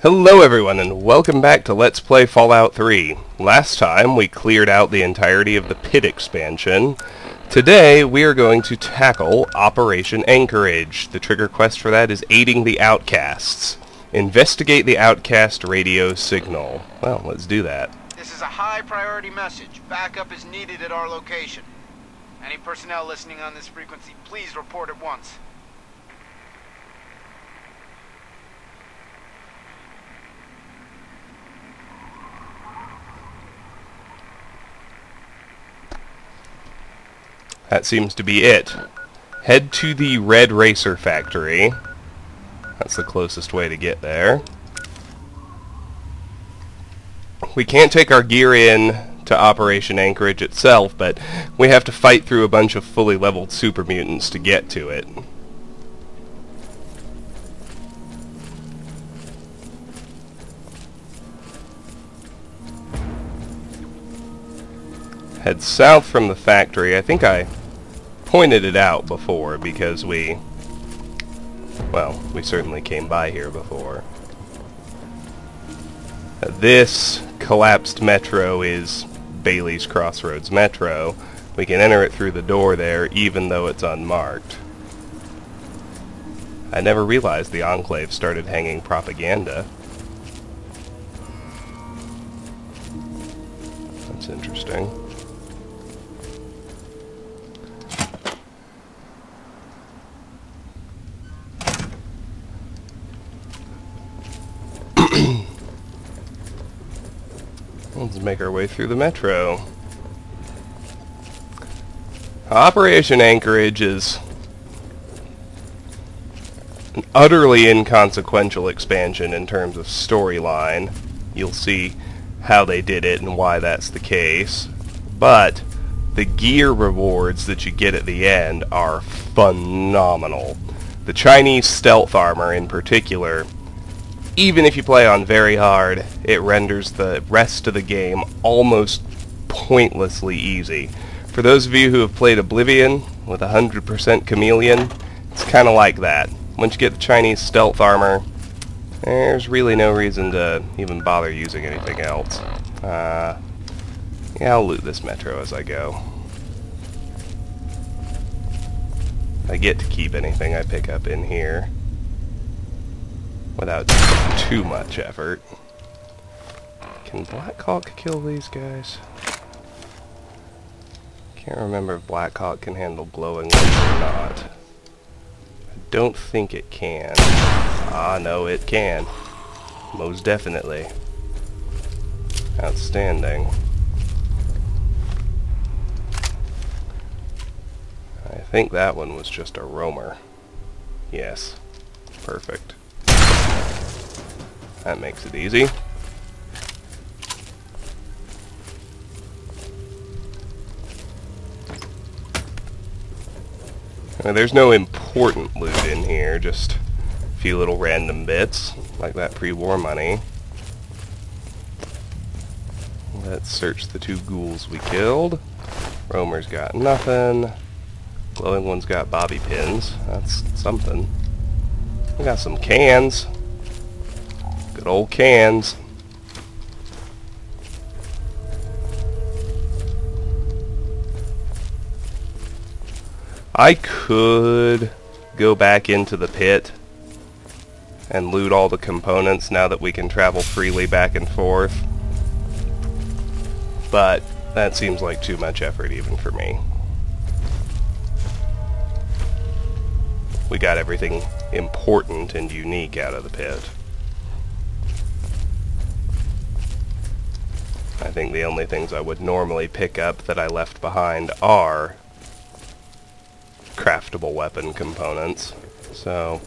Hello everyone, and welcome back to Let's Play Fallout 3. Last time we cleared out the entirety of the pit expansion. Today we are going to tackle Operation Anchorage. The trigger quest for that is aiding the outcasts. Investigate the outcast radio signal. Well, let's do that. This is a high priority message. Backup is needed at our location. Any personnel listening on this frequency, please report at once. That seems to be it. Head to the Red Racer factory. That's the closest way to get there. We can't take our gear in to Operation Anchorage itself, but we have to fight through a bunch of fully leveled super mutants to get to it. Head south from the factory. I think I pointed it out before because we certainly came by here before. This collapsed metro is Bailey's Crossroads Metro. We can enter it through the door there even though it's unmarked. I never realized the Enclave started hanging propaganda. That's interesting. Let's make our way through the metro. Operation Anchorage is an utterly inconsequential expansion in terms of storyline. You'll see how they did it and why that's the case. But the gear rewards that you get at the end are phenomenal. The Chinese stealth armor in particular, even if you play on very hard, it renders the rest of the game almost pointlessly easy. For those of you who have played Oblivion with 100% Chameleon, it's kind of like that. Once you get the Chinese stealth armor, there's really no reason to even bother using anything else. Yeah, I'll loot this metro as I go. I get to keep anything I pick up in here without too much effort. Can Black Hawk kill these guys? Can't remember if Black Hawk can handle glowing ones or not. I don't think it can. Ah, no, it can. Most definitely. Outstanding. I think that one was just a roamer. Yes. Perfect. That makes it easy. Now, there's no important loot in here, just a few little random bits, like that pre-war money. Let's search the two ghouls we killed. Roamer's got nothing. Glowing one's got bobby pins. That's something. We got some cans. Good old cans. I could go back into the pit and loot all the components now that we can travel freely back and forth, but that seems like too much effort even for me. We got everything important and unique out of the pit. I think the only things I would normally pick up that I left behind are craftable weapon components, so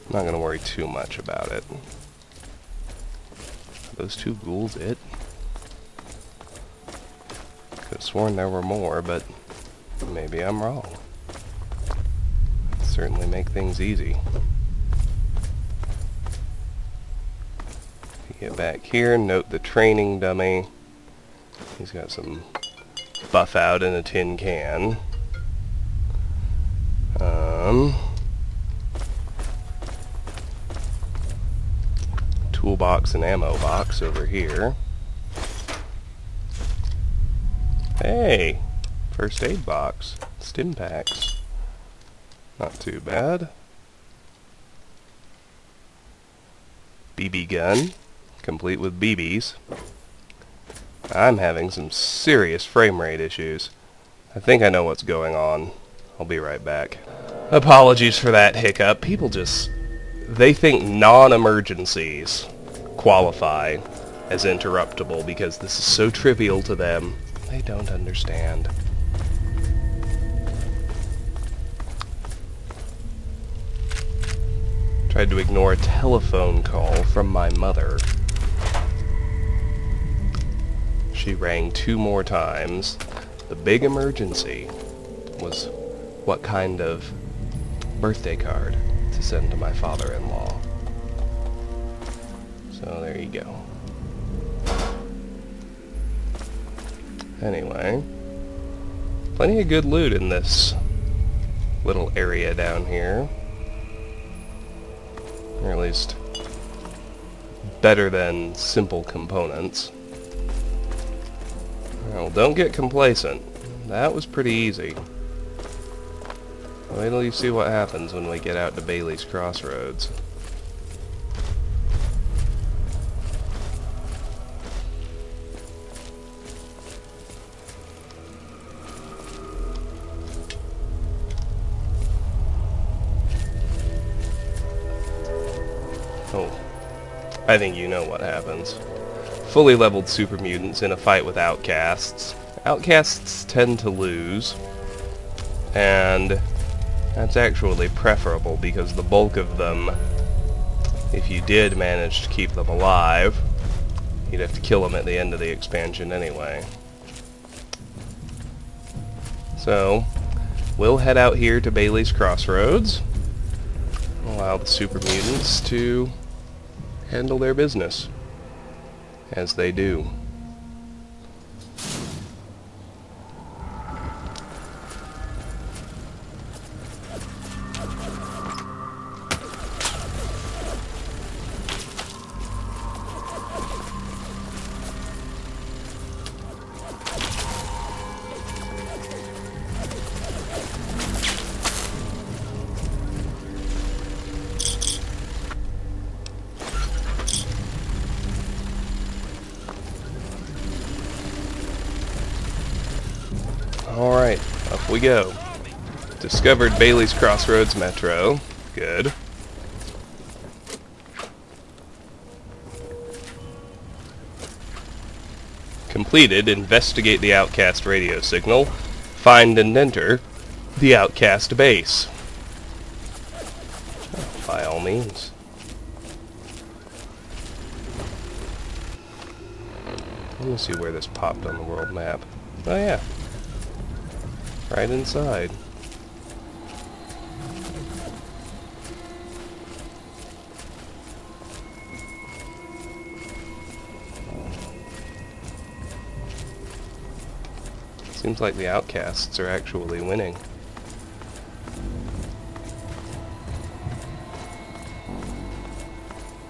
I'm not going to worry too much about it. Are those two ghouls it? Could have sworn there were more, but maybe I'm wrong. Certainly make things easy. Get back here, note the training dummy. He's got some buff out in a tin can. toolbox and ammo box over here. Hey! First aid box. Stim packs. Not too bad. BB gun, complete with BBs. I'm having some serious frame rate issues. I think I know what's going on. I'll be right back. Apologies for that hiccup. People just... they think non-emergencies qualify as interruptible because this is so trivial to them. They don't understand. Tried to ignore a telephone call from my mother. She rang 2 more times. The big emergency was what kind of birthday card to send to my father-in-law. So there you go. Anyway, plenty of good loot in this little area down here. Or at least better than simple components. Well, don't get complacent. That was pretty easy. Wait till you see what happens when we get out to Bailey's Crossroads. Oh, I think you know what happens. Fully leveled super mutants in a fight with outcasts. Outcasts tend to lose, and that's actually preferable because the bulk of them, if you did manage to keep them alive, you'd have to kill them at the end of the expansion anyway. So, we'll head out here to Bailey's Crossroads, allow the super mutants to handle their business, as they do. Alright, up we go. Discovered Bailey's Crossroads Metro. Good. Completed, investigate the outcast radio signal. Find and enter the outcast base. By all means. Let me see where this popped on the world map. Oh yeah. Right inside. Seems like the outcasts are actually winning.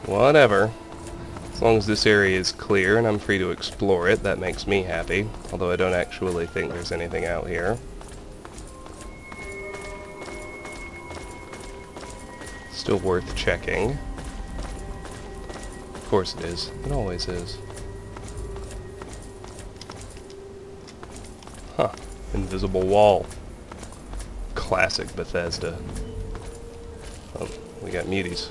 Whatever. As long as this area is clear and I'm free to explore it, that makes me happy. Although I don't actually think there's anything out here. Still worth checking. Of course it is. It always is. Huh. Invisible wall. Classic Bethesda. Oh, we got muties.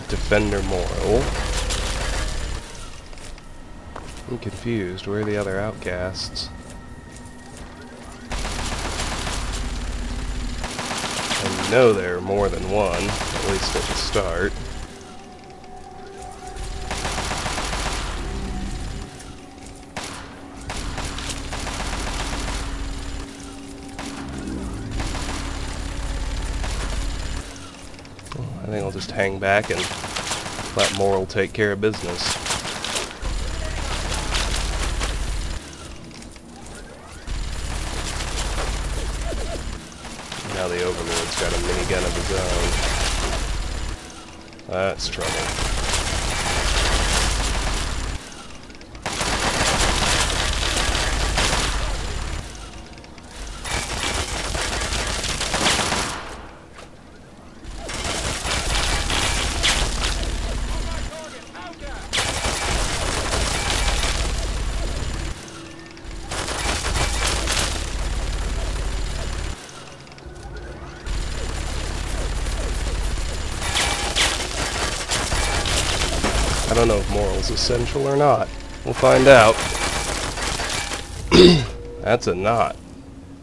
Defender Moral. I'm confused. Where are the other outcasts? And know there are more than one, at least at the start. I think I'll just hang back and let Moral take care of business. Now the Overlord's got a minigun of his own. That's trouble. I don't know if Moral's essential or not. We'll find out. That's a knot.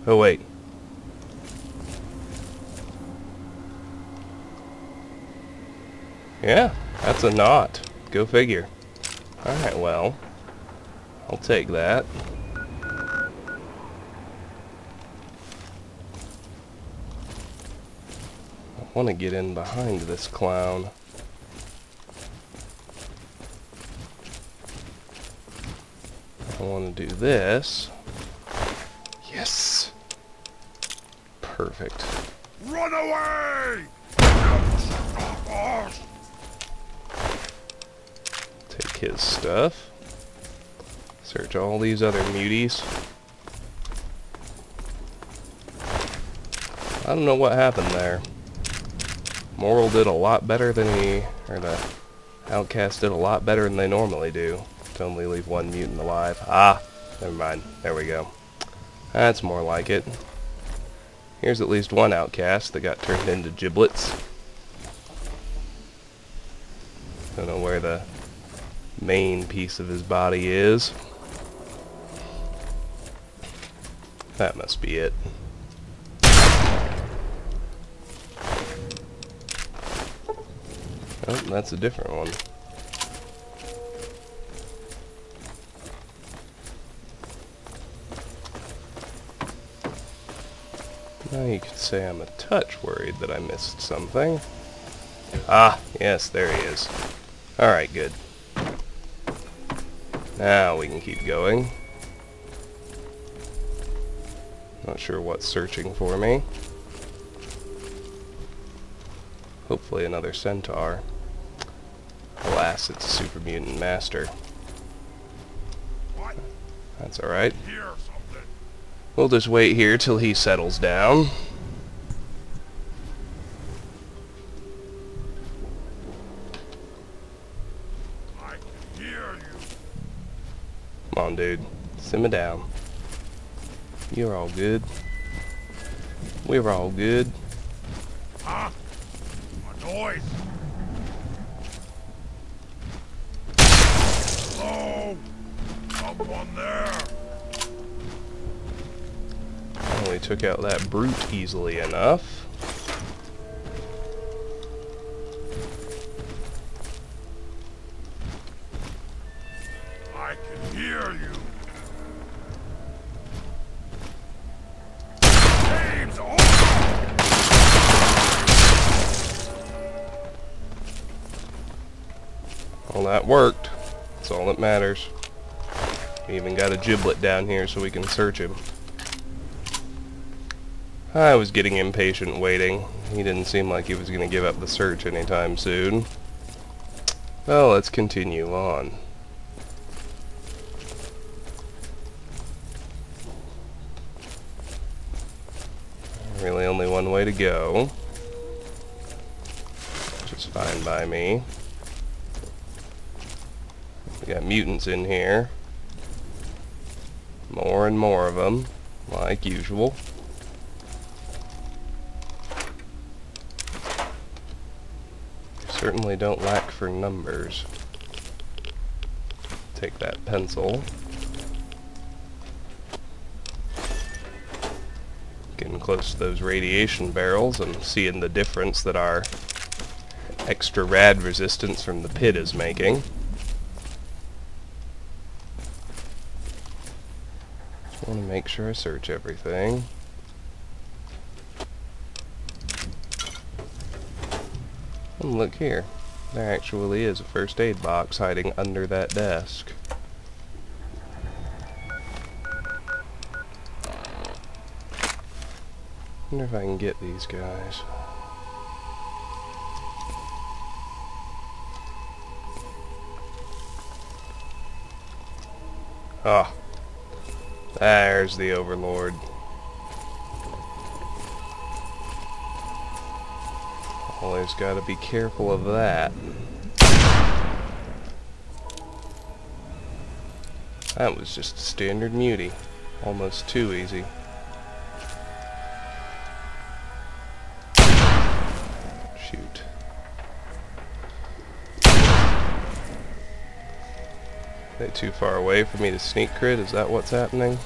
Oh wait. Yeah, that's a knot. Go figure. Alright, well. I'll take that. I want to get in behind this clown. I want to do this. Yes! Perfect. Run away! Take his stuff. Search all these other muties. I don't know what happened there. Moral did a lot better than the Outcast did a lot better than they normally do. To only leave one mutant alive. Ah, never mind. There we go. That's more like it. Here's at least one Outcast that got turned into giblets. Don't know where the main piece of his body is. That must be it. Oh, that's a different one. Now you could say I'm a touch worried that I missed something. Ah, yes, there he is. Alright, good. Now we can keep going. Not sure what's searching for me. Hopefully another centaur. Alas, it's a super mutant master. That's alright. We'll just wait here till he settles down. I can hear you. Come on, dude. Simmer down. You're all good. We're all good. Huh? A noise. Hello? Someone there? Well, we took out that brute easily enough. I can hear you. Game's over. Well, that worked. That's all that matters. We even got a giblet down here so we can search him. I was getting impatient waiting. He didn't seem like he was going to give up the search anytime soon. Well, let's continue on. Really only one way to go. Which is fine by me. We got mutants in here. More and more of them, like usual. Certainly don't lack for numbers. Take that pencil. Getting close to those radiation barrels and seeing the difference that our extra rad resistance from the pit is making. Just want to make sure I search everything. And look here, there actually is a first aid box hiding under that desk. Wonder if I can get these guys. Ah, there's the Overlord. Always gotta be careful of that. That was just a standard mutie. Almost too easy. Shoot. They too far away for me to sneak crit? Is that what's happening?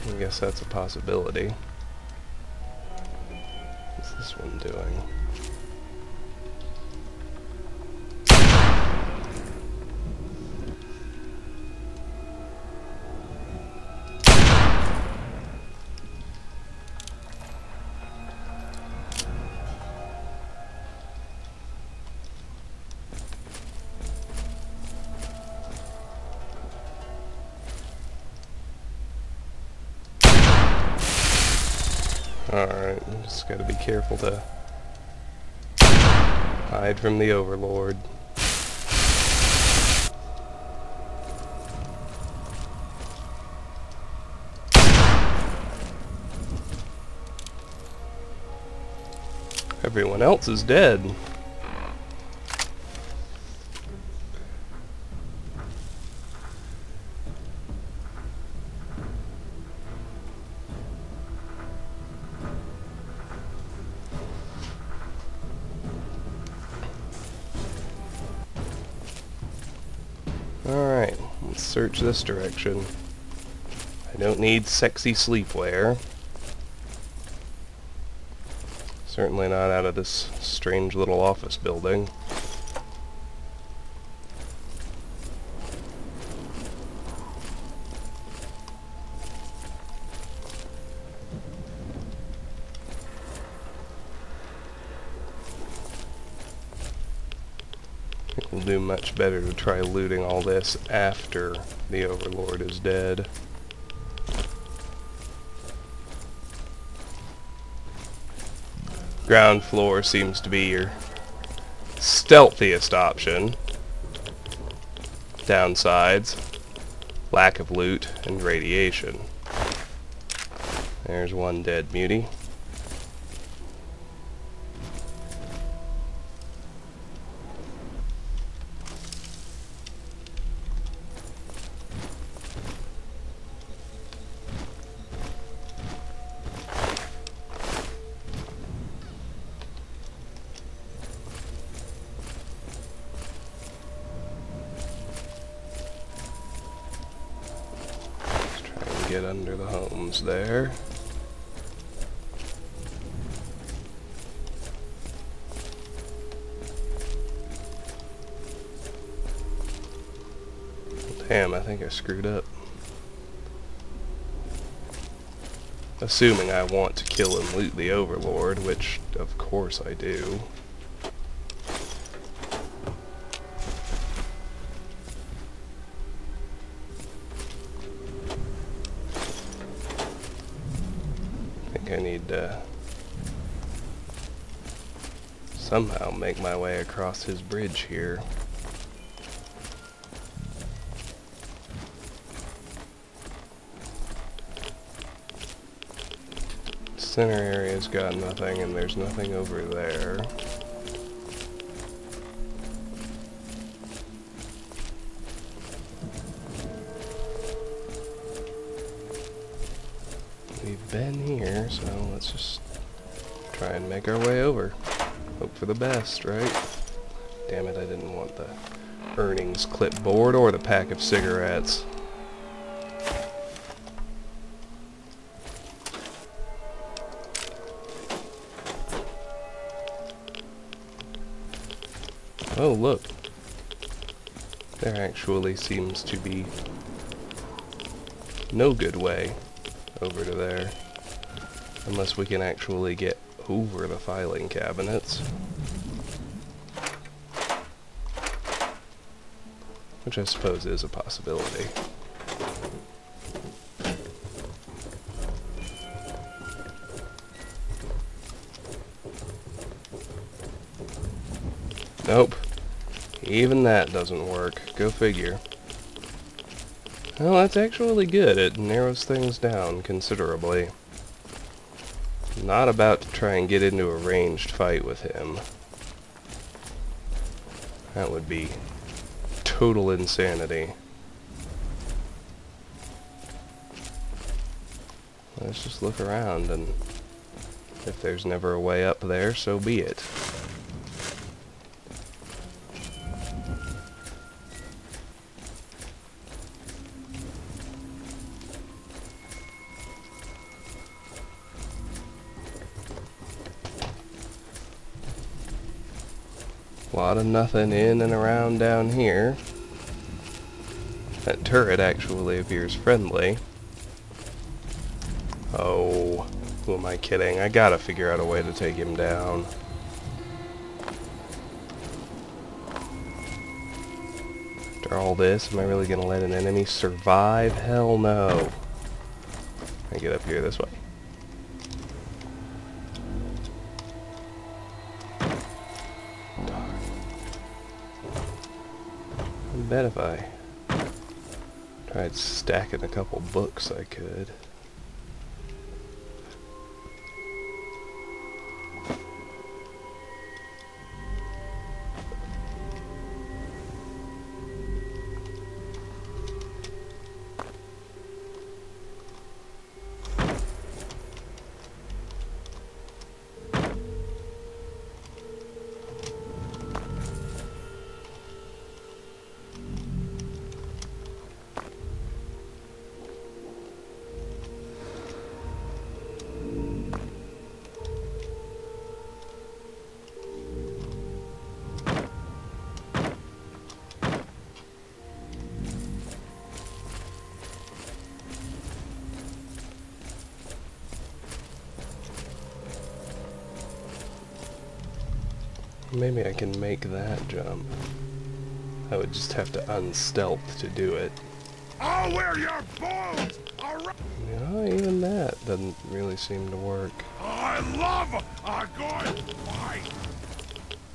I guess that's a possibility. What's this one doing? Alright, just gotta be careful to hide from the Overlord. Everyone else is dead. Alright, let's search this direction. I don't need sexy sleepwear. Certainly not out of this strange little office building. I think we'll do much better to try looting all this after the Overlord is dead. Ground floor seems to be your stealthiest option. Downsides, lack of loot, and radiation. There's one dead mutie. Get under the homes there. Damn, I think I screwed up. Assuming I want to kill and loot the Overlord, which of course I do. I need to somehow make my way across his bridge here. Center area's got nothing, and there's nothing over there. We've been here, so let's just try and make our way over. Hope for the best, right? Damn it, I didn't want the earnings clipboard or the pack of cigarettes. Oh, look. There actually seems to be no good way over to there. Unless we can actually get over the filing cabinets. Which I suppose is a possibility. Nope. Even that doesn't work. Go figure. Well, that's actually good. It narrows things down considerably. Not about to try and get into a ranged fight with him. That would be total insanity. Let's just look around, and if there's never a way up there, so be it. A lot of nothing in and around down here. That turret actually appears friendly. Oh, who am I kidding? I gotta figure out a way to take him down. After all this, am I really gonna let an enemy survive? Hell no. I get up here this way. I bet if I tried stacking a couple books I could. Maybe I can make that jump. I would just have to unstealth to do it. I'll wear your bones! No, even that doesn't really seem to work. I love a good fight!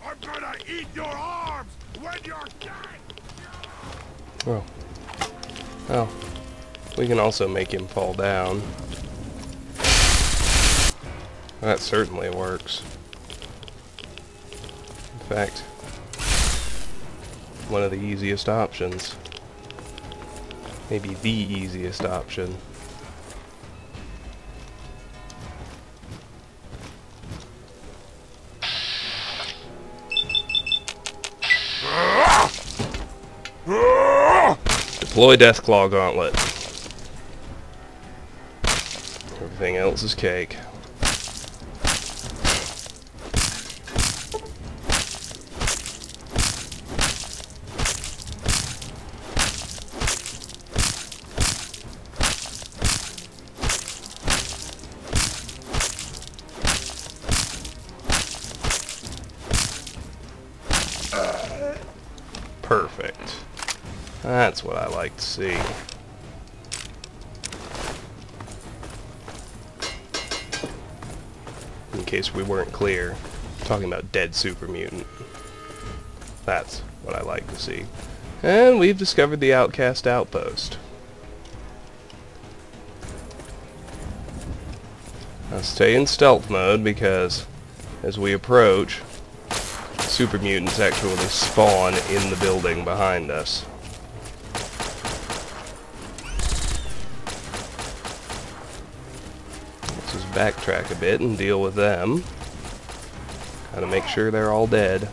I'm gonna eat your arms when you're dead! Oh. Oh. We can also make him fall down. That certainly works. In fact, one of the easiest options. Maybe the easiest option. Deploy Deathclaw Gauntlet. Everything else is cake. Perfect. That's what I like to see. In case we weren't clear, I'm talking about dead super mutant. That's what I like to see. And we've discovered the Outcast Outpost. Now stay in stealth mode because as we approach, super mutants actually spawn in the building behind us. Let's just backtrack a bit and deal with them. Gotta make sure they're all dead.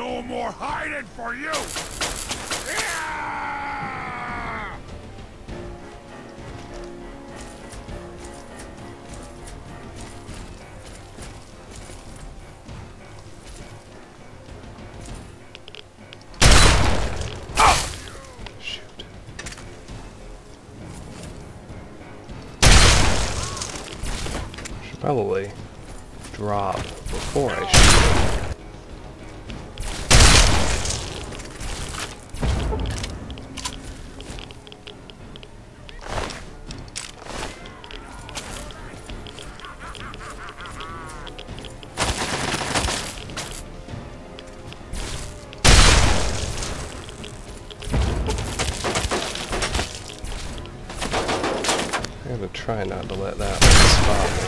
No more hiding for you! Yeah! Shoot. Should probably drop before I shoot him. I'm gonna try not to let that one spot me.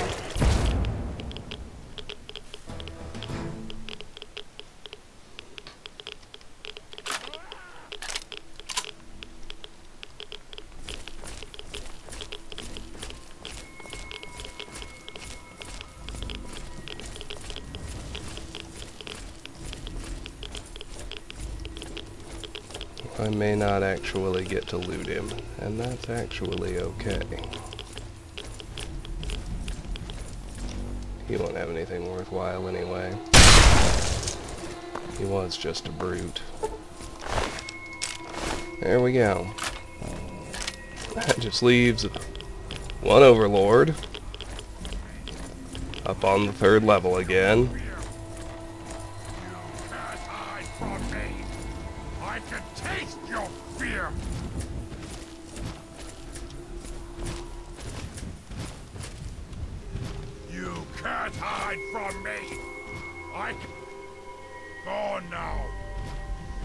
I may not actually get to loot him, and that's actually okay. He won't have anything worthwhile anyway. He was just a brute. There we go. That just leaves one overlord up on the 3rd level again. You can't hide from me! I can taste your fear! You can't hide from me! I can... Go now!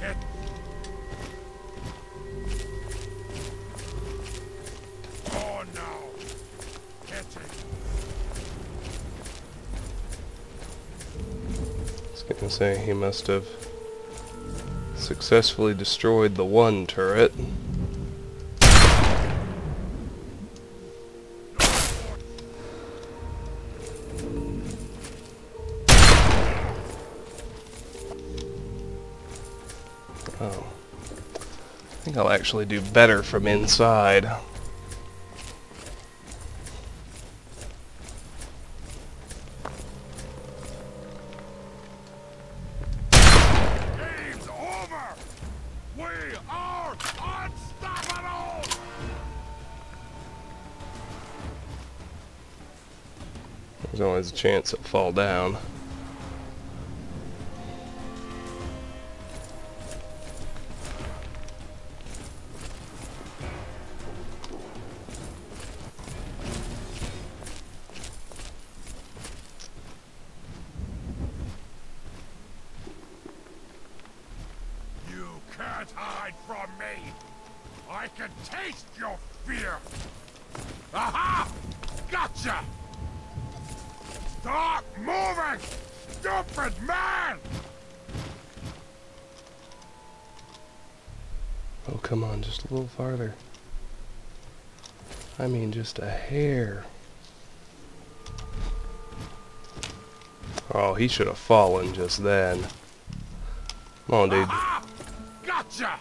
It... Go now! Hit it! I was gonna say he must have successfully destroyed the one turret. Oh. I think I'll actually do better from inside. Game's over! We are unstoppable! There's always a chance it'll fall down. You can't hide from me! I can taste your fear! Aha! Gotcha! Stop moving! Stupid man! Oh, come on, just a little farther. I mean, just a hair. Oh, he should have fallen just then. Come on, dude. Aha! Gotcha!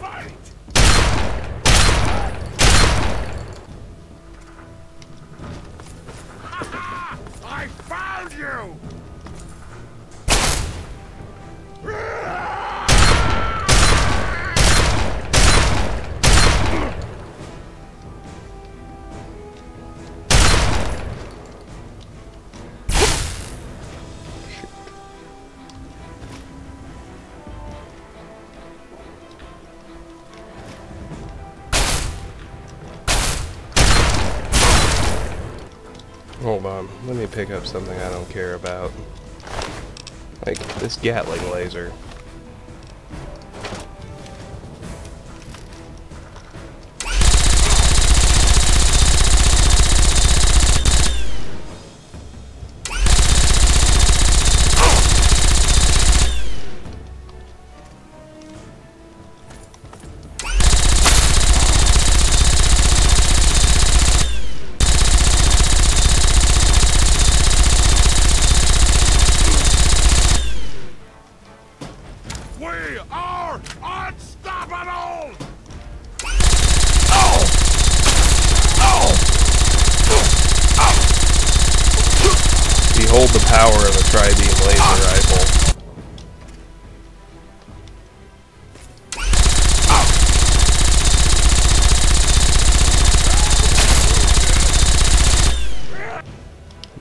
Fight! Ha-ha! I found you! Hold on, let me pick up something I don't care about. Like this Gatling laser. We are unstoppable! Behold the power of a tri-beam laser rifle.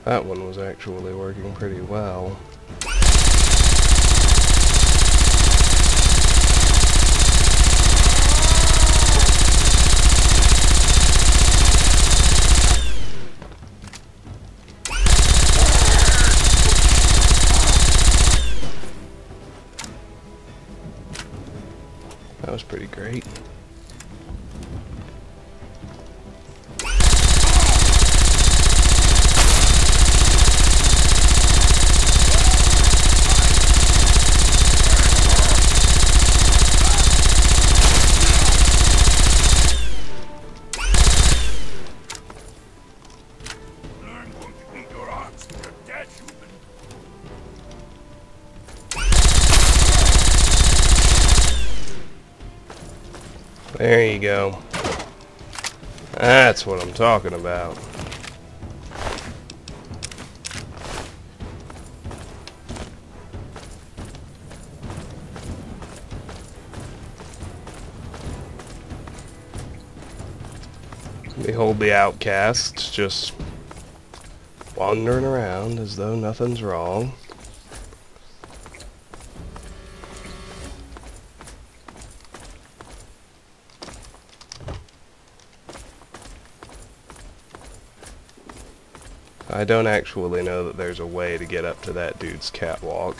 That one was actually working pretty well. That was pretty great. There you go. That's what I'm talking about. Behold the outcasts just wandering around as though nothing's wrong. I don't actually know that there's a way to get up to that dude's catwalk.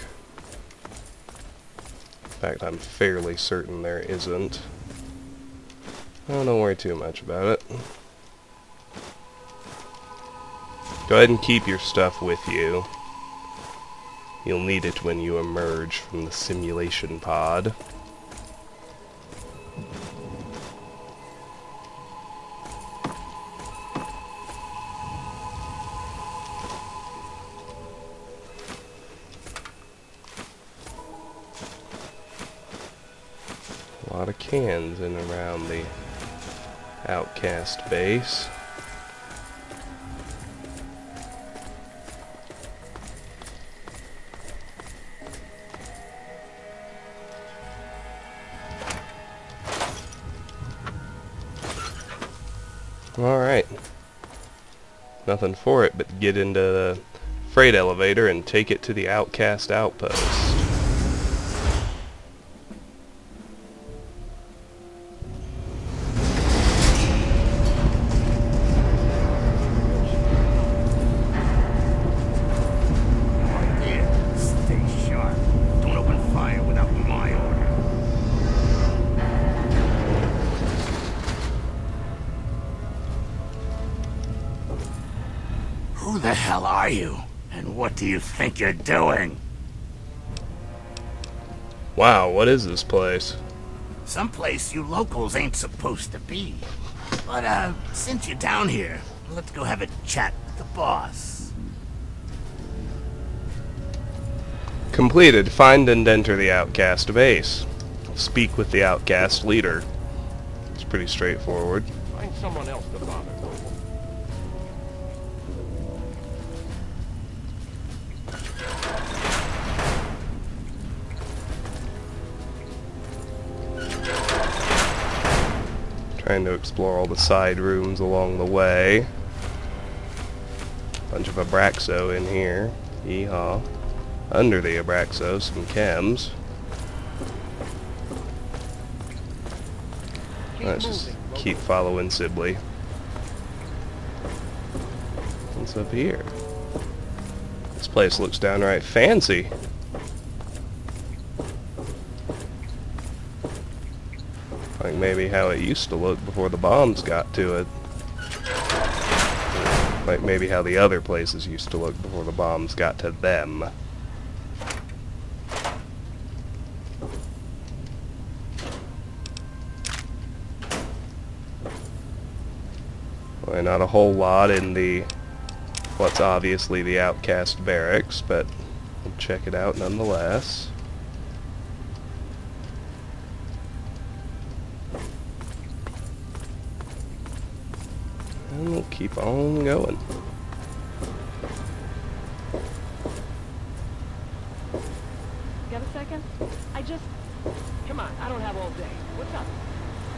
In fact, I'm fairly certain there isn't. Oh, don't worry too much about it. Go ahead and keep your stuff with you. You'll need it when you emerge from the simulation pod. A lot of cans in and around the outcast base. Alright. Nothing for it but get into the freight elevator and take it to the outcast outpost. Who the hell are you? And what do you think you're doing? Wow, what is this place? Someplace you locals ain't supposed to be. But, since you're down here, let's go have a chat with the boss. Completed. Find and enter the outcast base. Speak with the outcast leader. It's pretty straightforward. Find someone else to bother. Trying to explore all the side rooms along the way. Bunch of Abraxo in here. Yeehaw. Under the Abraxo, some chems. Let's just keep following Sibley. What's up here? This place looks downright fancy. Like maybe how it used to look before the bombs got to it. Like maybe how the other places used to look before the bombs got to them. Well, not a whole lot in the what's obviously the outcast barracks, but we'll check it out nonetheless. And we'll keep on going. Got a second? Come on, I don't have all day. What's up?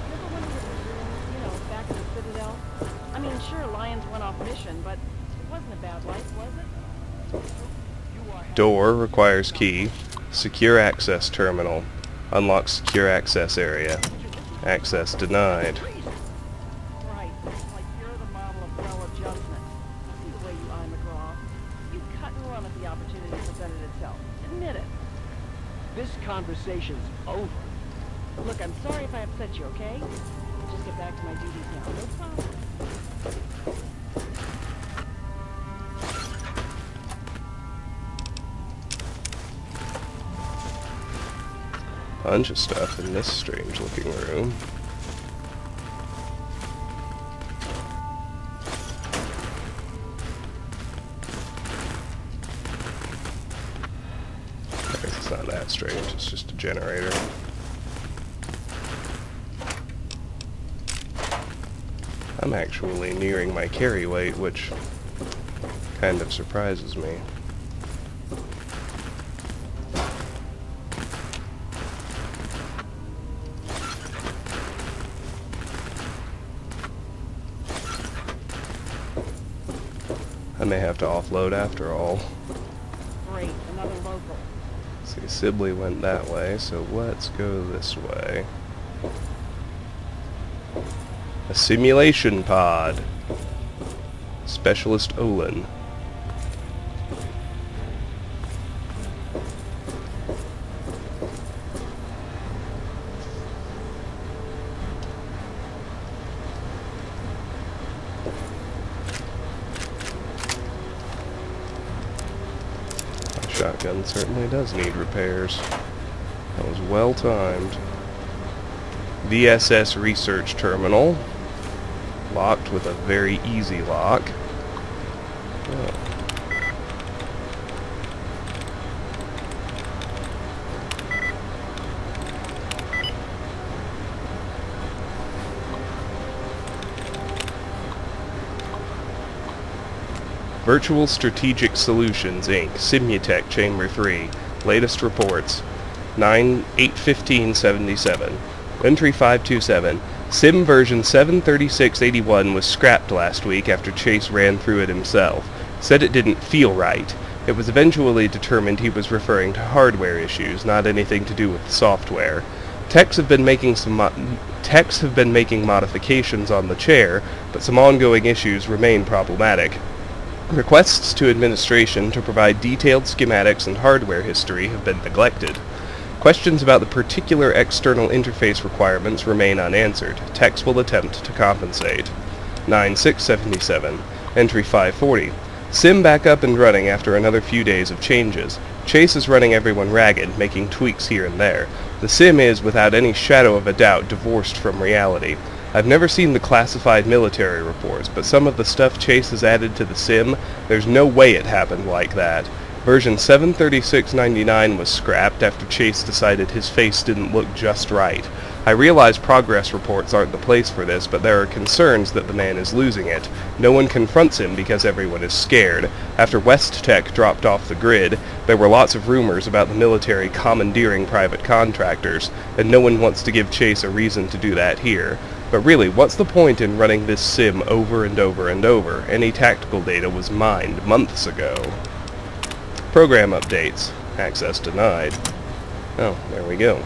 You ever wonder what we're doing, you know, back at the Citadel? I mean, sure, Lions went off mission, but it wasn't a bad life, was it? Door requires key. Secure access terminal. Unlock secure access area. Access denied. Right, like you're the model of well-adjustment. I see the way you eye McGraw. You cut and run at the opportunity presented itself. Admit it. This conversation's over. Look, I'm sorry if I upset you, okay? I'll just get back to my duties now. No problem. Bunch of stuff in this strange looking room. I guess it's not that strange, it's just a generator. I'm actually nearing my carry weight, which kind of surprises me. I may have to offload after all. Great, another local. See, Sibley went that way, so let's go this way. A simulation pod. Specialist Olin. Shotgun certainly does need repairs. That was well timed. VSS Research Terminal. Locked with a very easy lock. Oh. Virtual Strategic Solutions, Inc., Simutech Chamber 3. Latest reports. 8/15/77. Entry 527. Sim version 73681 was scrapped last week after Chase ran through it himself. Said it didn't feel right. It was eventually determined he was referring to hardware issues, not anything to do with the software. Techs have been making modifications on the chair, but some ongoing issues remain problematic. Requests to administration to provide detailed schematics and hardware history have been neglected. Questions about the particular external interface requirements remain unanswered. Techs will attempt to compensate. 9/6/77. Entry 540. Sim back up and running after another few days of changes. Chase is running everyone ragged, making tweaks here and there. The sim is, without any shadow of a doubt, divorced from reality. I've never seen the classified military reports, but some of the stuff Chase has added to the sim, there's no way it happened like that. Version 73699 was scrapped after Chase decided his face didn't look just right. I realize progress reports aren't the place for this, but there are concerns that the man is losing it. No one confronts him because everyone is scared. After West Tech dropped off the grid, there were lots of rumors about the military commandeering private contractors, and no one wants to give Chase a reason to do that here. But really, what's the point in running this sim over and over and over? Any tactical data was mined months ago. Program updates. Access denied. Oh, there we go.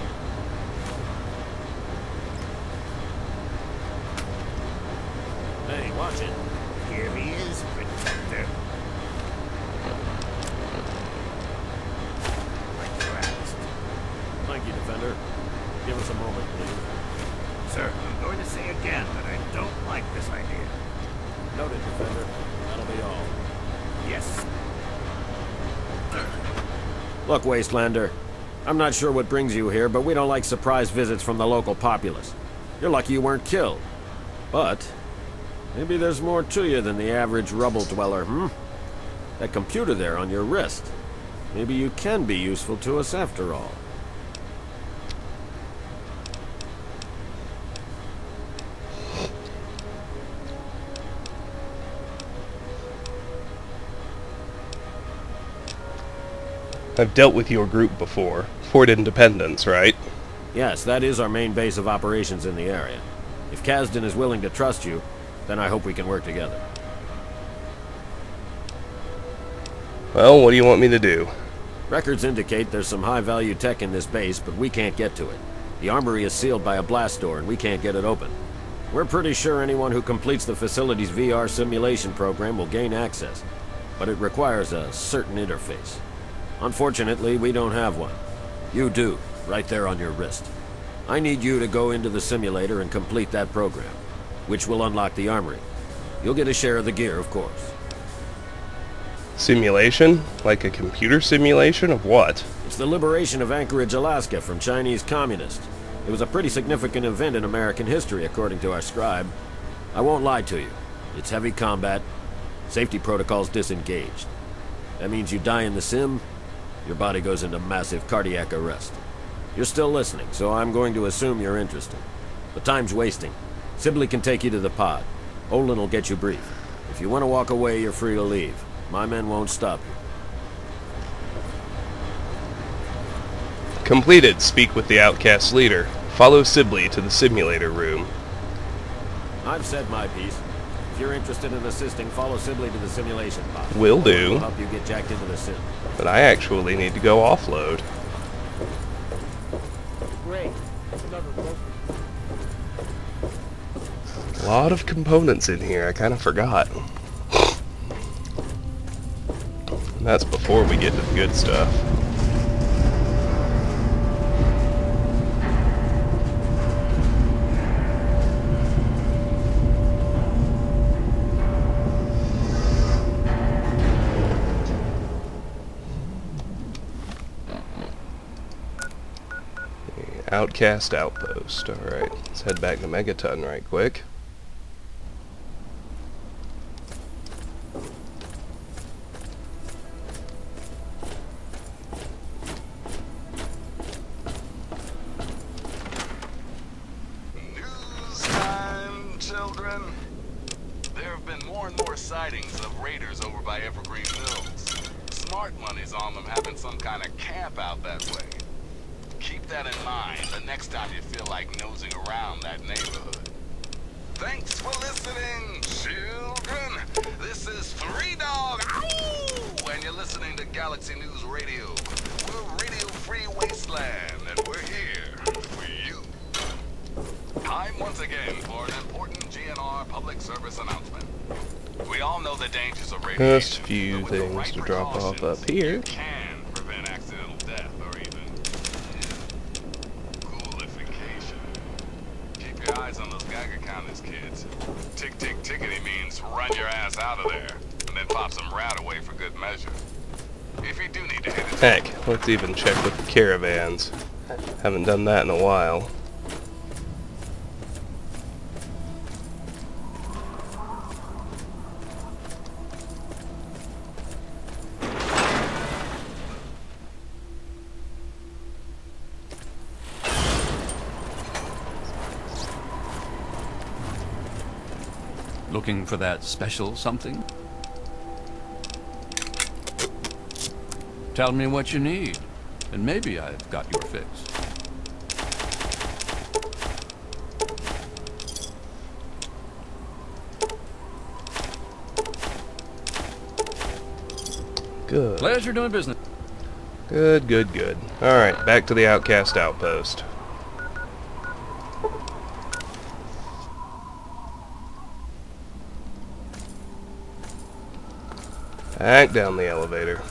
Hey, watch it. Here he is, Protector. Like you asked. Thank you, Defender. Give us a moment, please. Sir, I'm going to say again that I don't like this idea. Noted, Defender. That'll be all. Yes. Look, Wastelander, I'm not sure what brings you here, but we don't like surprise visits from the local populace. You're lucky you weren't killed. But maybe there's more to you than the average rubble dweller, hmm? That computer there on your wrist. Maybe you can be useful to us after all. I've dealt with your group before. Fort Independence, right? Yes, that is our main base of operations in the area. If Kasdan is willing to trust you, then I hope we can work together. Well, what do you want me to do? Records indicate there's some high-value tech in this base, but we can't get to it. The armory is sealed by a blast door, and we can't get it open. We're pretty sure anyone who completes the facility's VR simulation program will gain access, but it requires a certain interface. Unfortunately, we don't have one. You do, right there on your wrist. I need you to go into the simulator and complete that program, which will unlock the armory. You'll get a share of the gear, of course. Simulation? Like a computer simulation of what? It's the liberation of Anchorage, Alaska from Chinese communists. It was a pretty significant event in American history, according to our scribe. I won't lie to you. It's heavy combat, safety protocols disengaged. That means you die in the sim, your body goes into massive cardiac arrest. You're still listening, so I'm going to assume you're interested. But time's wasting. Sibley can take you to the pod. Olin will get you briefed. If you want to walk away, you're free to leave. My men won't stop you. Completed. Speak with the outcast leader. Follow Sibley to the simulator room. I've said my piece. If you're interested in assisting, follow Sibley to the simulation pod. Will do. We'll help you get jacked into the sim. But I actually need to go offload. Great. A lot of components in here, I kind of forgot. And that's before we get to the good stuff. Outcast outpost. Alright, let's head back to Megaton right quick. News time, children. There have been more and more sightings of raiders over by Evergreen Mills. Smart money's on them having some kind of camp out that way. Keep that in mind the next time you feel like nosing around that neighborhood. Thanks for listening, children. This is Three Dog, ow! And you're listening to Galaxy News Radio. We're Radio Free Wasteland, and we're here for you. Time once again for an important GNR public service announcement. We all know the dangers of radiation. Just a few but with the things right to drop off precautions, up here. You can prevent accidental death or even ghoulification. Keep your eyes on those Geiger counters, kids. Tick, tick, tickety means run your ass out of there, and then pop some rat away for good measure. If you do need to hit it, Heck, let's even check with the caravans. Haven't done that in a while. Looking for that special something? Tell me what you need, and maybe I've got your fix. Good. Pleasure doing business. Good, good, good. Alright, back to the Outcast outpost. Back down the elevator.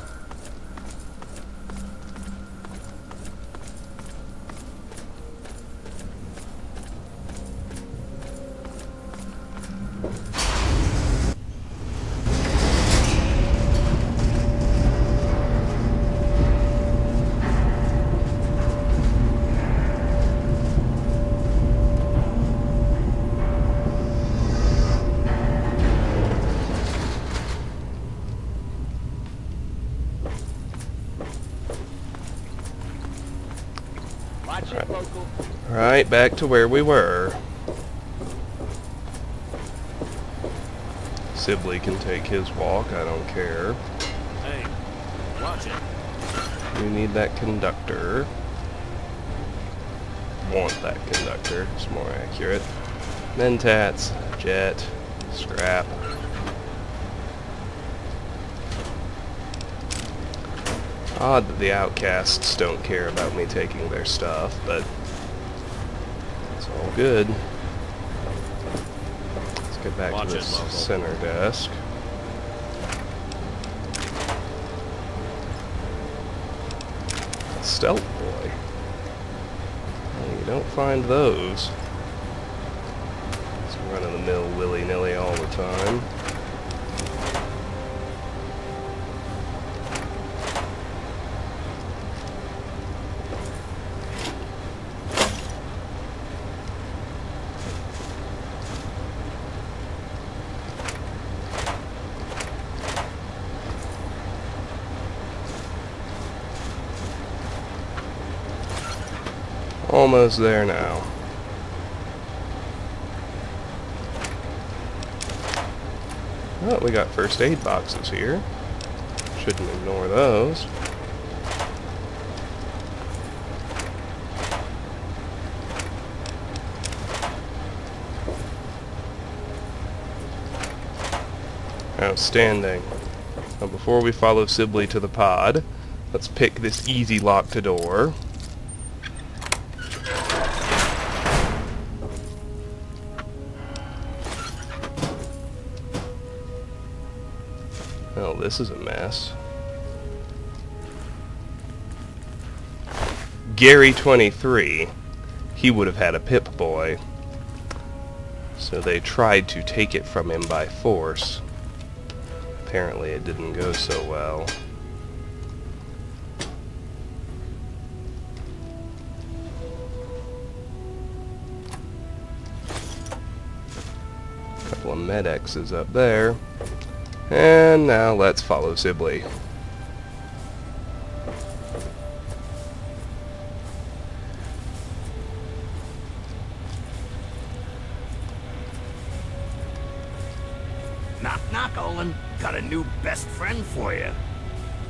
Right, back to where we were. Sibley can take his walk, I don't care. Hey, watch it. You need that conductor. Want that conductor, it's more accurate. Mentats, jet, scrap. Odd that the outcasts don't care about me taking their stuff, but it's all good. Let's get back to this center desk. Stealth boy. Well, you don't find those. It's run-of-the-mill willy-nilly all the time. Almost there now. Oh, we got first aid boxes here. Shouldn't ignore those. Outstanding. Now before we follow Sibley to the pod, let's pick this easy lock to door. Oh, this is a mess. Gary 23, he would have had a Pip-Boy. So they tried to take it from him by force. Apparently it didn't go so well. A couple of Med-X's up there. And now let's follow Sibley. Knock, knock, Olin. Got a new best friend for you.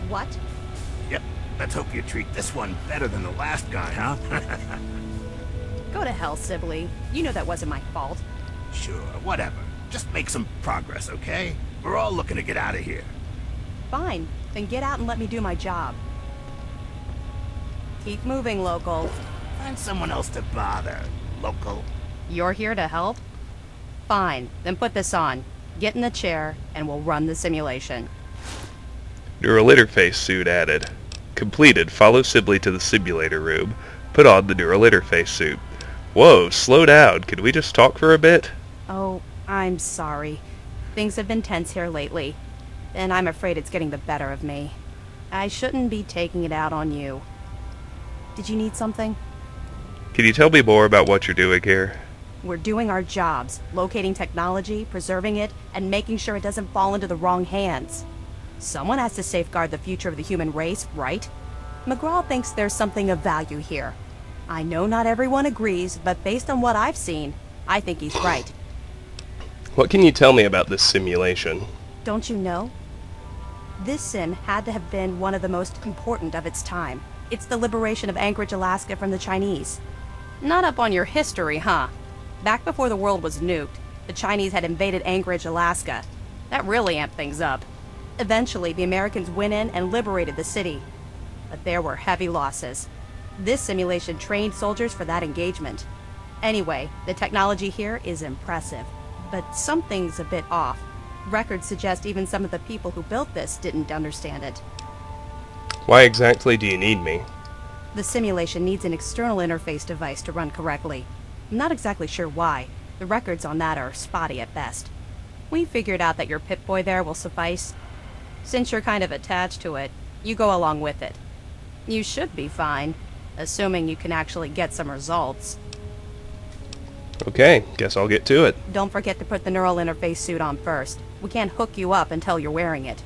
What? Yep. Let's hope you treat this one better than the last guy, huh? Go to hell, Sibley. You know that wasn't my fault. Sure, whatever. Just make some progress, okay? We're all looking to get out of here. Fine. Then get out and let me do my job. Keep moving, local. Find someone else to bother, local. You're here to help? Fine. Then put this on. Get in the chair, and we'll run the simulation. Neural interface suit added. Completed. Follow Sibley to the simulator room. Put on the neural interface suit. Whoa, slow down. Could we just talk for a bit? Oh, I'm sorry. Things have been tense here lately, and I'm afraid it's getting the better of me. I shouldn't be taking it out on you. Did you need something? Can you tell me more about what you're doing here? We're doing our jobs, locating technology, preserving it, and making sure it doesn't fall into the wrong hands. Someone has to safeguard the future of the human race, right? McGraw thinks there's something of value here. I know not everyone agrees, but based on what I've seen, I think he's right. What can you tell me about this simulation? Don't you know? This sim had to have been one of the most important of its time. It's the liberation of Anchorage, Alaska from the Chinese. Not up on your history, huh? Back before the world was nuked, the Chinese had invaded Anchorage, Alaska. That really amped things up. Eventually, the Americans went in and liberated the city. But there were heavy losses. This simulation trained soldiers for that engagement. Anyway, the technology here is impressive. But something's a bit off. Records suggest even some of the people who built this didn't understand it. Why exactly do you need me? The simulation needs an external interface device to run correctly. I'm not exactly sure why. The records on that are spotty at best. We figured out that your Pip-Boy there will suffice. Since you're kind of attached to it, you go along with it. You should be fine, assuming you can actually get some results. Okay, guess I'll get to it. Don't forget to put the neural interface suit on first. We can't hook you up until you're wearing it.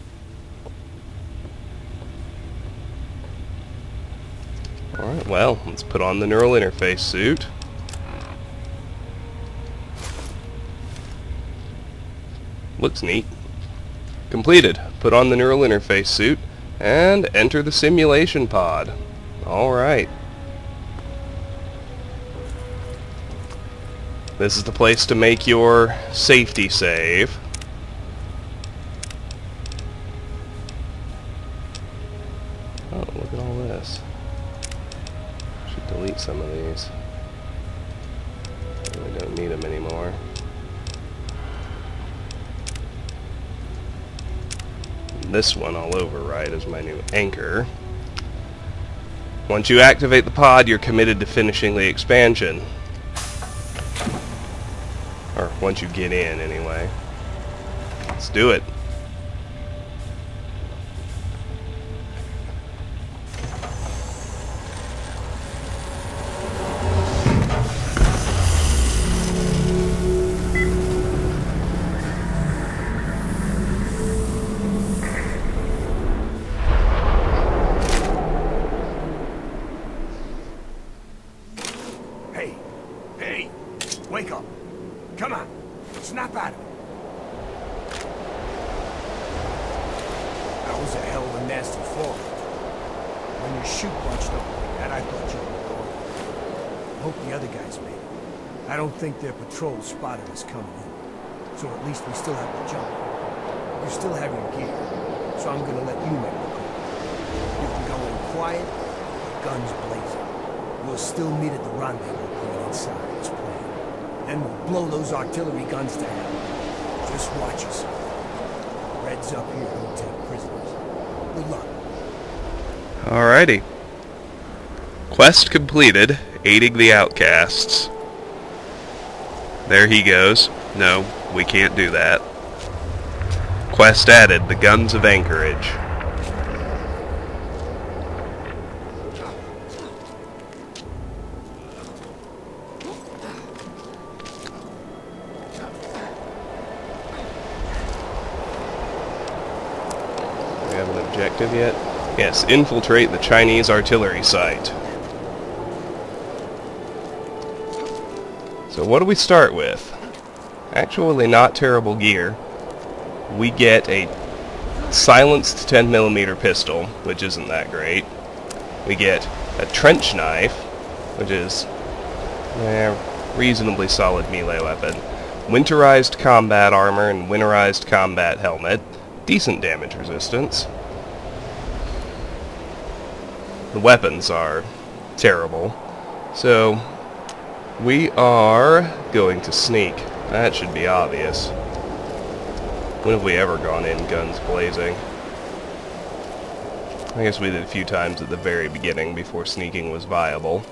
Alright, well, let's put on the neural interface suit. Looks neat. Completed. Put on the neural interface suit. And enter the simulation pod. Alright. This is the place to make your safety save. Oh, look at all this. Should delete some of these. We don't need them anymore. And this one I'll override as my new anchor. Once you activate the pod, you're committed to finishing the expansion. Or once you get in, anyway. Let's do it. Hey! Wake up! Come on! Snap out of it! That was a hell of a nasty fall. When your chute bunched up like that, I thought you were gone. Hope the other guys made it. I don't think their patrol spotted us coming in. So at least we still have the jump. You still have your gear, so I'm gonna let you make the call. You can go in quiet, with guns blazing. We'll still meet at the rendezvous point inside as planned. Then we'll blow those artillery guns to hell. Just watch us. Reds up here don't take prisoners. Good luck. Alrighty. Quest completed, aiding the outcasts. There he goes. No, we can't do that. Quest added, the guns of Anchorage. Have an objective yet? Yes, infiltrate the Chinese artillery site. So what do we start with? Actually not terrible gear. We get a silenced 10mm pistol, which isn't that great. We get a trench knife, which is reasonably solid melee weapon. Winterized combat armor and winterized combat helmet. Decent damage resistance. The weapons are terrible. So, we are going to sneak. That should be obvious. When have we ever gone in guns blazing? I guess we did a few times at the very beginning before sneaking was viable.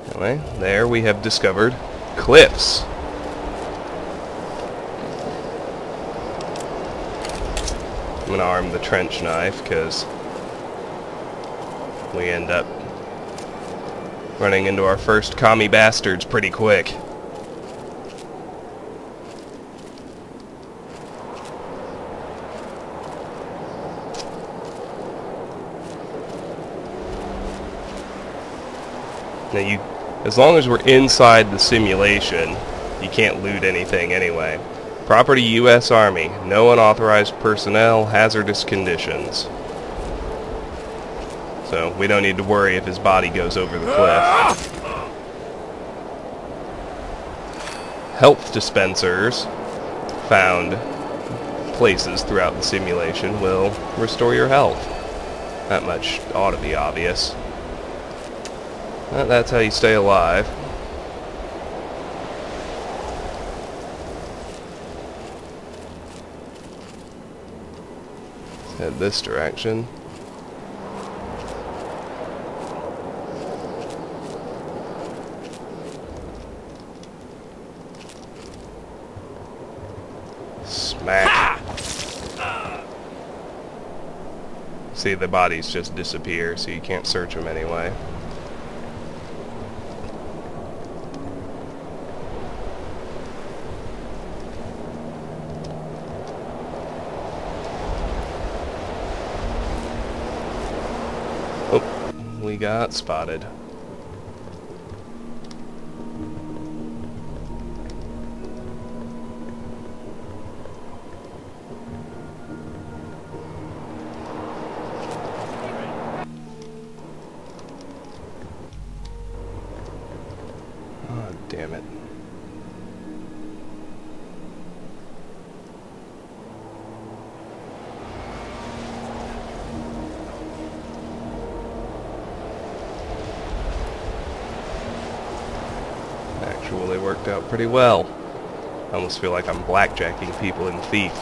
Anyway, there we have discovered cliffs. I'm gonna arm the trench knife because we end up running into our first commie bastards pretty quick. Now as long as we're inside the simulation, you can't loot anything anyway. Property U.S. Army. No unauthorized personnel. Hazardous conditions. So we don't need to worry if his body goes over the cliff. Health dispensers found places throughout the simulation will restore your health. That much ought to be obvious. That's how you stay alive. Let's head this direction. Smack. See, the bodies just disappear, so you can't search them anyway. We got spotted. God damn it. Actually worked out pretty well. I almost feel like I'm blackjacking people in Thief.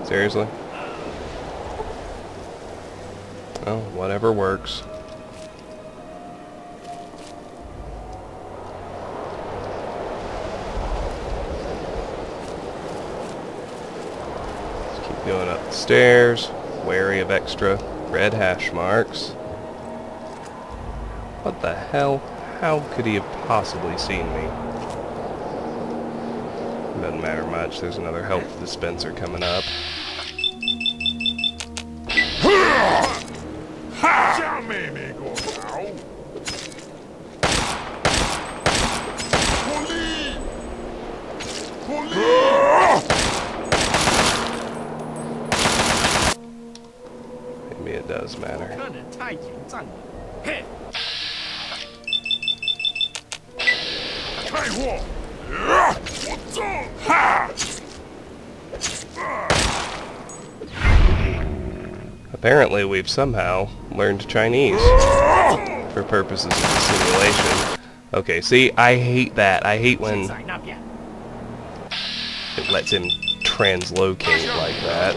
Seriously? Oh, whatever works. Let's keep going up the stairs, wary of extra red hash marks. What the hell? How could he have possibly seen me? Doesn't matter much, there's another health dispenser coming up. Maybe it does matter. Apparently we've somehow learned Chinese for purposes of the simulation. Okay, see, I hate that. I hate when it lets him translocate like that.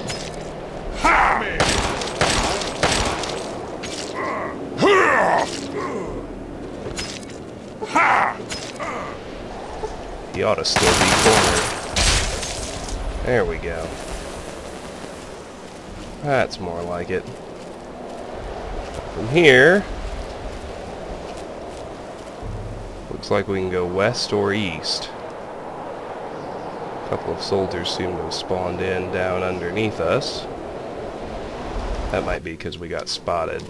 He ought to still be cornered. There we go. That's more like it. From here, looks like we can go west or east. A couple of soldiers seem to have spawned in down underneath us. That might be because we got spotted.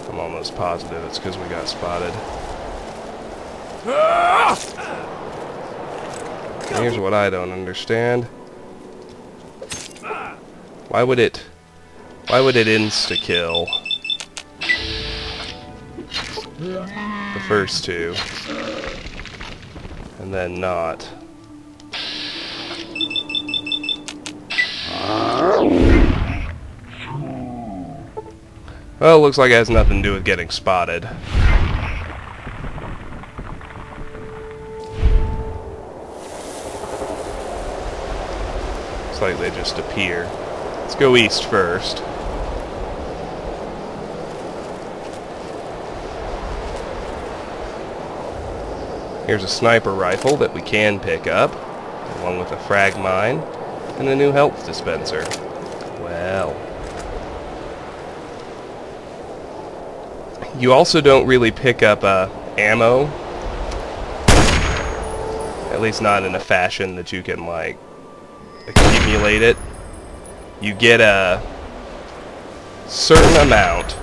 I'm almost positive it's because we got spotted. Here's what I don't understand. Why would it insta-kill the first two and then not? Well, looks like it has nothing to do with getting spotted. Looks like they just appear. Let's go east first. Here's a sniper rifle that we can pick up, along with a frag mine and a new health dispenser. Well. You also don't really pick up ammo, at least not in a fashion that you can, like, accumulate it. You get a certain amount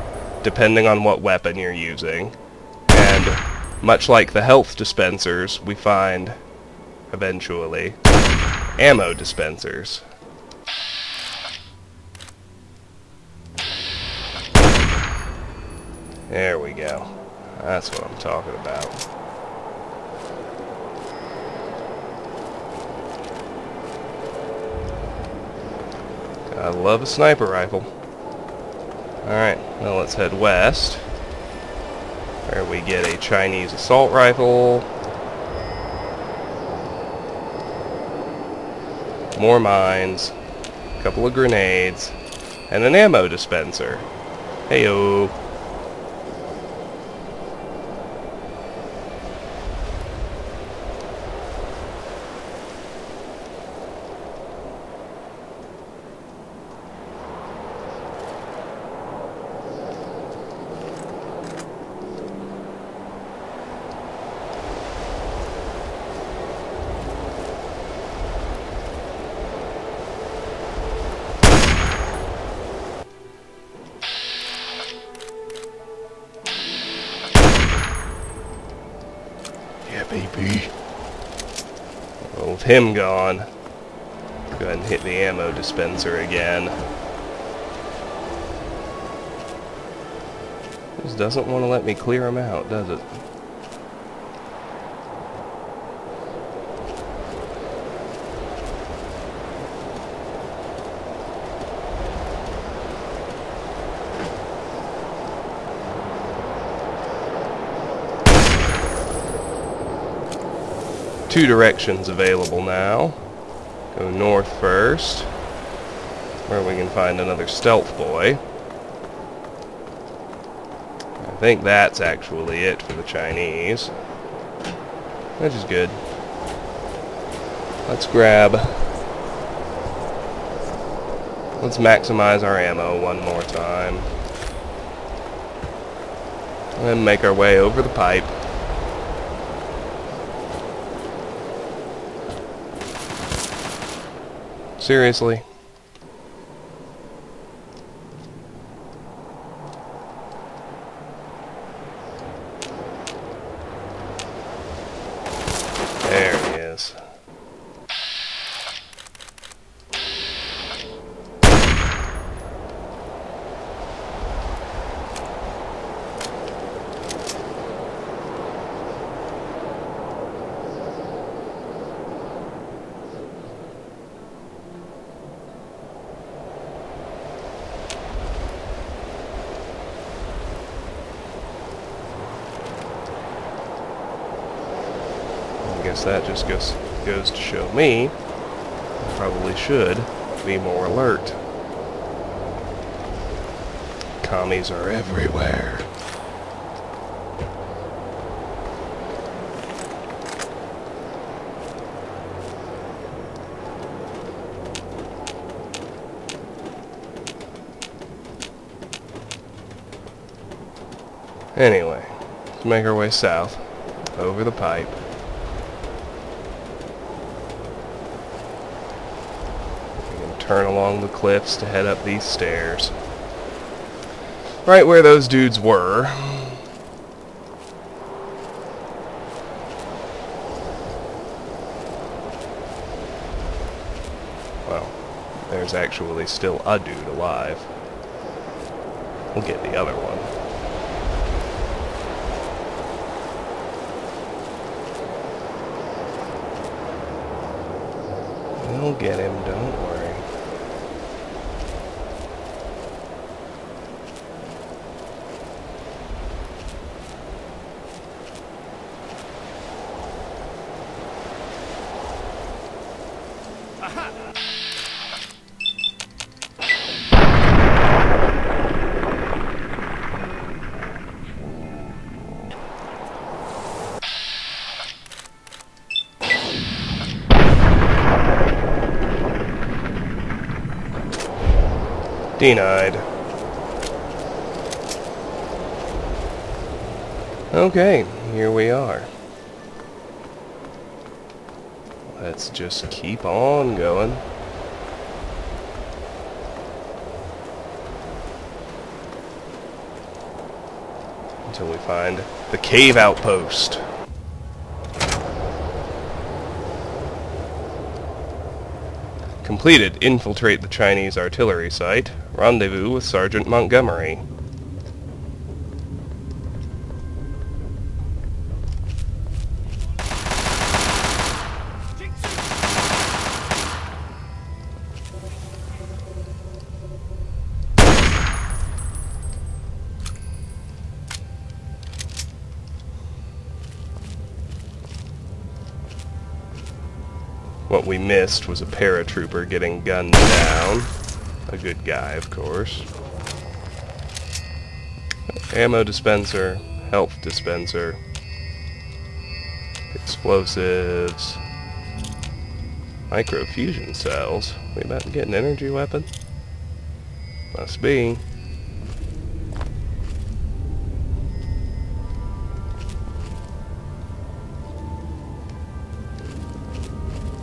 depending on what weapon you're using, and much like the health dispensers, we find eventually ammo dispensers. There we go. That's what I'm talking about. I love a sniper rifle. Alright, now let's head west, where we get a Chinese assault rifle, more mines, a couple of grenades, and an ammo dispenser. Heyo! Yeah, baby. Well, with him gone, go ahead and hit the ammo dispenser again. Just doesn't want to let me clear him out, does it? Two directions available now. Go north first, where we can find another stealth boy. I think that's actually it for the Chinese, which is good. Let's maximize our ammo one more time. And then make our way over the pipe. Seriously? There he is. I guess that just goes to show me I probably should be more alert. Commies are everywhere. Anyway, let's make our way south, over the pipe. Turn along the cliffs to head up these stairs. Right where those dudes were. Well, there's actually still a dude alive. We'll get the other one. We'll get him, don't worry. Denied. Okay, here we are. Let's just keep on going. Until we find the cave outpost. Completed. Infiltrate the Chinese artillery site. Rendezvous with Sergeant Montgomery. What we missed was a paratrooper getting gunned down. A good guy, of course. Ammo dispenser, health dispenser, explosives, microfusion cells. We about to get an energy weapon? Must be.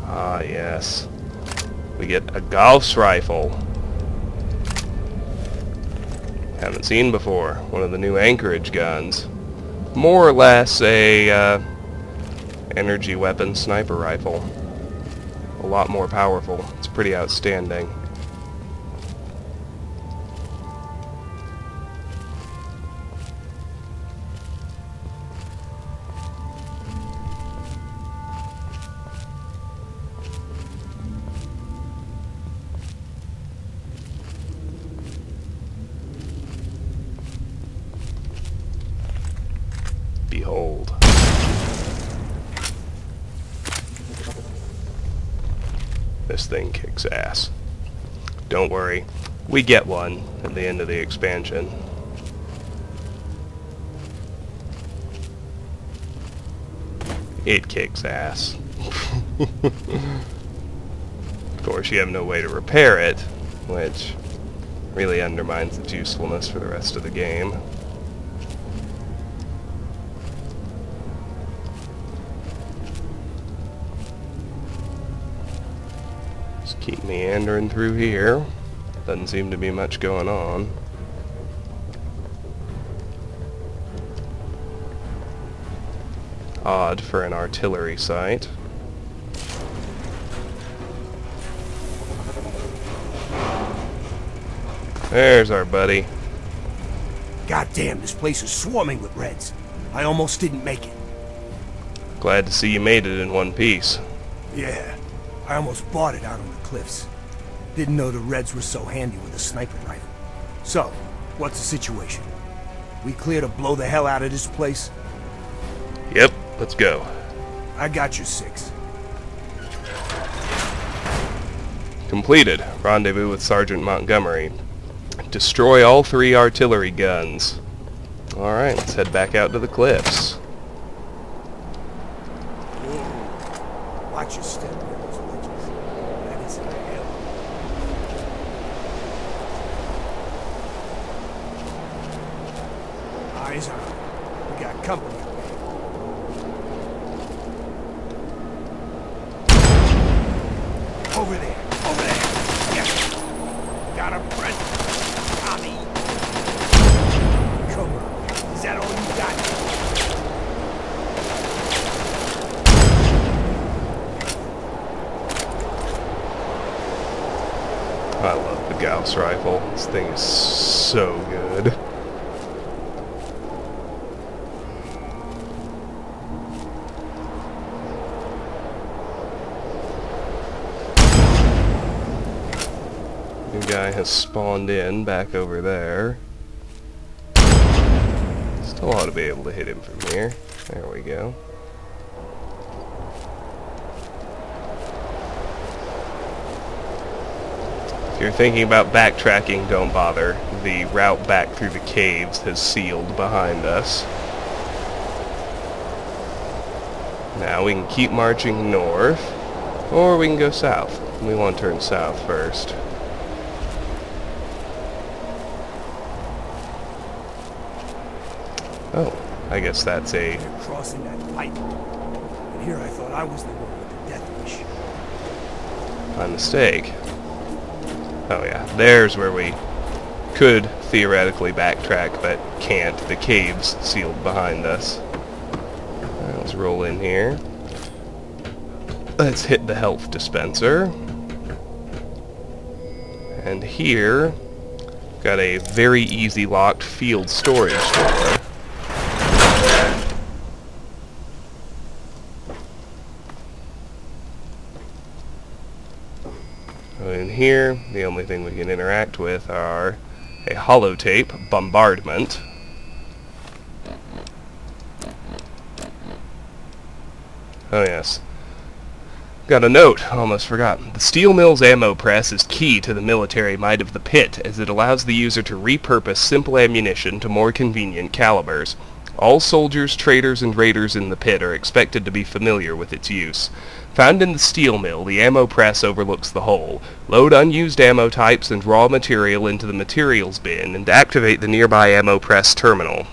Ah, yes. We get a Gauss rifle. Haven't seen before. One of the new Anchorage guns. More or less a energy weapon sniper rifle. a lot more powerful. It's pretty outstanding. Behold. This thing kicks ass. Don't worry, we get one at the end of the expansion. It kicks ass. Of course, you have no way to repair it, which really undermines its usefulness for the rest of the game. Just keep meandering through here. Doesn't seem to be much going on. Odd for an artillery site. There's our buddy. Goddamn, this place is swarming with Reds. I almost didn't make it. Glad to see you made it in one piece. Yeah, I almost bought it out on the cliffs. Didn't know the Reds were so handy with a sniper rifle. So, what's the situation? We clear to blow the hell out of this place? Yep, let's go. I got your 6. Completed. Rendezvous with Sergeant Montgomery. Destroy all 3 artillery guns. Alright, let's head back out to the cliffs. Whoa. Watch your step near those ledges. That is a hill. Eyes on. We got company. Over there. Over there. Yes. Got a present. Tommy. Come on. Is that all you got? I love the Gauss rifle. This thing is so good. New guy has spawned in back over there. Still ought to be able to hit him from here. There we go. If you're thinking about backtracking, don't bother. The route back through the caves has sealed behind us. Now we can keep marching north, or we can go south. We want to turn south first. Oh, I guess that's a... They're crossing that pipe. And here I thought I was the one with the death wish. my mistake. Oh yeah, there's where we could theoretically backtrack, but can't. The cave's sealed behind us. Alright, let's roll in here. Let's hit the health dispenser. And here, got a very easy locked field storage door. In here, the only thing we can interact with are a holotape, bombardment, oh yes, got a note, almost forgot. The steel mill's ammo press is key to the military might of the pit, as it allows the user to repurpose simple ammunition to more convenient calibers. All soldiers, traders, and raiders in the pit are expected to be familiar with its use. Found in the steel mill, the ammo press overlooks the whole. Load unused ammo types and raw material into the materials bin and activate the nearby ammo press terminal.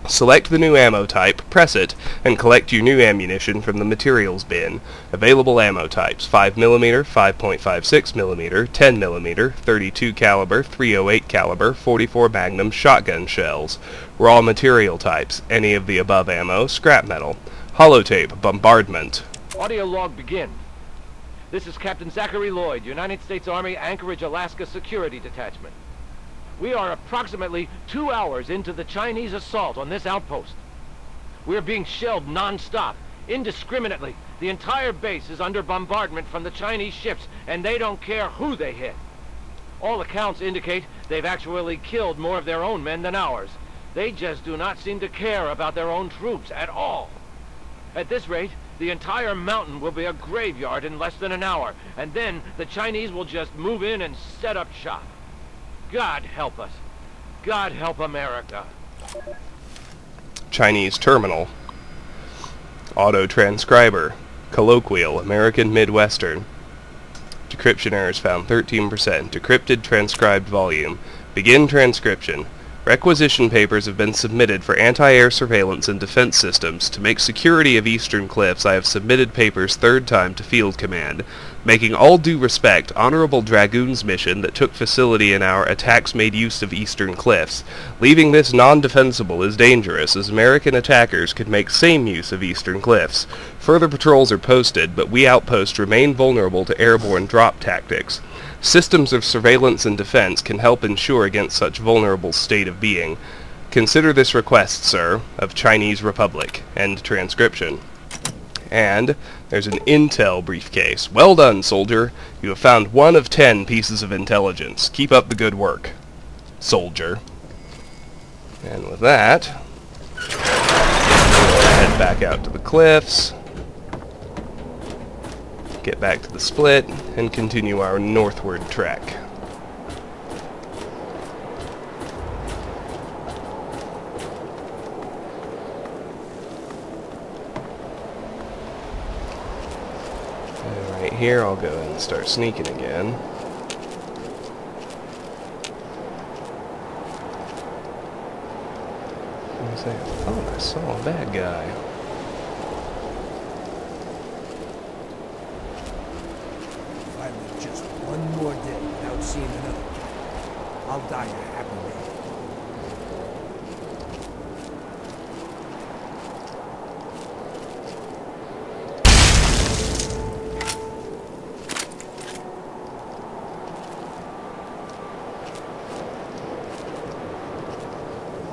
Select the new ammo type, press it, and collect your new ammunition from the materials bin. Available ammo types: 5mm, 5.56mm, 10mm, 32 caliber, 308 caliber, 44 Magnum shotgun shells. Raw material types: any of the above ammo, scrap metal. Holotape, bombardment. Audio log begin. This is Captain Zachary Lloyd, United States Army Anchorage, Alaska Security Detachment. We are approximately 2 hours into the Chinese assault on this outpost. We are being shelled non-stop, indiscriminately. The entire base is under bombardment from the Chinese ships, and they don't care who they hit. All accounts indicate they've actually killed more of their own men than ours. They just do not seem to care about their own troops at all. At this rate, the entire mountain will be a graveyard in less than an hour, and then the Chinese will just move in and set up shop. God help us. God help America. Chinese terminal. Auto transcriber. Colloquial, American Midwestern. Decryption errors found 13%. Decrypted transcribed volume. Begin transcription. Requisition papers have been submitted for anti-air surveillance and defense systems. To make security of Eastern Cliffs, I have submitted papers third time to Field Command. Making all due respect, Honorable Dragoon's mission that took facility in our attacks made use of Eastern Cliffs. Leaving this non-defensible is dangerous, as American attackers could make same use of Eastern Cliffs. Further patrols are posted, but we outposts remain vulnerable to airborne drop tactics. Systems of surveillance and defense can help ensure against such vulnerable state of being. Consider this request, sir, of Chinese Republic. End transcription. And there's an intel briefcase. Well done, soldier. You have found 1 of 10 pieces of intelligence. Keep up the good work, soldier. And with that, we'll head back out to the cliffs, get back to the split, and continue our northward trek. And right here, I'll go ahead and start sneaking again. I thought I saw a bad guy. If I live just one more day without seeing another guy, I'll die a happy man.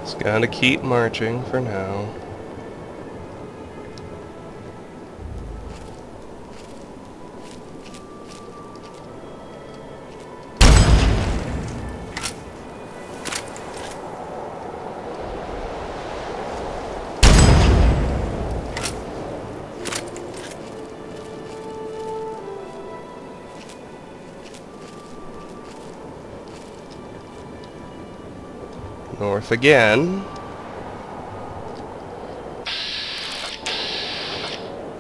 Just gotta keep marching for now. North again.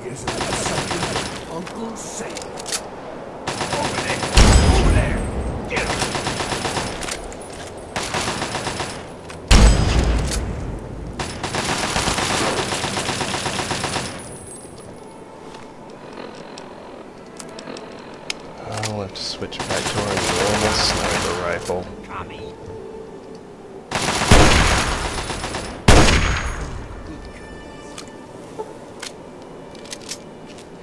Here's a little something Uncle Sam. Over there! Over there! Get him! I'll have to switch back to our normal sniper rifle. Tommy.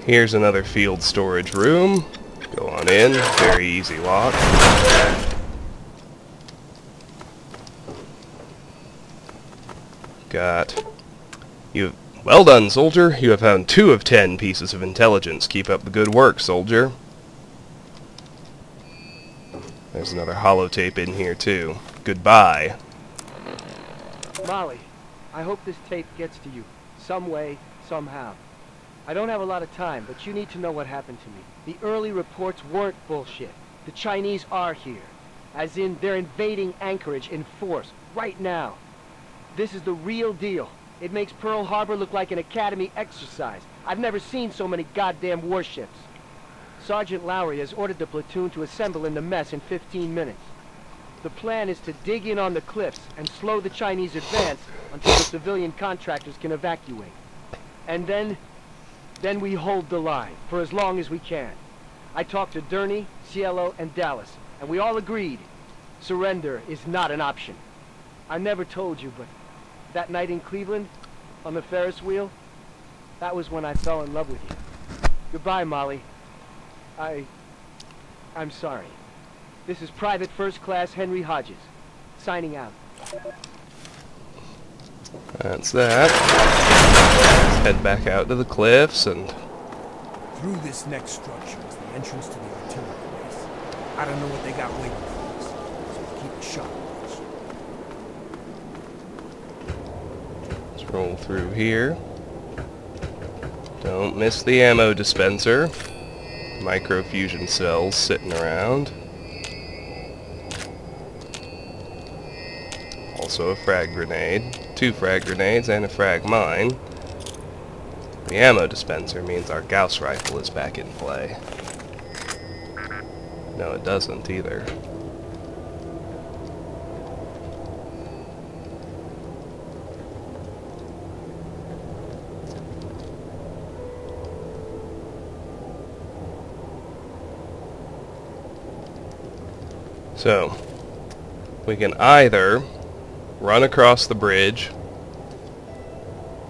Here's another field storage room. Go on in. Very easy lock. Got you. Well done, soldier. You have found 2 of 10 pieces of intelligence. Keep up the good work, soldier. There's another holotape in here too. Goodbye. Molly, I hope this tape gets to you. Some way, somehow. I don't have a lot of time, but you need to know what happened to me. The early reports weren't bullshit. The Chinese are here. As in, they're invading Anchorage in force, right now. This is the real deal. It makes Pearl Harbor look like an academy exercise. I've never seen so many goddamn warships. Sergeant Lowry has ordered the platoon to assemble in the mess in 15 minutes. The plan is to dig in on the cliffs and slow the Chinese advance until the civilian contractors can evacuate. And then we hold the line for as long as we can. I talked to Durney, Cielo, and Dallas, and we all agreed surrender is not an option. I never told you, but that night in Cleveland, on the Ferris wheel, that was when I fell in love with you. Goodbye, Molly. I'm sorry. This is Private First Class Henry Hodges, signing out. That's that. Let's head back out to the cliffs and... Through this next structure is the entrance to the artillery base. I don't know what they got waiting for us, so keep a sharp watch. Let's roll through here. Don't miss the ammo dispenser. Microfusion cells sitting around. Also a frag grenade. 2 frag grenades and a frag mine. The ammo dispenser means our Gauss rifle is back in play. No, it doesn't either. So, we can either run across the bridge.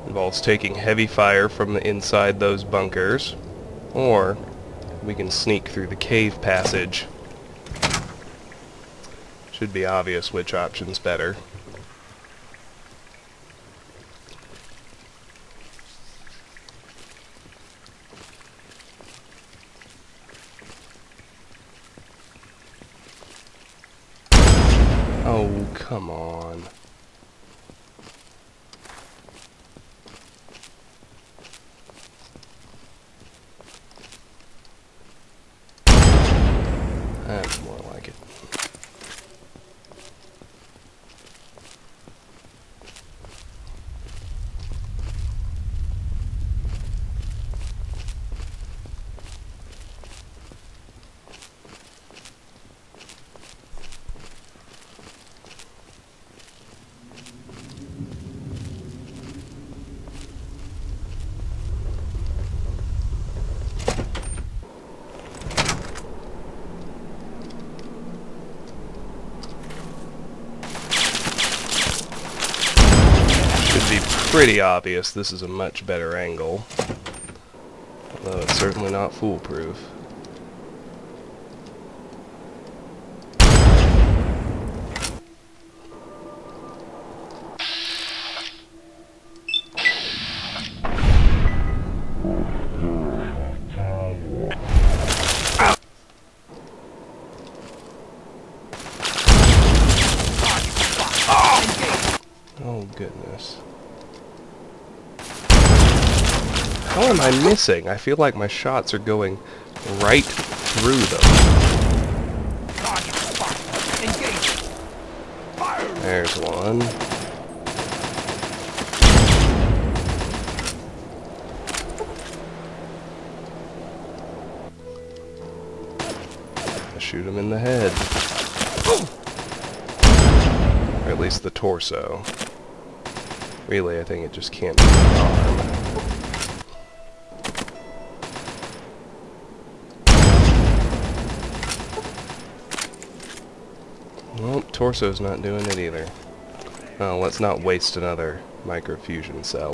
Involves taking heavy fire from the inside those bunkers, or we can sneak through the cave passage. Should be obvious which option's better. Oh, come on. That's more like it. Pretty obvious this is a much better angle, although it's certainly not foolproof. Oh goodness. How am I missing? I feel like my shots are going right through them. There's one. I shoot him in the head. Or at least the torso. Really, I think it just can't be the arm. Well, torso's not doing it either. Oh, let's not waste another microfusion cell.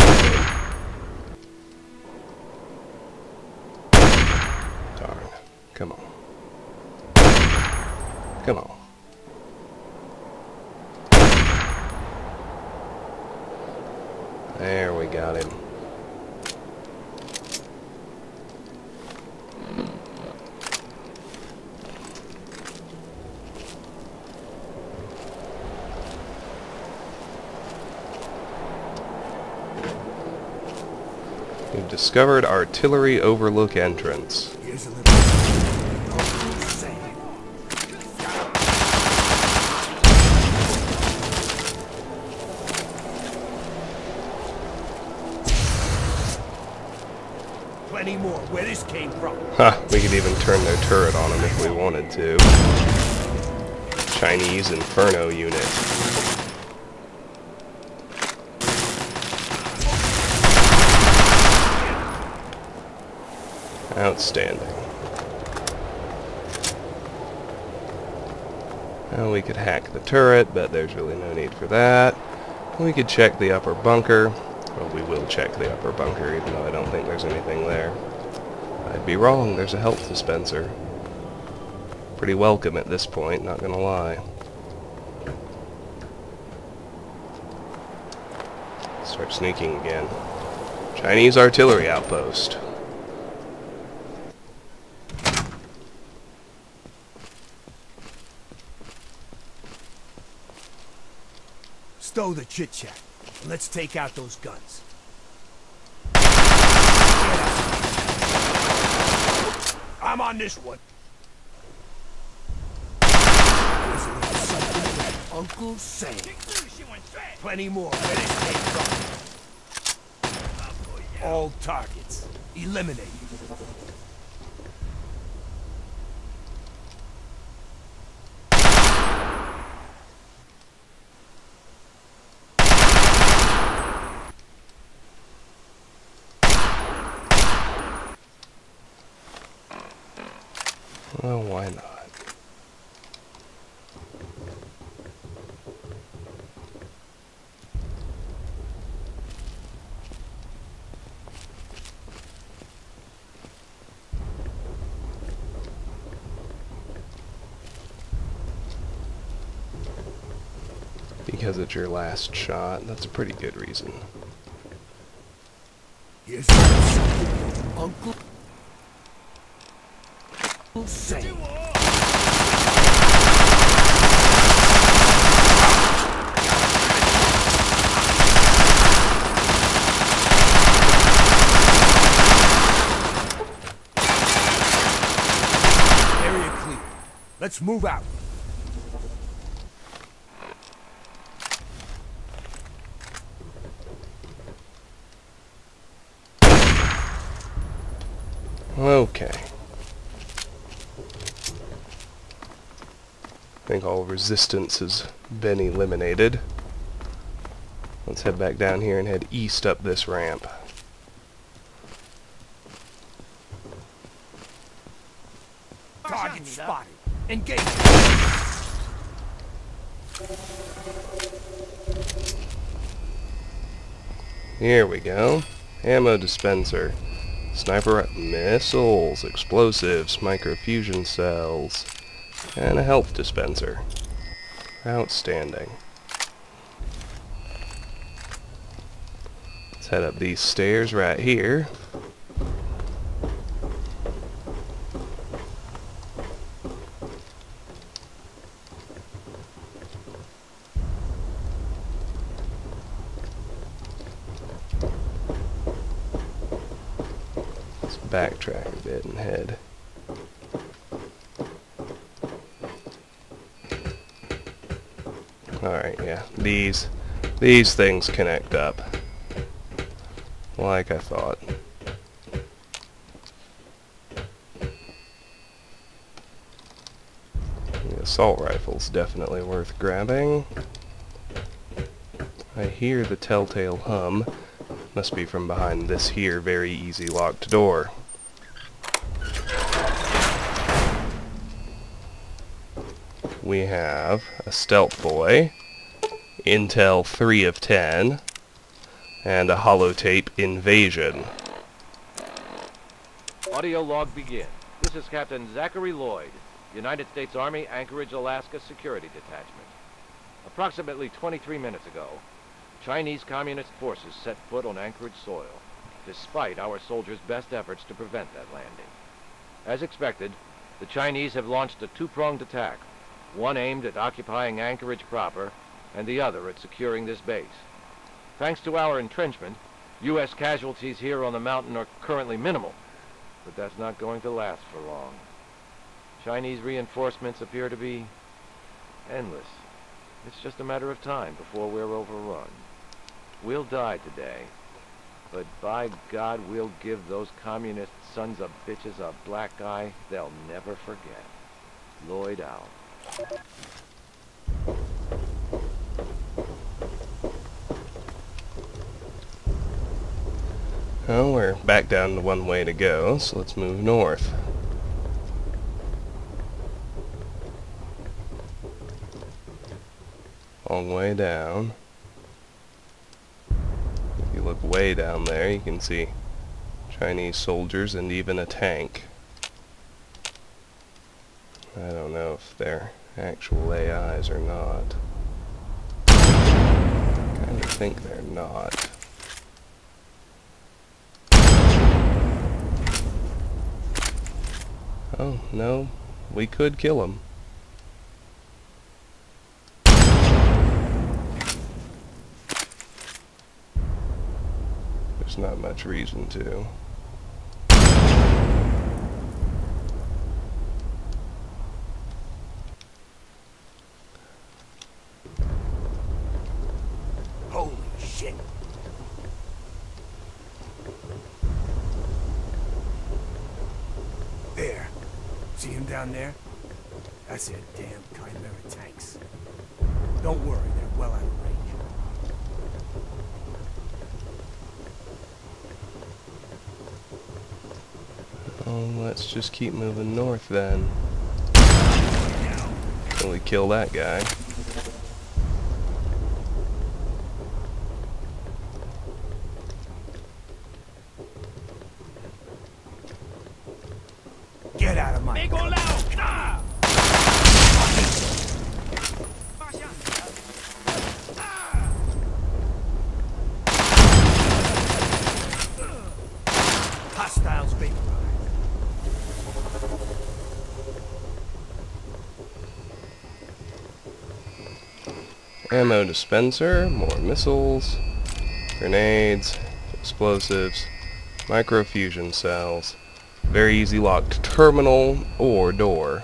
Darn. Come on. Come on. There, we got him. We've discovered artillery overlook entrance. Here's a little... 20 more. Where this came from? Ha! We could even turn their turret on them if we wanted to. Chinese Inferno unit. Outstanding. Now we could hack the turret, but there's really no need for that. We could check the upper bunker. Well, we will check the upper bunker, even though I don't think there's anything there. I'd be wrong, there's a health dispenser. Pretty welcome at this point, not gonna lie. Start sneaking again. Chinese artillery outpost. Stow the chit-chat. Let's take out those guns. I'm on this one. There's a little something that Uncle Sam. Plenty more where this came from. All targets eliminated. Well, why not? Because it's your last shot, that's a pretty good reason. Here's something Uncle Sam. Area clear. Let's move out. Okay. I think all resistance has been eliminated. Let's head back down here and head east up this ramp. Target spotted. Engage. Here we go. Ammo dispenser. Sniper missiles, explosives, microfusion cells, and a health dispenser. Outstanding. Let's head up these stairs right here. Backtrack a bit and head. Alright, yeah. These things connect up. Like I thought. The assault rifle's definitely worth grabbing. I hear the telltale hum. Must be from behind this here very easy locked door. We have a stealth boy, intel 3 of 10, and a holotape invasion. Audio log begin. This is Captain Zachary Lloyd, United States Army, Anchorage, Alaska Security Detachment. Approximately 23 minutes ago, Chinese Communist forces set foot on Anchorage soil, despite our soldiers' best efforts to prevent that landing. As expected, the Chinese have launched a two-pronged attack, one aimed at occupying Anchorage proper, and the other at securing this base. Thanks to our entrenchment, U.S. casualties here on the mountain are currently minimal, but that's not going to last for long. Chinese reinforcements appear to be endless. It's just a matter of time before we're overrun. We'll die today, but by God, we'll give those communist sons of bitches a black eye they'll never forget. Lloyd out. Well, we're back down to one way to go, so let's move north. Long way down. If you look way down there, you can see Chinese soldiers and even a tank. I don't know if they're actual AIs or not. I kind of think they're not. Oh, no. We could kill them. There's not much reason to. Holy shit. There. See him down there? That's their damn Chimera tanks. Don't worry, they're well out of range. Oh, let's just keep moving north then. Till we kill that guy. Get out of my... Hostiles vaporized. Ammo dispenser, more missiles, grenades, explosives, microfusion cells, very easy locked terminal or door.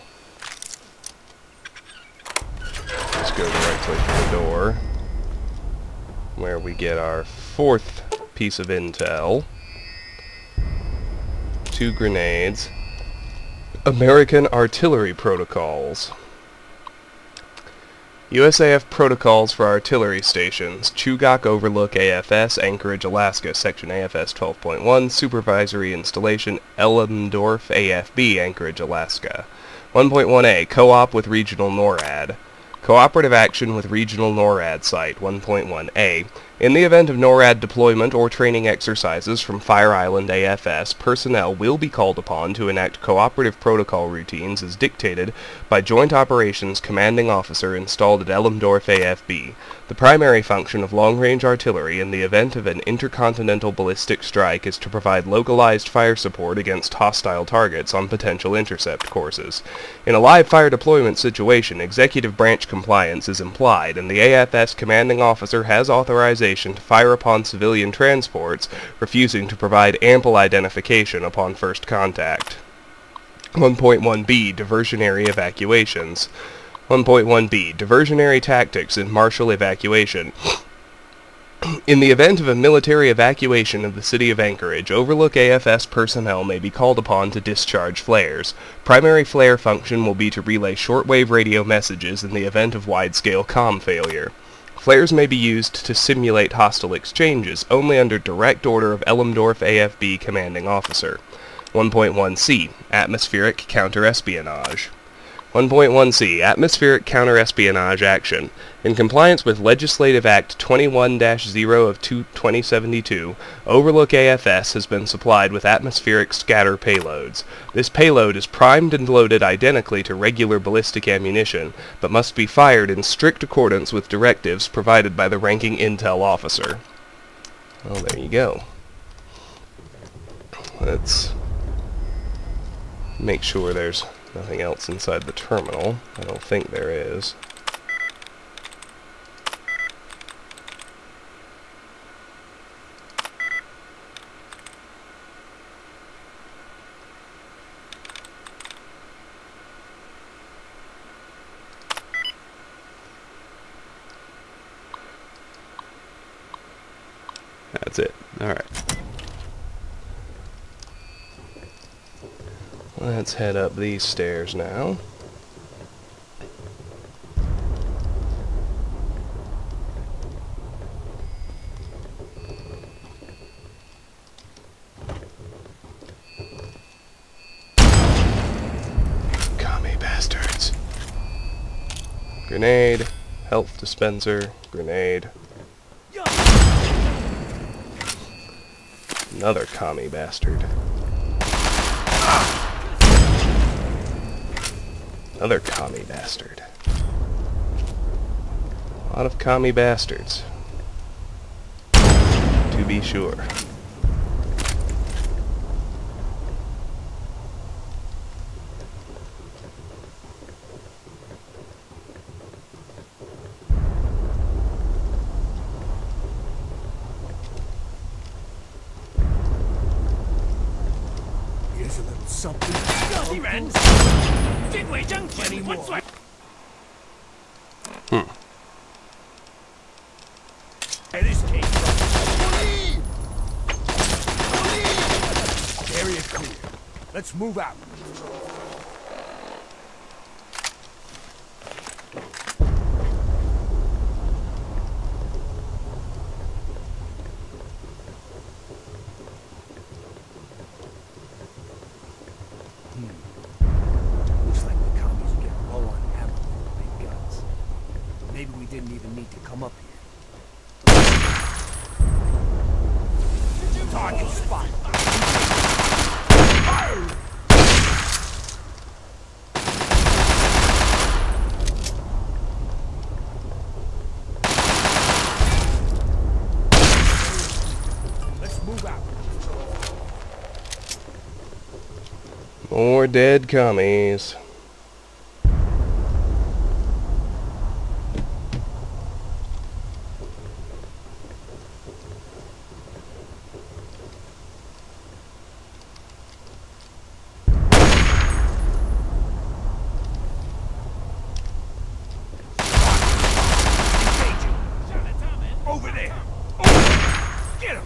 Let's go directly to the door, where we get our fourth piece of intel. 2 grenades. American artillery protocols. USAF protocols for artillery stations. Chugach Overlook AFS, Anchorage, Alaska, Section AFS 12.1, Supervisory Installation, Elmendorf AFB, Anchorage, Alaska. 1.1a, Co-op with Regional NORAD. Cooperative action with Regional NORAD Site, 1.1a. In the event of NORAD deployment or training exercises from Fire Island AFS, personnel will be called upon to enact cooperative protocol routines as dictated by Joint Operations Commanding Officer installed at Elmendorf AFB. The primary function of long-range artillery in the event of an intercontinental ballistic strike is to provide localized fire support against hostile targets on potential intercept courses. In a live fire deployment situation, executive branch compliance is implied, and the AFS commanding officer has authorization to fire upon civilian transports, refusing to provide ample identification upon first contact. 1.1b, diversionary evacuations. 1.1b, diversionary tactics in martial evacuation. In the event of a military evacuation of the city of Anchorage, Overlook AFS personnel may be called upon to discharge flares. Primary flare function will be to relay shortwave radio messages in the event of wide-scale comm failure. Flares may be used to simulate hostile exchanges, only under direct order of Elmendorf AFB commanding officer. 1.1c, atmospheric counter-espionage. 1.1c, atmospheric counter-espionage action. In compliance with Legislative Act 21-0 of 2072, Overlook AFS has been supplied with atmospheric scatter payloads. This payload is primed and loaded identically to regular ballistic ammunition, but must be fired in strict accordance with directives provided by the ranking intel officer. Well, there you go. Let's make sure there's nothing else inside the terminal. I don't think there is. That's it. Alright. Let's head up these stairs now. Commie bastards. Grenade, health dispenser, grenade. Another commie bastard. Another commie bastard. A lot of commie bastards, to be sure. Here's a little something. Plenty more. Where this came from. Area clear. Let's move out. Looks like the commies are getting low on ammo and big guns. Maybe we didn't even need to come up here. Target spot. Fire! Let's move out. More dead commies. Over there! Over there! Get him!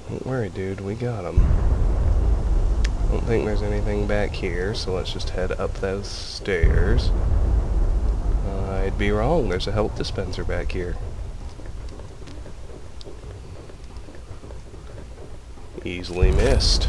Don't worry, dude, we got him. Don't think there's anything back here, so let's just head up those stairs. I'd be wrong, there's a health dispenser back here. Easily missed.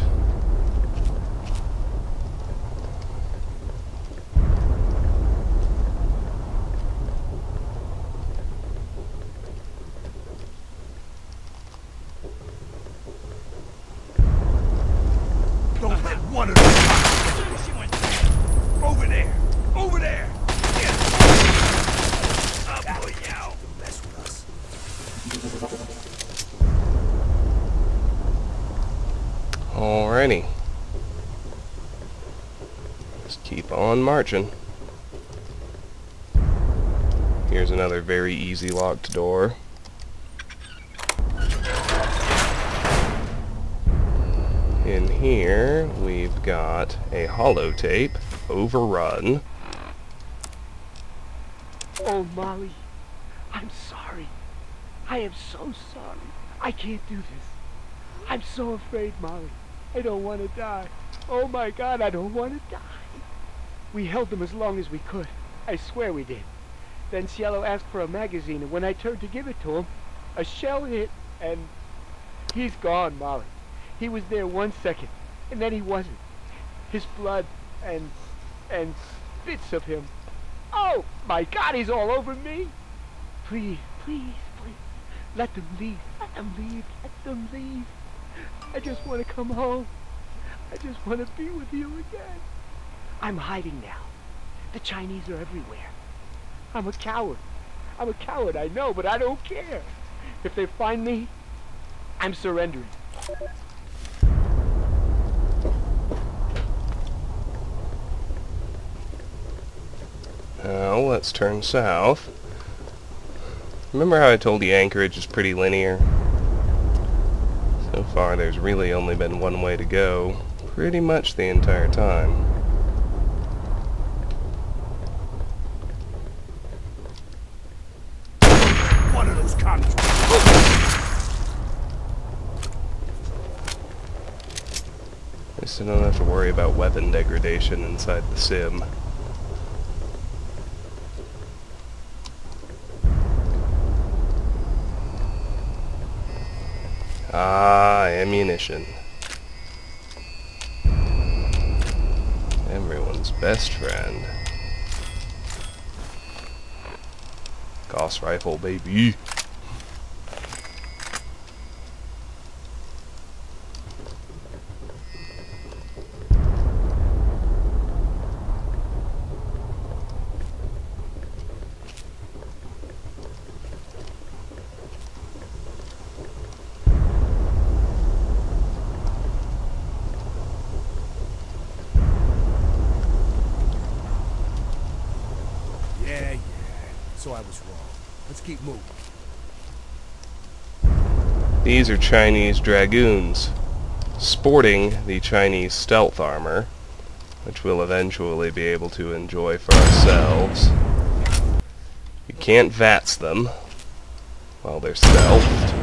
Don't let one of them over there! Over there! Get him! Up with you! Mess with us. Alrighty. Just keep on marching. Here's another very easy locked door. In here, we've got a holotape, Overrun. Oh, Molly, I'm sorry. I am so sorry. I can't do this. I'm so afraid, Molly. I don't want to die. Oh my God, I don't want to die. We held them as long as we could. I swear we did. Then Cielo asked for a magazine, and when I turned to give it to him, a shell hit, and he's gone, Molly. He was there 1 second, and then he wasn't. His blood and bits of him. Oh my God, he's all over me. Please, please, please, let them leave. Let them leave. Let them leave. I just want to come home. I just want to be with you again. I'm hiding now. The Chinese are everywhere. I'm a coward. I'm a coward, I know, but I don't care. If they find me, I'm surrendering. Now, let's turn south. Remember how I told you Anchorage is pretty linear? So far, there's really only been one way to go, pretty much the entire time. One of those commies. At least I don't have to worry about weapon degradation inside the sim. Ah, ammunition. Everyone's best friend. Gauss rifle, baby. I was wrong. Let's keep moving. These are Chinese dragoons, sporting the Chinese stealth armor, which we'll eventually be able to enjoy for ourselves. You can't VATS them while they're stealthed.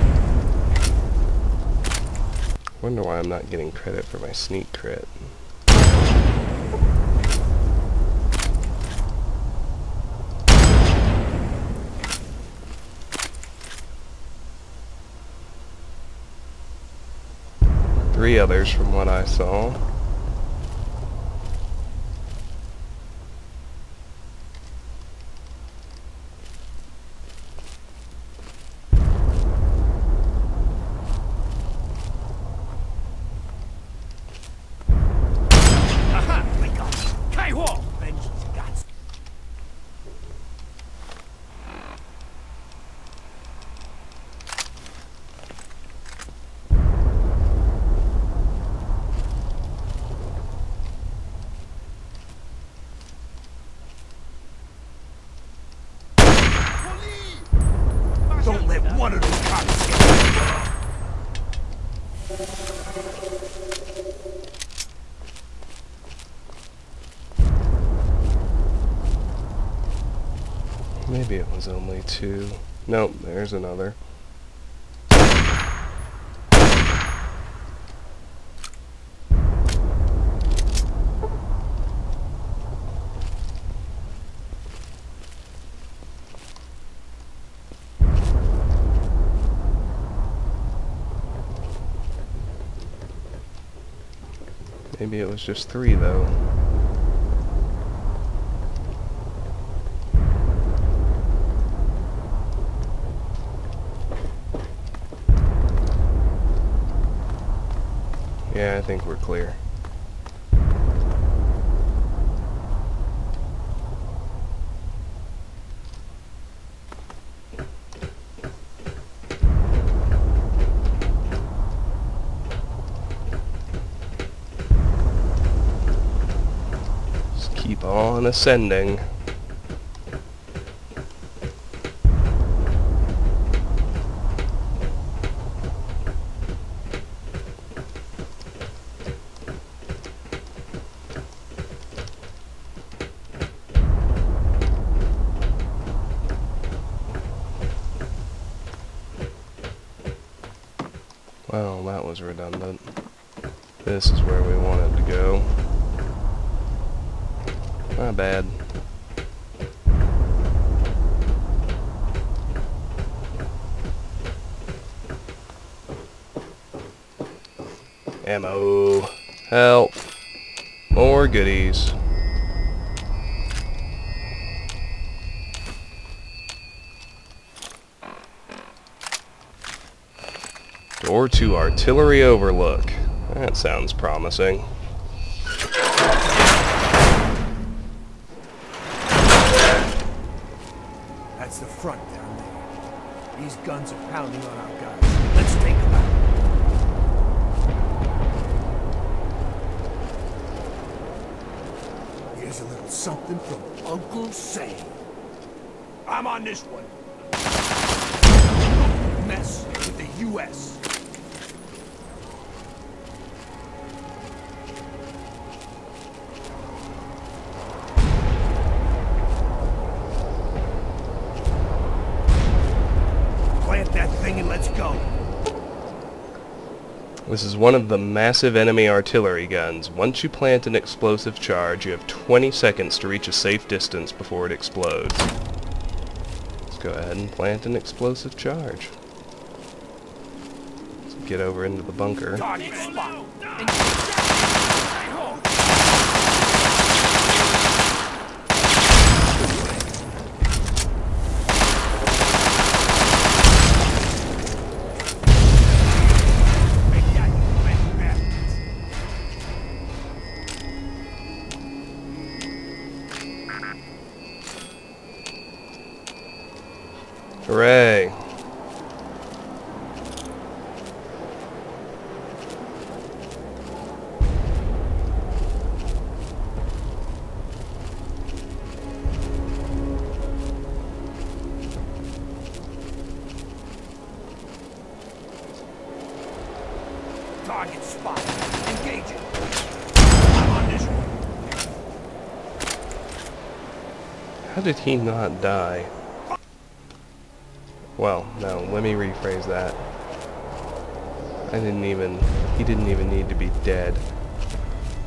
Wonder why I'm not getting credit for my sneak crit. Three others from what I saw. Don't let one of those cops get Maybe it was only two. Nope, there's another. Maybe it was just three, though. Yeah, I think we're clear. Keep on ascending. Well, that was redundant. This is where we wanted to go. Not bad. Ammo. Help. More goodies. Door to Artillery Overlook. That sounds promising. That's the front down there. These guns are pounding on our guys. Let's take them out. Here's a little something from Uncle Sam. I'm on this one. Don't mess with the U.S. And let's go. This is one of the massive enemy artillery guns. Once you plant an explosive charge, you have 20 seconds to reach a safe distance before it explodes. Let's go ahead and plant an explosive charge. Let's get over into the bunker. Target spot. Hooray! Target spotted. Engage it. I'm on this one. How did he not die? Well, no, let me rephrase that. He didn't even need to be dead.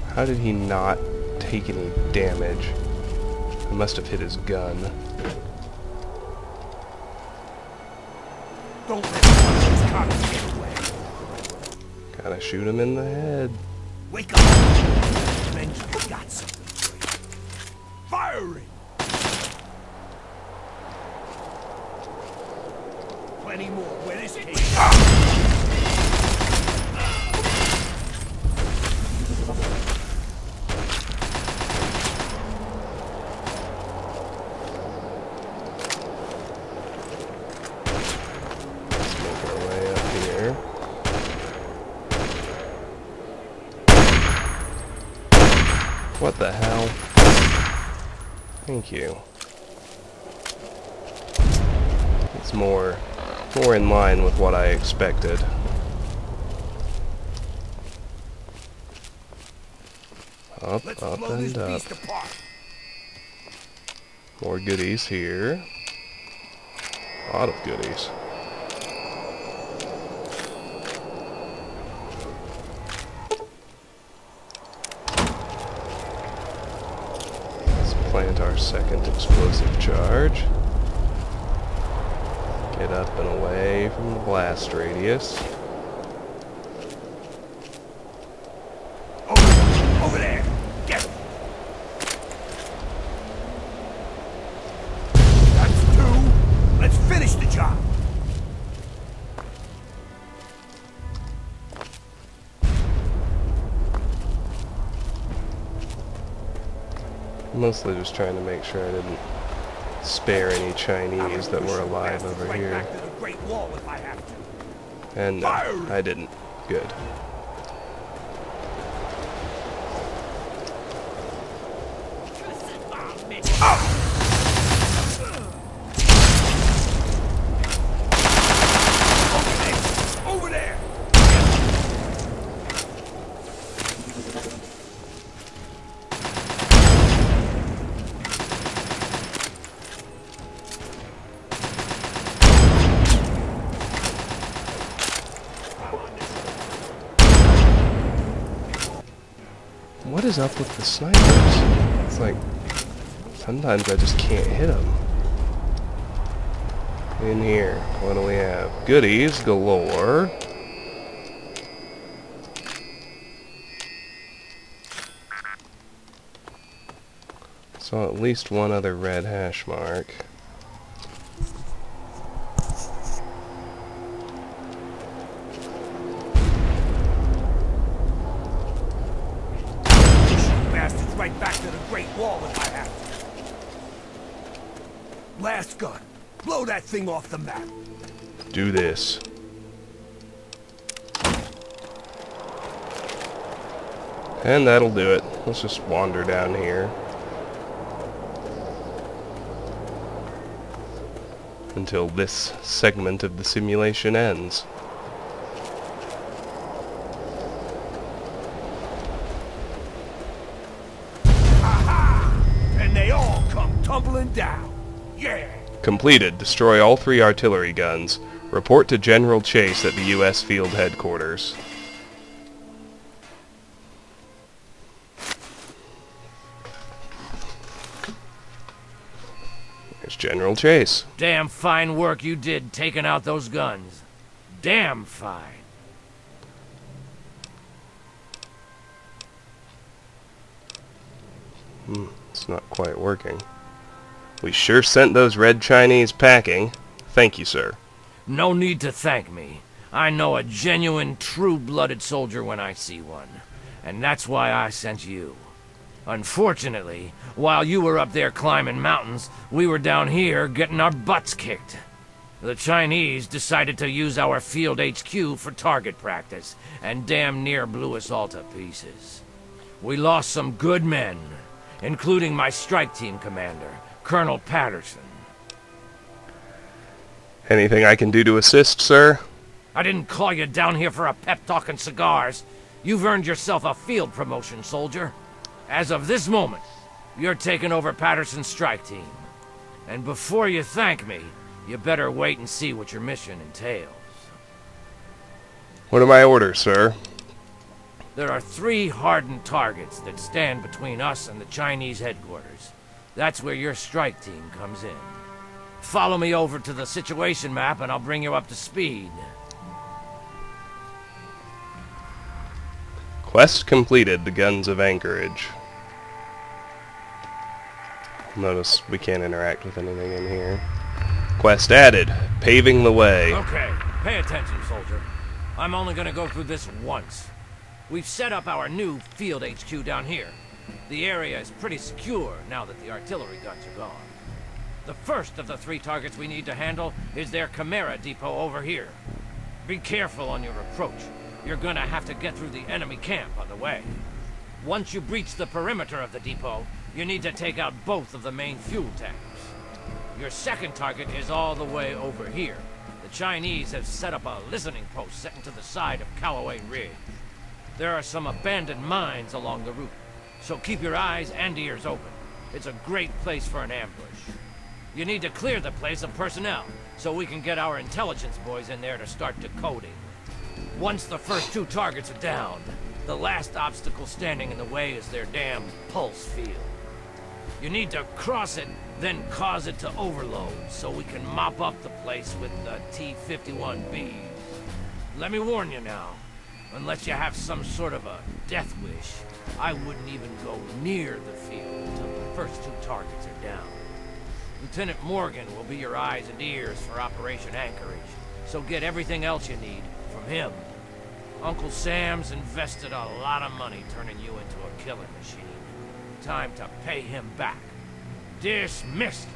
How did he not take any damage? He must have hit his gun. Don't let one of those cops get away. Gotta shoot him in the head. Wake up! Benji's got something for you. Firing! Plenty more where this came from. Let's make our way up here. What the hell? Thank you. It's more in line with what I expected. Up, up, and up. More goodies here. A lot of goodies. Let's plant our second explosive charge. Get up and away from the blast radius. Over there! Get it! That's two! Let's finish the job! Mostly just trying to make sure I didn't spare any Chinese that were alive over here. And no, I didn't. Good. Over there! What is up with the snipers? It's like, sometimes I just can't hit them. In here, what do we have? Goodies galore. Saw at least one other red hash mark. Right back to the Great Wall if I have to. Last gun. Blow that thing off the map. Do this. And that'll do it. Let's just wander down here. Until this segment of the simulation ends. Tumbling down. Yeah. Completed. Destroy all 3 artillery guns. Report to General Chase at the U.S. Field Headquarters. There's General Chase. Damn fine work you did taking out those guns. Damn fine. It's not quite working. We sure sent those red Chinese packing. Thank you, sir. No need to thank me. I know a genuine, true-blooded soldier when I see one. And that's why I sent you. Unfortunately, while you were up there climbing mountains, we were down here getting our butts kicked. The Chinese decided to use our field HQ for target practice, and damn near blew us all to pieces. We lost some good men, including my strike team commander, Colonel Patterson. Anything I can do to assist, sir? I didn't call you down here for a pep talk and cigars. You've earned yourself a field promotion, soldier. As of this moment, you're taking over Patterson's strike team. And before you thank me, you better wait and see what your mission entails. What are my orders, sir? There are 3 hardened targets that stand between us and the Chinese headquarters. That's where your strike team comes in. Follow me over to the situation map and I'll bring you up to speed. Quest completed, the guns of Anchorage. Notice we can't interact with anything in here. Quest added, paving the way. Okay, pay attention, soldier. I'm only gonna go through this once. We've set up our new field HQ down here. The area is pretty secure now that the artillery guns are gone. The first of the 3 targets we need to handle is their Chimera depot over here. Be careful on your approach. You're gonna have to get through the enemy camp on the way. Once you breach the perimeter of the depot, you need to take out both of the main fuel tanks. Your second target is all the way over here. The Chinese have set up a listening post set into the side of Callaway Ridge. There are some abandoned mines along the route, so keep your eyes and ears open. It's a great place for an ambush. You need to clear the place of personnel, so we can get our intelligence boys in there to start decoding. Once the first 2 targets are down, the last obstacle standing in the way is their damn pulse field. You need to cross it, then cause it to overload, so we can mop up the place with the T-51Bs. Let me warn you now, unless you have some sort of a death wish, I wouldn't even go near the field until the first 2 targets are down. Lieutenant Morgan will be your eyes and ears for Operation Anchorage, so get everything else you need from him. Uncle Sam's invested a lot of money turning you into a killing machine. Time to pay him back. Dismissed!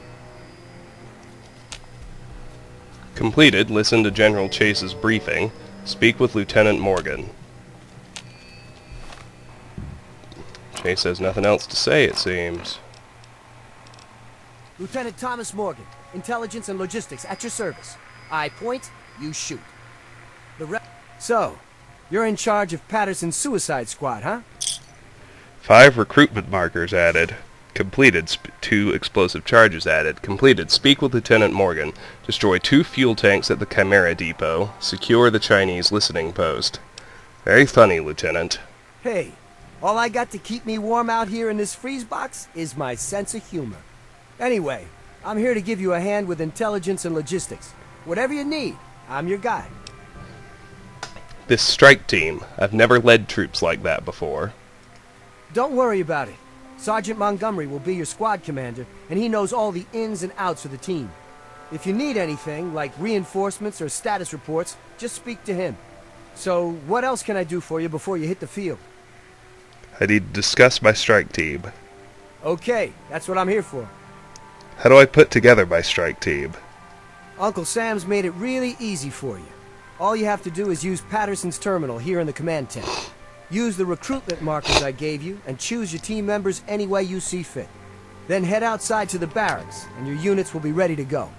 Completed, listen to General Chase's briefing. Speak with Lieutenant Morgan. Chase has nothing else to say, it seems. Lieutenant Thomas Morgan, Intelligence and Logistics at your service. I point, you shoot. So, you're in charge of Patterson's suicide squad, huh? 5 recruitment markers added. Completed. 2 explosive charges added. Completed. Speak with Lieutenant Morgan. Destroy 2 fuel tanks at the Chimera depot. Secure the Chinese listening post. Very funny, Lieutenant. Hey, all I got to keep me warm out here in this freeze box is my sense of humor. Anyway, I'm here to give you a hand with intelligence and logistics. Whatever you need, I'm your guy. This strike team. I've never led troops like that before. Don't worry about it. Sergeant Montgomery will be your squad commander, and he knows all the ins and outs of the team. If you need anything, like reinforcements or status reports, just speak to him. So, what else can I do for you before you hit the field? I need to discuss my strike team. Okay, that's what I'm here for. How do I put together my strike team? Uncle Sam's made it really easy for you. All you have to do is use Patterson's terminal here in the command tent. Use the recruitment markers I gave you and choose your team members any way you see fit. Then head outside to the barracks and your units will be ready to go.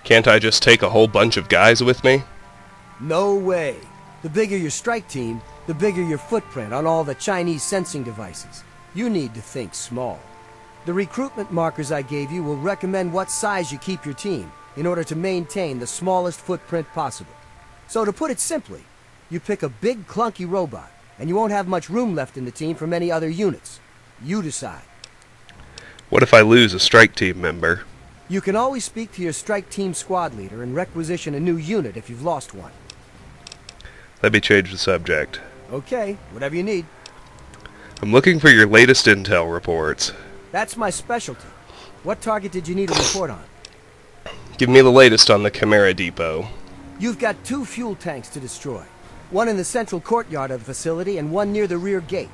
Can't I just take a whole bunch of guys with me? No way. The bigger your strike team, the bigger your footprint on all the Chinese sensing devices. You need to think small. The recruitment markers I gave you will recommend what size you keep your team in order to maintain the smallest footprint possible. So to put it simply, you pick a big clunky robot, and you won't have much room left in the team for many other units. You decide. What if I lose a strike team member? You can always speak to your strike team squad leader and requisition a new unit if you've lost one. Let me change the subject. Okay, whatever you need. I'm looking for your latest intel reports. That's my specialty. What target did you need a report on? Give me the latest on the Chimera depot. You've got 2 fuel tanks to destroy. One in the central courtyard of the facility and one near the rear gate.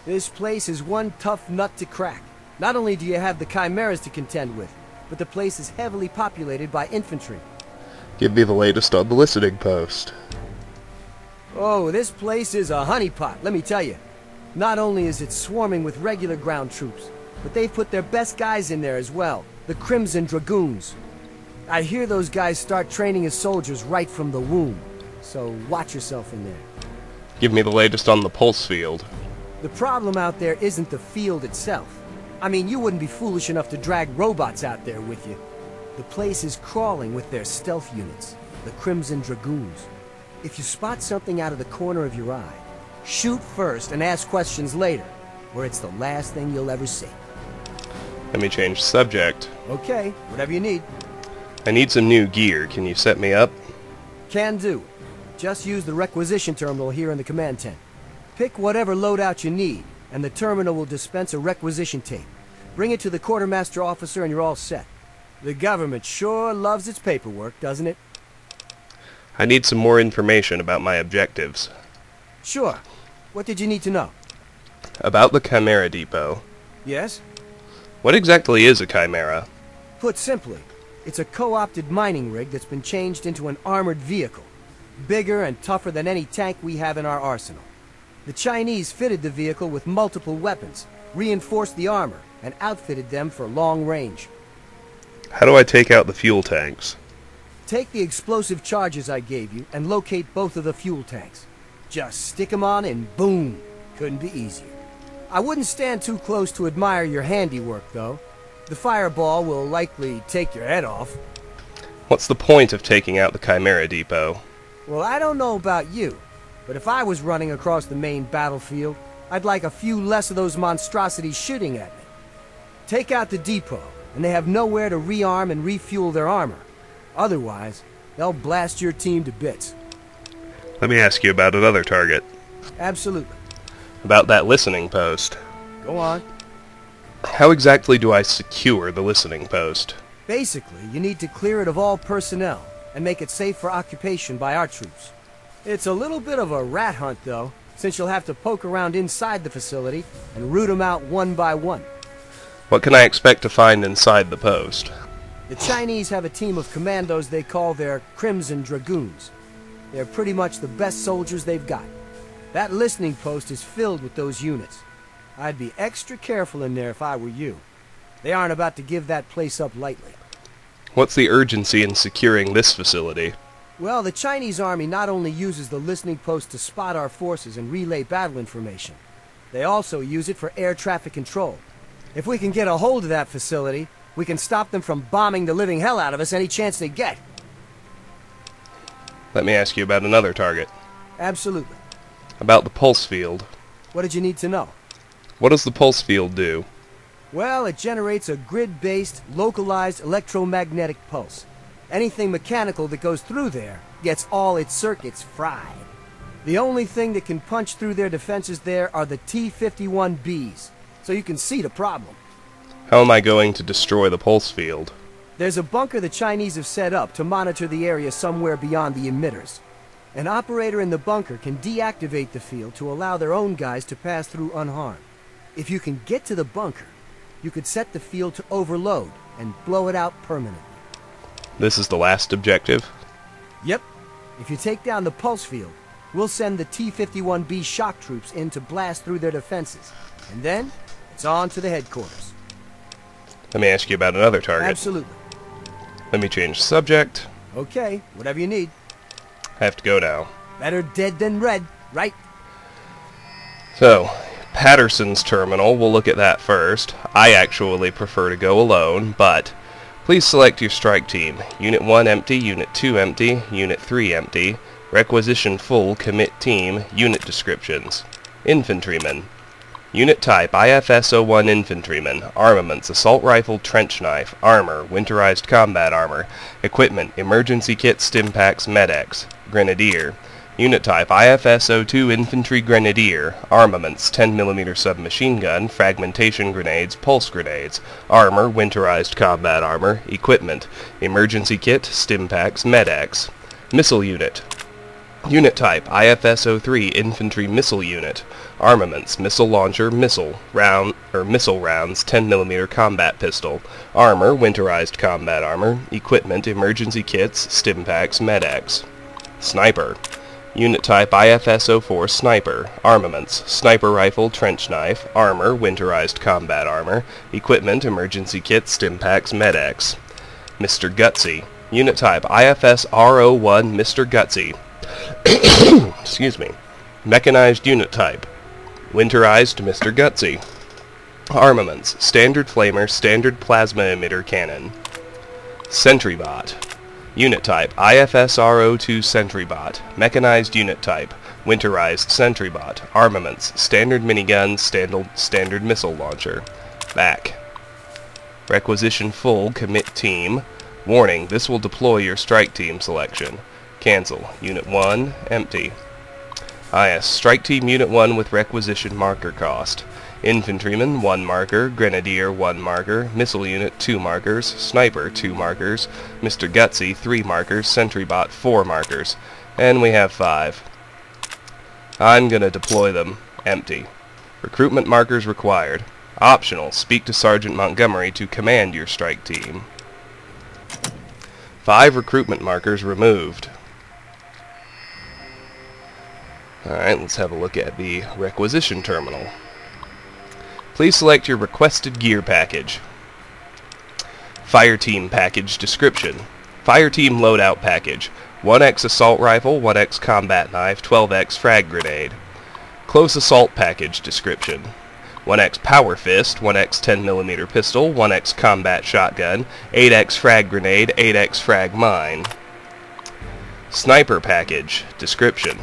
This place is one tough nut to crack. Not only do you have the Chimeras to contend with, but the place is heavily populated by infantry. Give me the latest on the listening post. Oh, this place is a honeypot, let me tell you. Not only is it swarming with regular ground troops, but they've put their best guys in there as well, the Crimson Dragoons. I hear those guys start training as soldiers right from the womb, so watch yourself in there. Give me the latest on the pulse field. The problem out there isn't the field itself. I mean, you wouldn't be foolish enough to drag robots out there with you. The place is crawling with their stealth units, the Crimson Dragoons. If you spot something out of the corner of your eye, shoot first and ask questions later, or it's the last thing you'll ever see. Let me change subject. Okay, whatever you need. I need some new gear. Can you set me up? Can do. Just use the requisition terminal here in the command tent. Pick whatever loadout you need, and the terminal will dispense a requisition tape. Bring it to the quartermaster officer and you're all set. The government sure loves its paperwork, doesn't it? I need some more information about my objectives. Sure. What did you need to know? About the Chimera Depot. Yes? What exactly is a Chimera? Put simply, it's a co-opted mining rig that's been changed into an armored vehicle. Bigger and tougher than any tank we have in our arsenal. The Chinese fitted the vehicle with multiple weapons, reinforced the armor, and outfitted them for long range. How do I take out the fuel tanks? Take the explosive charges I gave you and locate both of the fuel tanks. Just stick them on and boom! Couldn't be easier. I wouldn't stand too close to admire your handiwork, though. The fireball will likely take your head off. What's the point of taking out the Chimera Depot? Well, I don't know about you, but if I was running across the main battlefield, I'd like a few less of those monstrosities shooting at me. Take out the depot, and they have nowhere to rearm and refuel their armor. Otherwise, they'll blast your team to bits. Let me ask you about another target. Absolutely. About that listening post. Go on. How exactly do I secure the listening post? Basically, you need to clear it of all personnel and make it safe for occupation by our troops. It's a little bit of a rat hunt, though, since you'll have to poke around inside the facility and root them out one by one. What can I expect to find inside the post? The Chinese have a team of commandos they call their Crimson Dragoons. They're pretty much the best soldiers they've got. That listening post is filled with those units. I'd be extra careful in there if I were you. They aren't about to give that place up lightly. What's the urgency in securing this facility? Well, the Chinese army not only uses the listening post to spot our forces and relay battle information, they also use it for air traffic control. If we can get a hold of that facility, we can stop them from bombing the living hell out of us any chance they get. Let me ask you about another target. Absolutely. About the pulse field. What did you need to know? What does the pulse field do? Well, it generates a grid-based, localized electromagnetic pulse. Anything mechanical that goes through there gets all its circuits fried. The only thing that can punch through their defenses there are the T-51Bs, so you can see the problem. How am I going to destroy the pulse field? There's a bunker the Chinese have set up to monitor the area somewhere beyond the emitters. An operator in the bunker can deactivate the field to allow their own guys to pass through unharmed. If you can get to the bunker, you could set the field to overload and blow it out permanently. This is the last objective? Yep. If you take down the pulse field, we'll send the T-51B shock troops in to blast through their defenses. And then, it's on to the headquarters. Let me ask you about another target. Absolutely. Let me change subject. Okay, whatever you need. I have to go now. Better dead than red, right? So, Patterson's terminal, we'll look at that first. I actually prefer to go alone, but please select your strike team. Unit 1 empty, Unit 2 empty, Unit 3 empty. Requisition full, commit team, unit descriptions. Infantryman. Unit type, IFS-01 Infantryman. Armaments, Assault Rifle, Trench Knife. Armor, Winterized Combat Armor. Equipment, Emergency Kit, Stimpaks, Med-X. Grenadier. Unit type, IFS-02 Infantry Grenadier. Armaments, 10mm submachine gun, fragmentation grenades, pulse grenades. Armor, Winterized Combat Armor. Equipment, Emergency Kit, Stimpaks, Med-X. Missile Unit. Unit type, IFS-03 Infantry Missile Unit. Armaments, Missile Launcher, Missile rounds, 10mm Combat Pistol. Armor, Winterized Combat Armor. Equipment, Emergency Kits, Stimpaks, Med-X. Sniper. Unit type, IFS-04 Sniper. Armaments, Sniper Rifle, Trench Knife. Armor, Winterized Combat Armor. Equipment, Emergency Kit, Stimpaks, Med-X. Mr. Gutsy. Unit type, IFS R01 Mr. Gutsy. Excuse me. Mechanized unit type, winterized Mr. Gutsy. Armaments, standard flamer, standard plasma emitter cannon. Sentrybot. Unit type, IFS R02 Sentrybot. Mechanized unit type, winterized Sentrybot. Armaments, standard minigun, standard missile launcher. Back. Requisition full, commit team. Warning, this will deploy your strike team selection. Cancel. Unit 1, empty. IS, strike team Unit 1 with requisition marker cost. Infantryman, 1 marker. Grenadier, 1 marker. Missile unit, 2 markers. Sniper, 2 markers. Mr. Gutsy, 3 markers. Sentrybot, 4 markers. And we have 5. I'm gonna deploy them. Empty. Recruitment markers required. Optional, speak to Sergeant Montgomery to command your strike team. 5 recruitment markers removed. Alright, let's have a look at the requisition terminal. Please select your requested gear package. Fireteam package description. Fireteam loadout package. 1x assault rifle, 1x combat knife, 12x frag grenade. Close assault package description. 1x power fist, 1x 10mm pistol, 1x combat shotgun, 8x frag grenade, 8x frag mine. Sniper package description.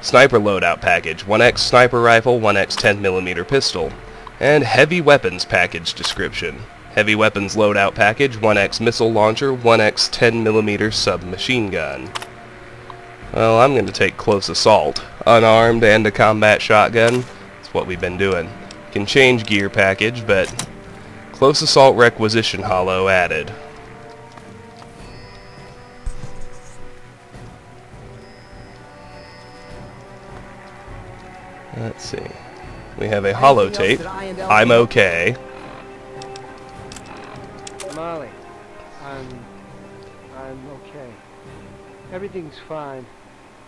Sniper loadout package, 1x sniper rifle, 1x 10mm pistol. And heavy weapons package description. Heavy weapons loadout package, 1x missile launcher, 1x 10mm submachine gun. Well, I'm going to take close assault. Unarmed and a combat shotgun. That's what we've been doing. Can change gear package, but close assault requisition holo added. Let's see. We have a holotape. I'm okay. Molly, I'm okay. Everything's fine.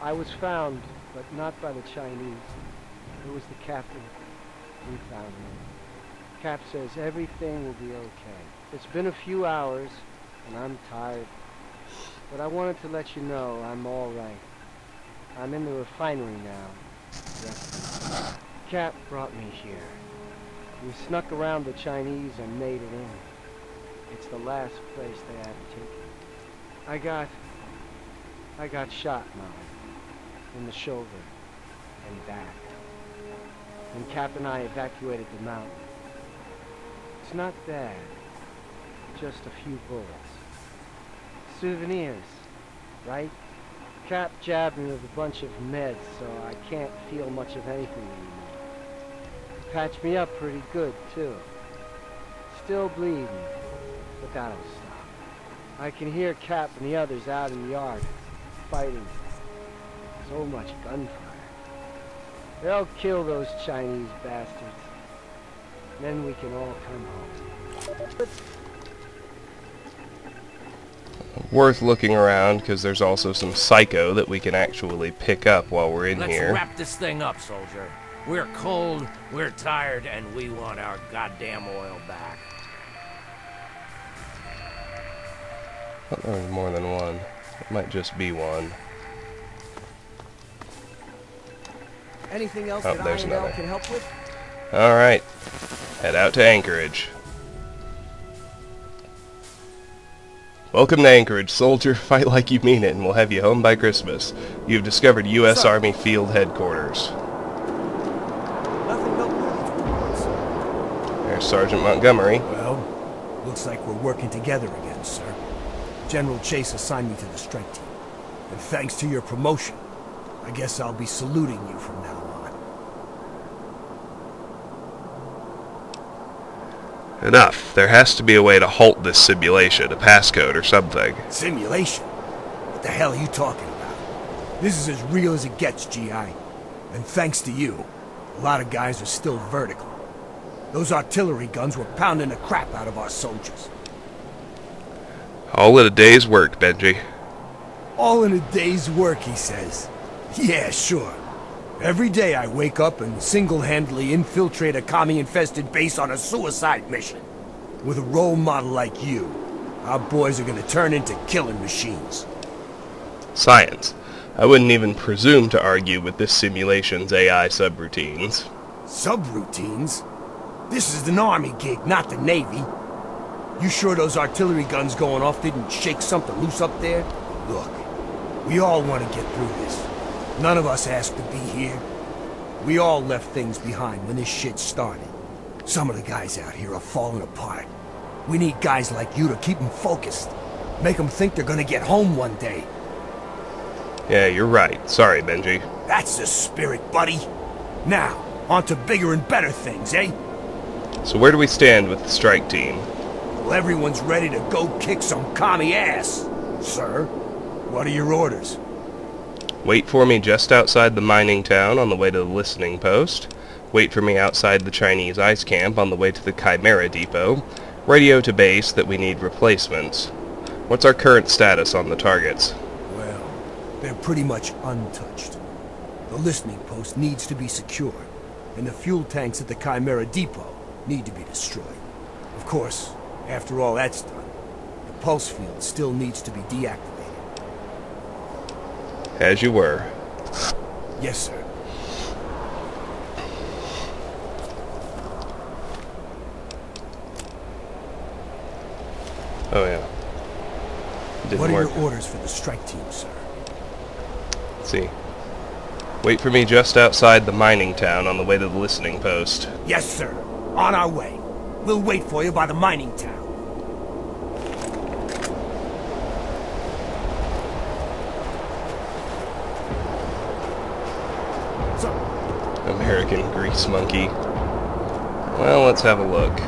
I was found, but not by the Chinese. It was the captain. He found me. Cap says everything will be okay. It's been a few hours, and I'm tired. But I wanted to let you know I'm all right. I'm in the refinery now. Yes. Cap brought me here. We snuck around the Chinese and made it in. It's the last place they had to take it. I got shot, Molly. In the shoulder and back. And Cap and I evacuated the mountain. It's not bad. Just a few bullets. Souvenirs, right? Cap jabbed me with a bunch of meds, so I can't feel much of anything anymore. Patched me up pretty good, too. Still bleeding, but that'll stop. I can hear Cap and the others out in the yard, fighting. So much gunfire. They'll kill those Chinese bastards. Then we can all come home. Worth looking around, because there's also some psycho that we can actually pick up while we're in here. Let's wrap this thing up, soldier. We're cold, we're tired, and we want our goddamn oil back. Oh, there's more than one. It might just be one. Anything else Oh, that there's I&L another. can help with? Alright. Head out to Anchorage. Welcome to Anchorage, soldier. Fight like you mean it, and we'll have you home by Christmas. You've discovered U.S. Army Field Headquarters. Nothing noteworthy. There's Sergeant Montgomery. Well, looks like we're working together again, sir. General Chase assigned me to the strike team. And thanks to your promotion, I guess I'll be saluting you from now on. Enough. There has to be a way to halt this simulation, a passcode or something. Simulation? What the hell are you talking about? This is as real as it gets, G.I. And thanks to you, a lot of guys are still vertical. Those artillery guns were pounding the crap out of our soldiers. All in a day's work, Benji. All in a day's work, he says. Yeah, sure. Every day I wake up and single-handedly infiltrate a commie-infested base on a suicide mission. With a role model like you. Our boys are gonna turn into killing machines. Science. I wouldn't even presume to argue with this simulation's AI subroutines. Subroutines? This is an army gig, not the Navy. You sure those artillery guns going off didn't shake something loose up there? Look, we all want to get through this. None of us asked to be here. We all left things behind when this shit started. Some of the guys out here are falling apart. We need guys like you to keep them focused. Make them think they're gonna get home one day. Yeah, you're right. Sorry, Benji. That's the spirit, buddy. Now, on to bigger and better things, eh? So where do we stand with the strike team? Well, everyone's ready to go kick some commie ass. Sir, what are your orders? Wait for me just outside the mining town on the way to the listening post. Wait for me outside the Chinese ice camp on the way to the Chimera depot. Radio to base that we need replacements. What's our current status on the targets? Well, they're pretty much untouched. The listening post needs to be secured, and the fuel tanks at the Chimera depot need to be destroyed. Of course, after all that's done, the pulse field still needs to be deactivated. As you were. Yes, sir. Oh, yeah. Didn't What are work. your orders for the strike team, sir? Let's see. Wait for me just outside the mining town on the way to the listening post. Yes, sir. On our way. We'll wait for you by the mining town. Sir. American grease monkey. Well, let's have a look.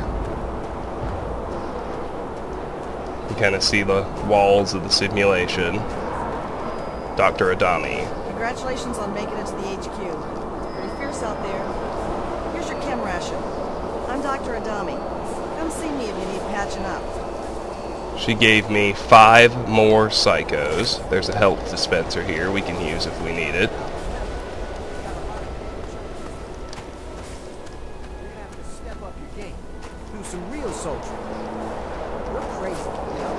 You kind of see the walls of the simulation. Dr. Adami. Congratulations on making it to the HQ. Pretty fierce out there. Here's your chem ration. I'm Dr. Adami. Come see me if you need patching up. She gave me 5 more psychos. There's a health dispenser here we can use if we need it. You have to step up your game. Do some real soldiering. You're crazy, you know?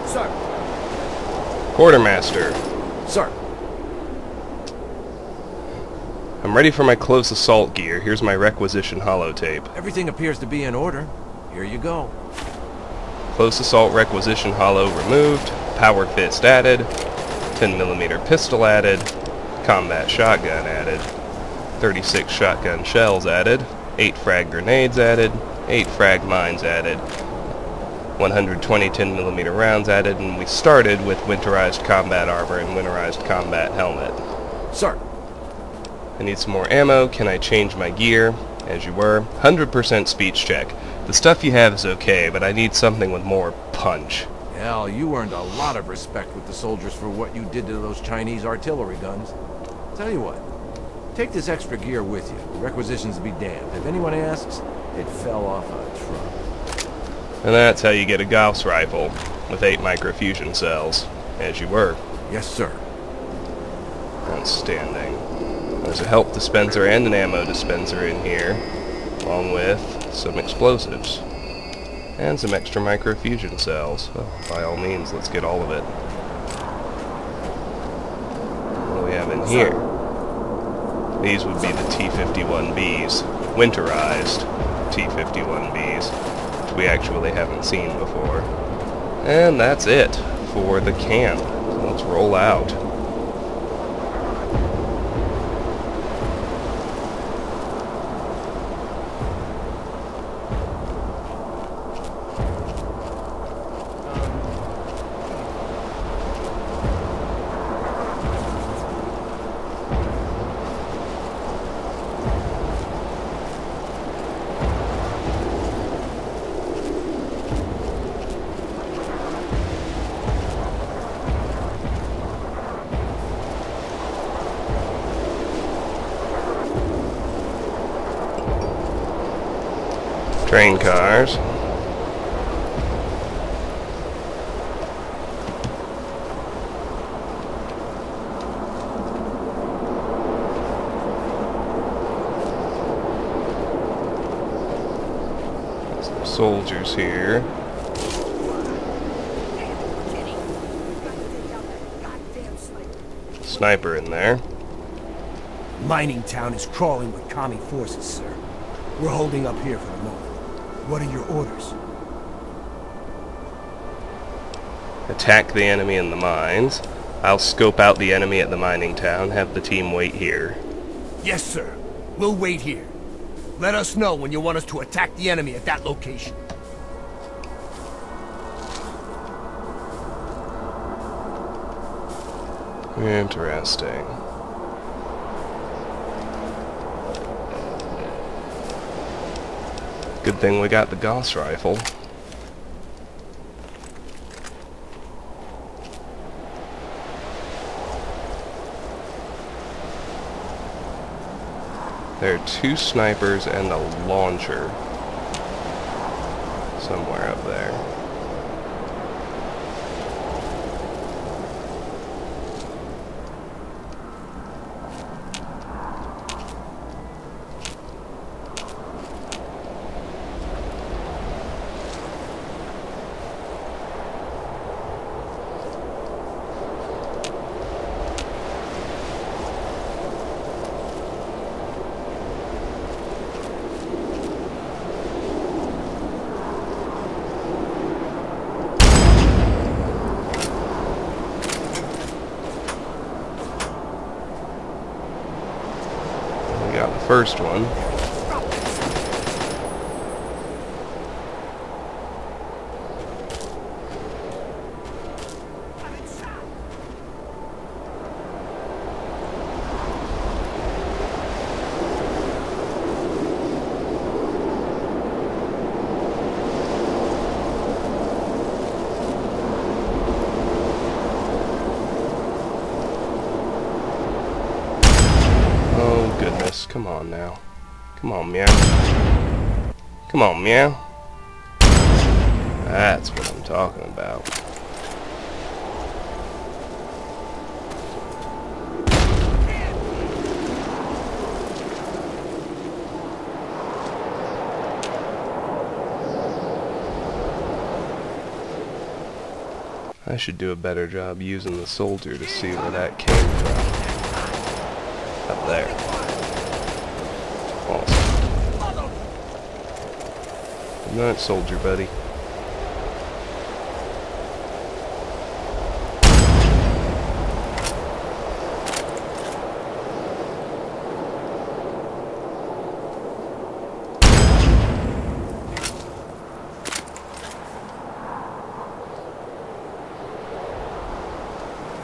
Sir. Quartermaster. Sir. I'm ready for my close assault gear. Here's my requisition holotape. Everything appears to be in order. Here you go. Close assault requisition holo removed. Power fist added. 10mm pistol added. Combat shotgun added. 36 shotgun shells added. 8 frag grenades added. 8 frag mines added. 120 10mm rounds added, and we started with winterized combat armor and winterized combat helmet. Sir. I need some more ammo. Can I change my gear? As you were. 100% speech check. The stuff you have is okay, but I need something with more punch. Hell, you earned a lot of respect with the soldiers for what you did to those Chinese artillery guns. Tell you what, take this extra gear with you. Requisitions be damned. If anyone asks, it fell off a truck. And that's how you get a Gauss rifle, with 8 microfusion cells. As you were. Yes, sir. Outstanding. There's a health dispenser and an ammo dispenser in here, along with some explosives. And some extra microfusion cells. Well, by all means, let's get all of it. What do we have in here? These would be the T-51Bs. Winterized T-51Bs. Which we actually haven't seen before. And that's it for the camp. So let's roll out. Train cars. soldiers here. Sniper in there. Mining town is crawling with commie forces, sir. We're holding up here for the moment. What are your orders? Attack the enemy in the mines. I'll scope out the enemy at the mining town, have the team wait here. Yes, sir. We'll wait here. Let us know when you want us to attack the enemy at that location. Interesting. Good thing we got the Gauss rifle. There are 2 snipers and a launcher somewhere up there. First one. Oh goodness, come on now. Come on, meow. Come on, meow. That's what I'm talking about. I should do a better job using the soldier to see where that came from. Up there. Awesome. Good night, soldier buddy.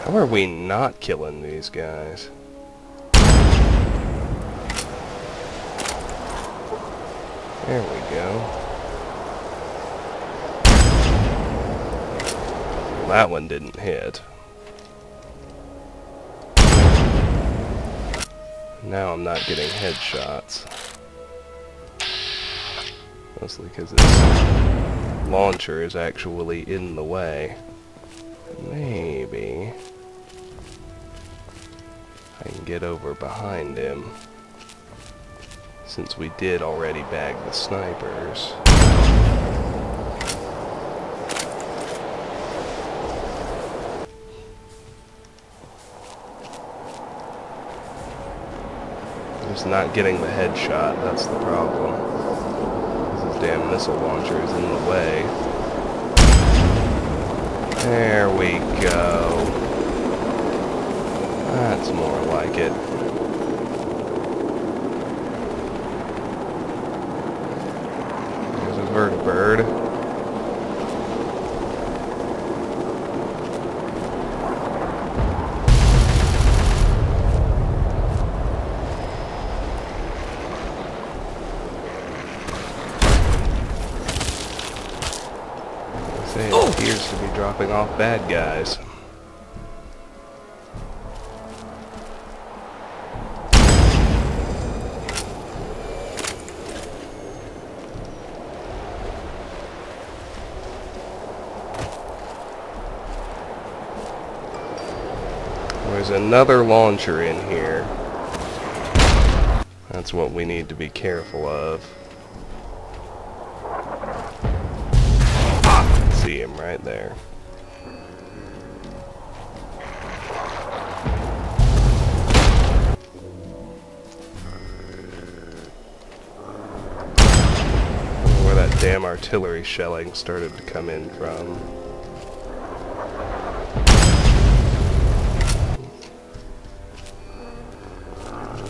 How are we not killing these guys? There we go. That one didn't hit. Now I'm not getting headshots. Mostly because this launcher is actually in the way. Maybe I can get over behind him, since we did already bag the snipers. Just not getting the headshot, that's the problem. This damn missile launcher is in the way. There we go. That's more like it. There's a vertibird. It appears to be dropping off bad guys. There's another launcher in here. That's what we need to be careful of. right there. Where that damn artillery shelling started to come in from.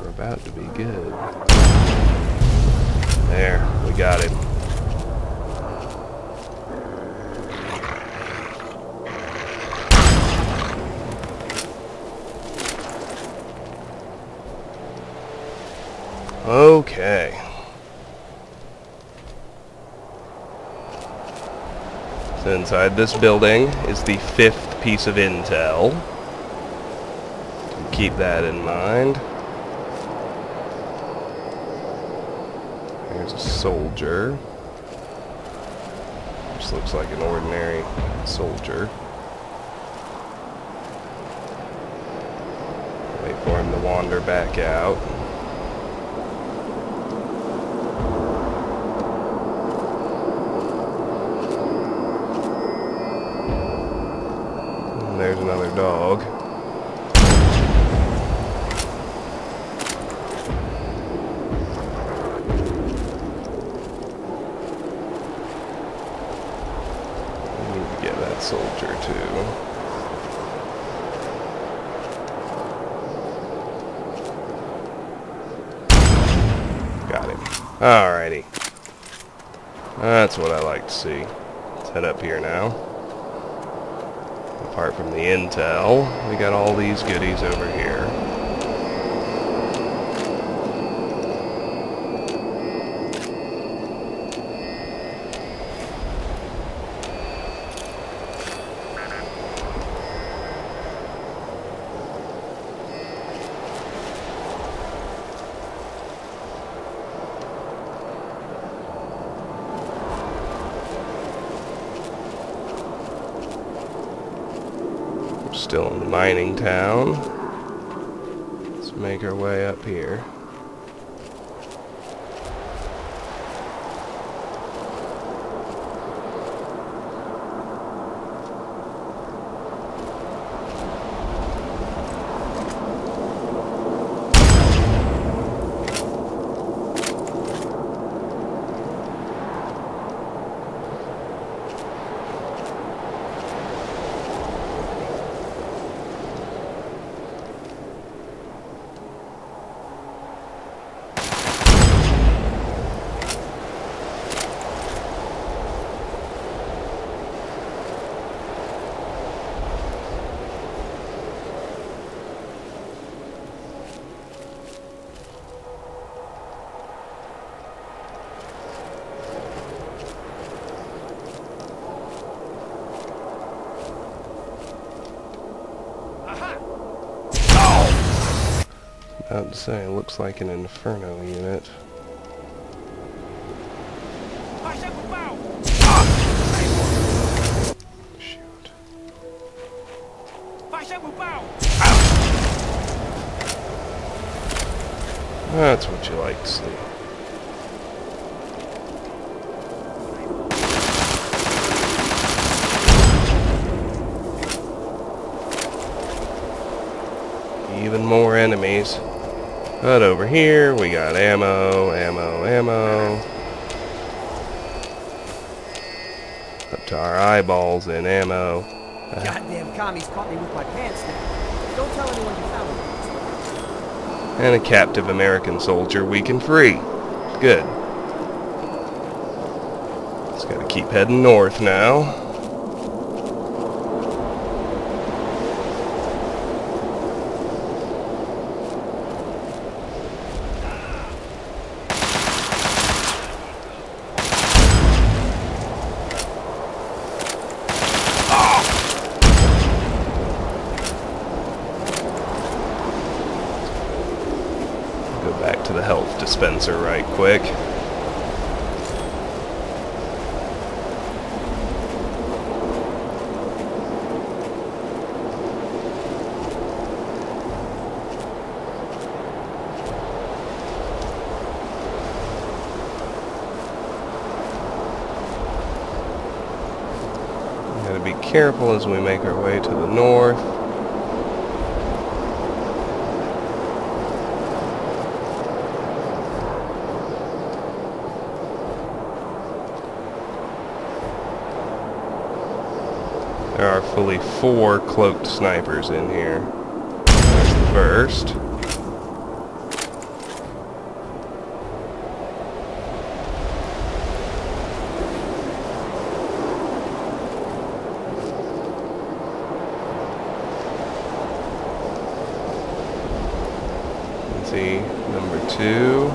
We're about to be good. There, we got him. Okay. So inside this building is the 5th piece of intel. Keep that in mind. There's a soldier. Just looks like an ordinary soldier. Wait for him to wander back out. And there's another dog. Soldier too. Got him. Alrighty. That's what I like to see. Let's head up here now. Apart from the intel, we got all these goodies over here. Still in the mining town. Let's make our way up here. About to say, it looks like an Inferno unit. Shoot. That's what you like to see. Even more enemies. But over here, we got ammo, ammo, ammo. Up to our eyeballs in ammo. Goddamn commies caught me with my pants down. Don't tell anyone you found me. And a captive American soldier we can free. Good. Just gotta keep heading north now. Back to the health dispenser right quick. Got be careful as we make our way to the north. There are fully 4 cloaked snipers in here. There's the first. Let's see, number 2.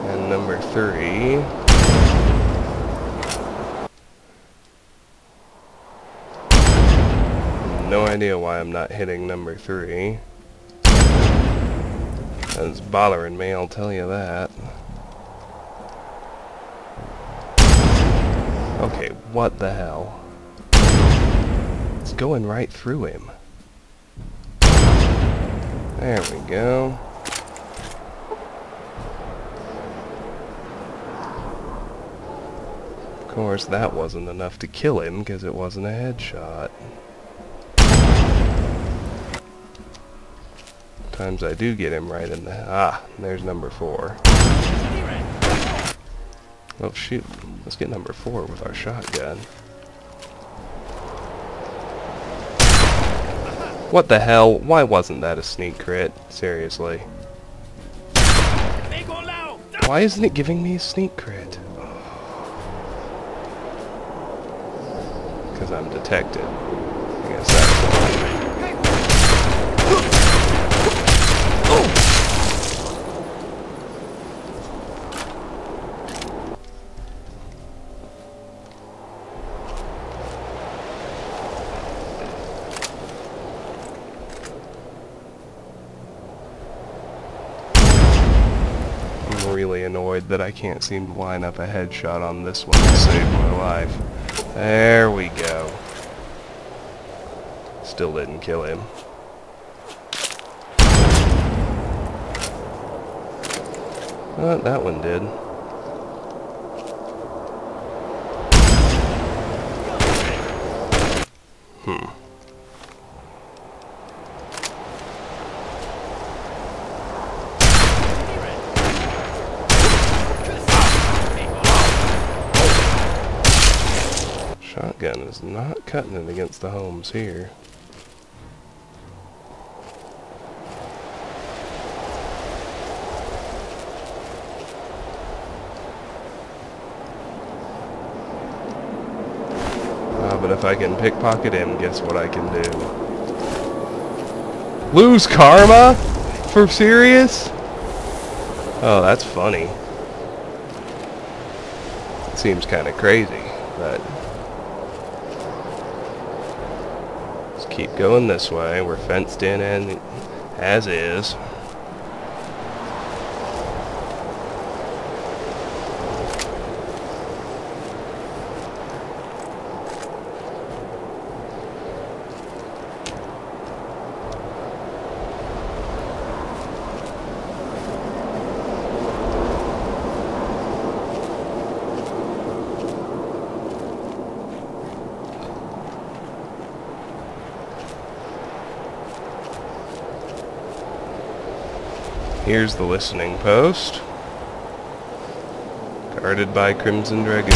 And number 3. No idea why I'm not hitting number 3. That's bothering me, I'll tell you that. Okay, what the hell? It's going right through him. There we go. Of course, that wasn't enough to kill him because it wasn't a headshot. Sometimes I do get him right in the... Ah, there's number 4. Oh shoot, let's get number 4 with our shotgun. What the hell? Why wasn't that a sneak crit? Seriously. Why isn't it giving me a sneak crit? Because I'm detected. I guess that's why. I'm really annoyed that I can't seem to line up a headshot on this one to save my life. There we go. Still didn't kill him. Well, that one did. Shotgun is not cutting it against the homes here. But if I can pickpocket him, guess what I can do? Lose karma? For serious? Oh, that's funny. It seems kind of crazy, but... let's keep going this way. We're fenced in and as is. Here's the listening post, guarded by Crimson Dragoons.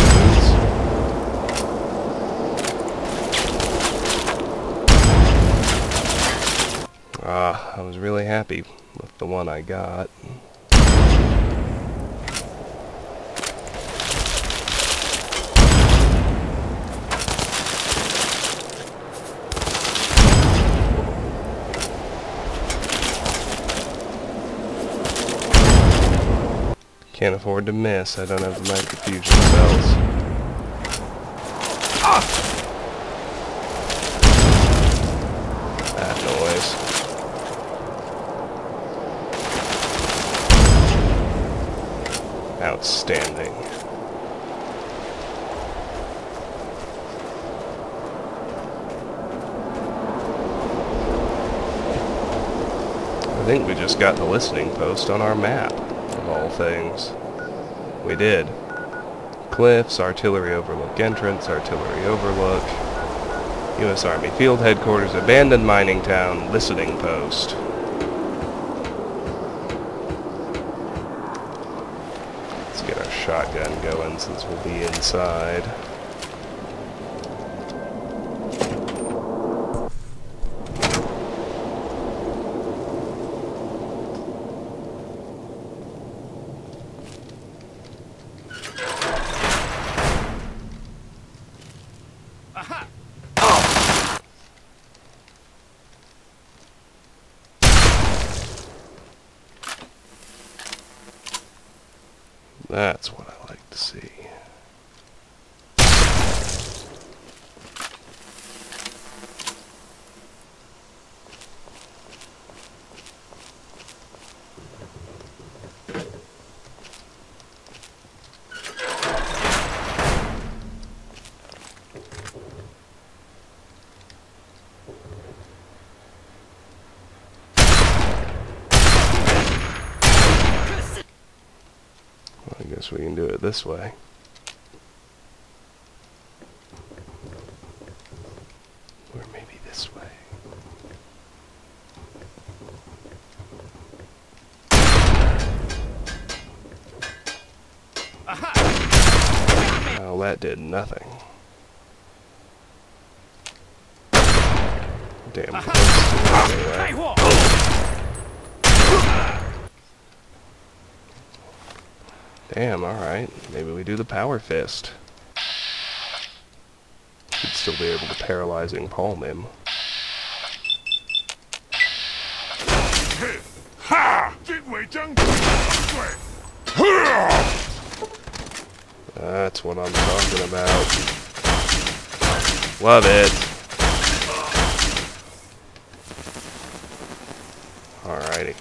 I was really happy with the one I got. Can't afford to miss. I don't have the microfusion cells. That noise. Outstanding. I think we just got the listening post on our map. Of all things. We did. cliffs, artillery overlook entrance, artillery overlook, U.S. Army Field Headquarters, abandoned mining town, listening post. Let's get our shotgun going since we'll be inside. That's what I like to see. I guess we can do it this way. Or maybe this way. Well, that did nothing. Damn close to it anyway. Damn, alright. Maybe we do the power fist. Should still be able to paralyzing palm him. That's what I'm talking about. Love it. Alrighty.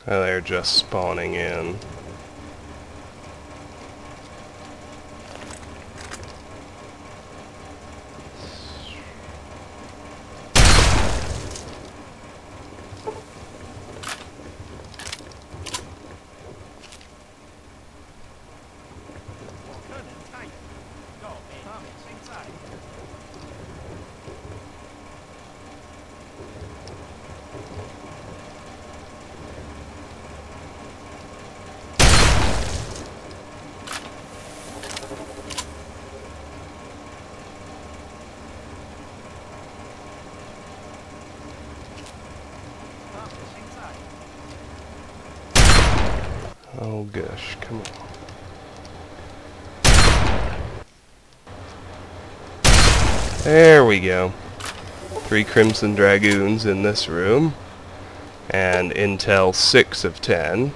Oh, they're just spawning in. Oh gosh, come on. There we go. 3 Crimson Dragoons in this room. And Intel 6 of 10.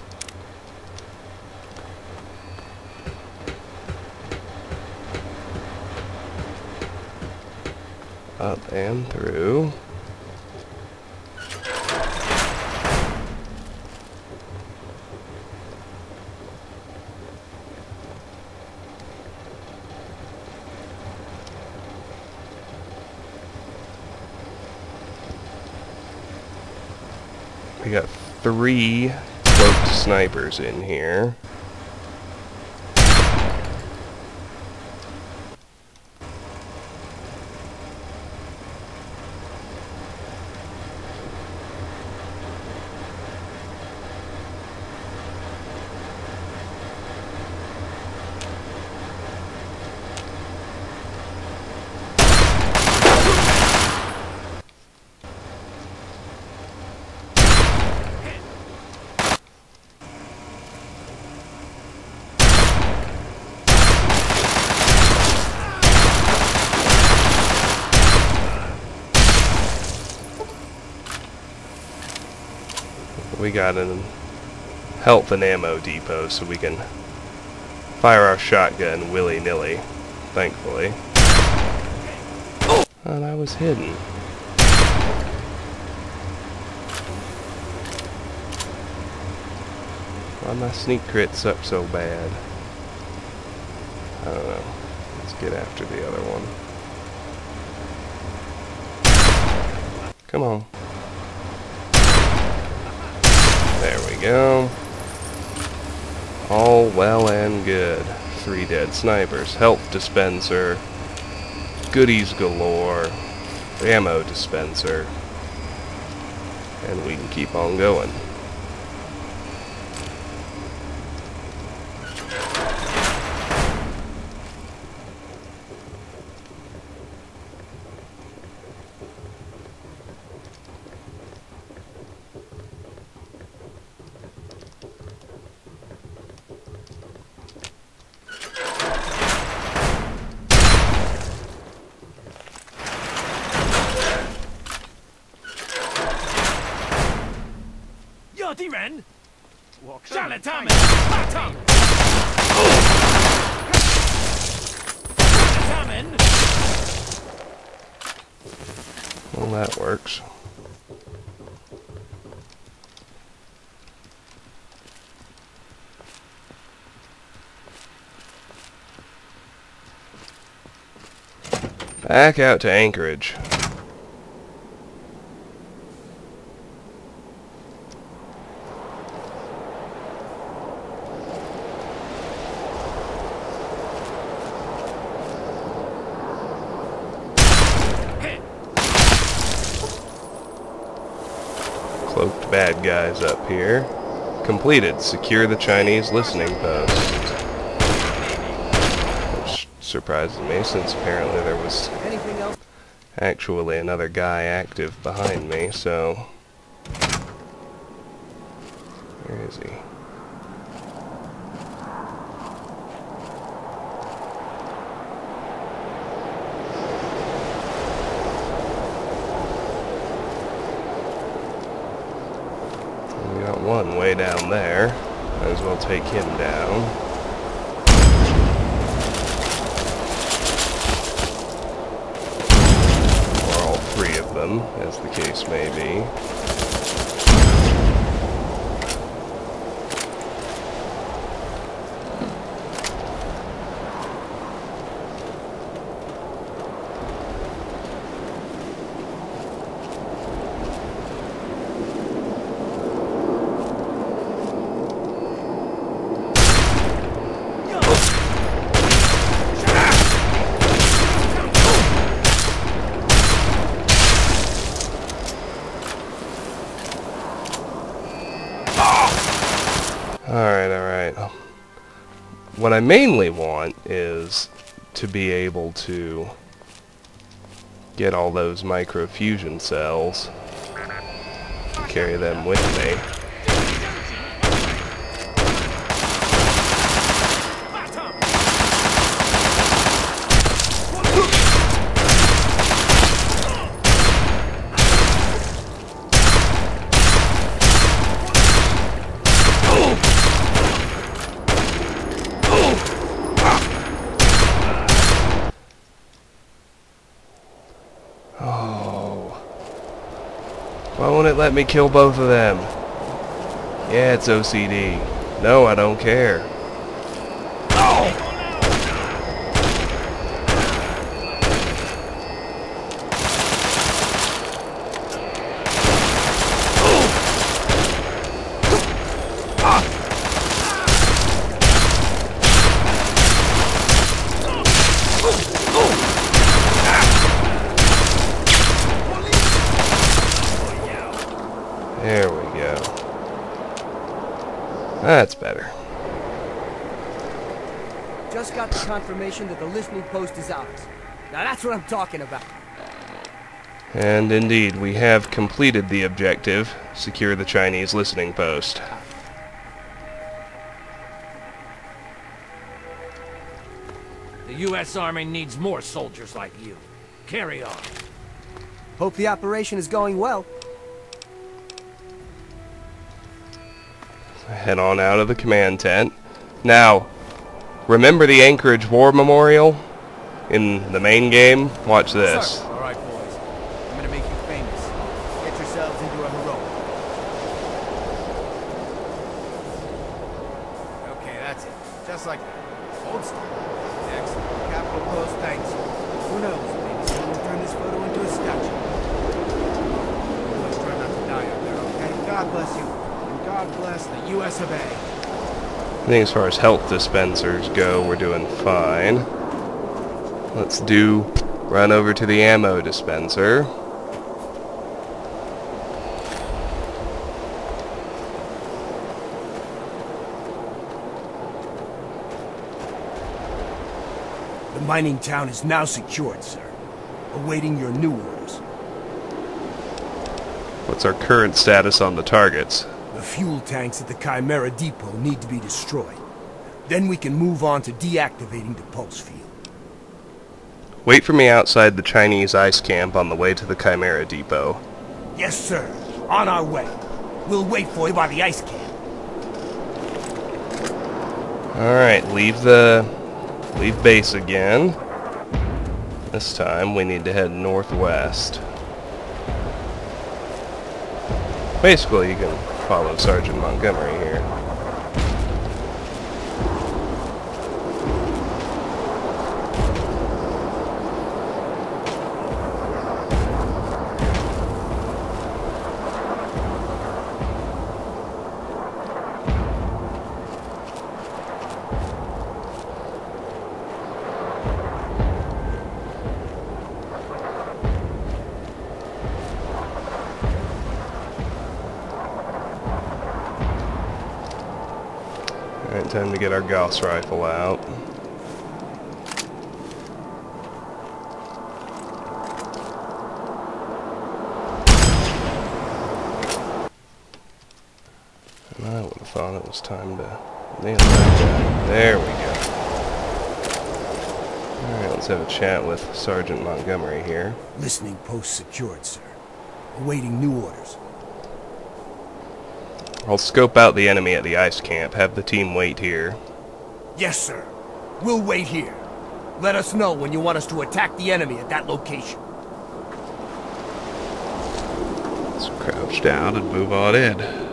Up and through. We got 3 cloaked snipers in here. We got a health and ammo depot so we can fire our shotgun willy-nilly, thankfully. And I was hidden. Why my sneak crits suck so bad? I don't know. Let's get after the other one. Come on. There we go. All well and good. 3 dead snipers. Health dispenser. Goodies galore. Ammo dispenser. And we can keep on going. Well, that works. Back out to Anchorage. Cloaked bad guys up here. Completed. Secure the Chinese listening post. Which surprises me, since apparently there was actually another guy active behind me, so... Where is he? We got one way down there. Might as well take him down. Or all 3 of them, as the case may be. Alright. What I mainly want is to be able to get all those microfusion cells, carry them with me. Why won't it let me kill both of them? Yeah, it's OCD. No, I don't care. There we go. That's better. Just got the confirmation that the listening post is ours. Now that's what I'm talking about. And indeed, we have completed the objective. Secure the Chinese listening post. The U.S. Army needs more soldiers like you. Carry on. Hope the operation is going well. Head on out of the command tent. Now, remember the Anchorage War Memorial in the main game? Watch this. All right, boys. I'm gonna make you famous. Get yourselves into a heroic. Just like that. Old style. Excellent. Capital Post, thanks. Who knows? Maybe someone will turn this photo into a statue. Always try not to die up there, okay? God bless you. And God bless the US of A. I think as far as health dispensers go, we're doing fine. Let's run over to the ammo dispenser. The mining town is now secured, sir. Awaiting your new orders. What's our current status on the targets? The fuel tanks at the Chimera Depot need to be destroyed. Then we can move on to deactivating the pulse field. Wait for me outside the Chinese ice camp on the way to the Chimera Depot. Yes, sir. On our way. We'll wait for you by the ice camp. Alright, leave base again. This time we need to head northwest. Basically, you can follow Sergeant Montgomery here. Alright, time to get our Gauss rifle out. And I would have thought it was time to nail that guy. There we go. Alright, let's have a chat with Sergeant Montgomery here. Listening post secured, sir. Awaiting new orders. I'll scope out the enemy at the ice camp. Have the team wait here. Yes, sir. We'll wait here. Let us know when you want us to attack the enemy at that location. Let's crouch down and move on in.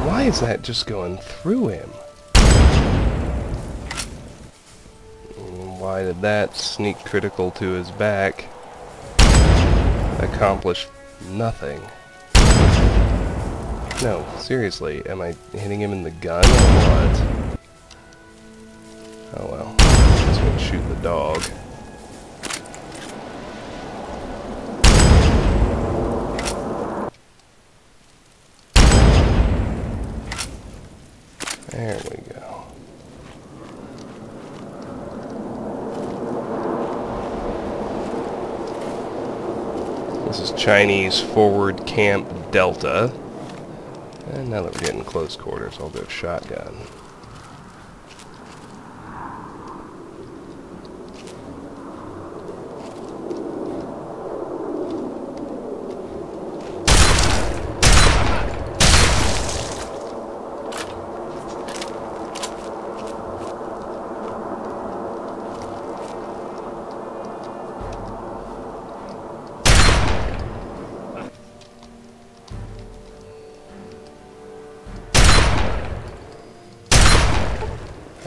Why is that just going through him? Why did that sneak critical to his back? Accomplish nothing. No, seriously, am I hitting him in the gun or what? Oh well, I'm just gonna shoot the dog. There we go. This is Chinese forward camp Delta. And now that we're getting close quarters, I'll go shotgun.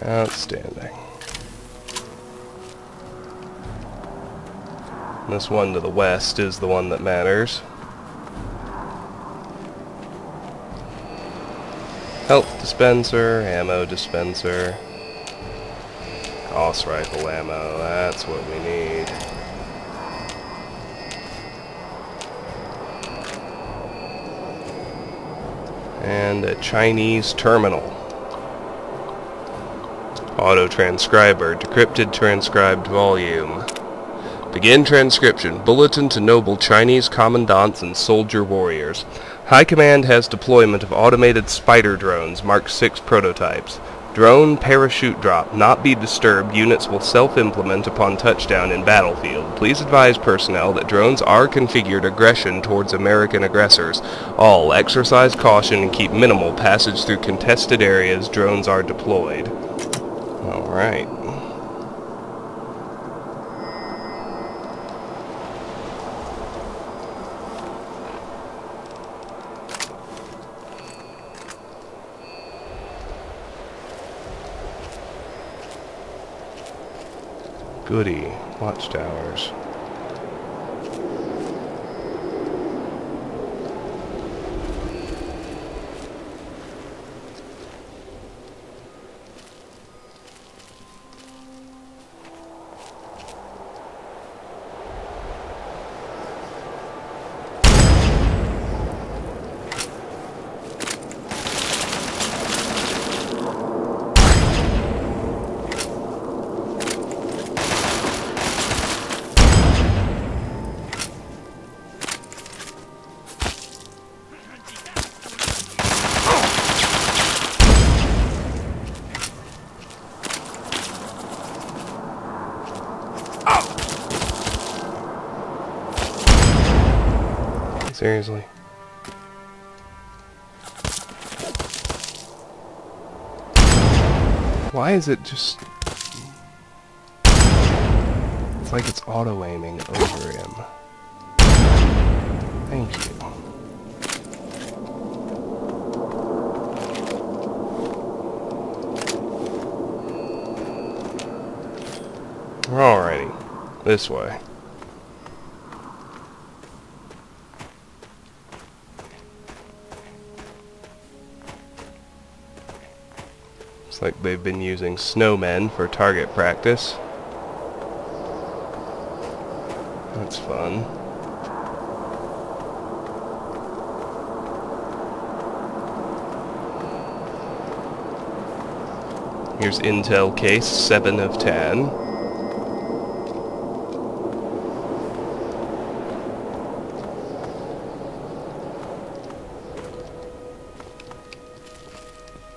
Outstanding. This one to the west is the one that matters. Health dispenser, ammo dispenser, Gauss rifle ammo, that's what we need. And a Chinese terminal. Auto-transcriber. Decrypted transcribed volume. Begin transcription. Bulletin to noble Chinese commandants and soldier warriors. High Command has deployment of automated spider drones, Mark 6 prototypes. Drone parachute drop. Not be disturbed. Units will self-implement upon touchdown in battlefield. Please advise personnel that drones are configured aggression towards American aggressors. All exercise caution and keep minimal passage through contested areas. Drones are deployed. Alright. Goody. Watchtowers. Seriously. Why is it just... It's like it's auto-aiming over him. Thank you. Alrighty. This way. Looks like they've been using snowmen for target practice. That's fun. Here's intel case 7 of 10.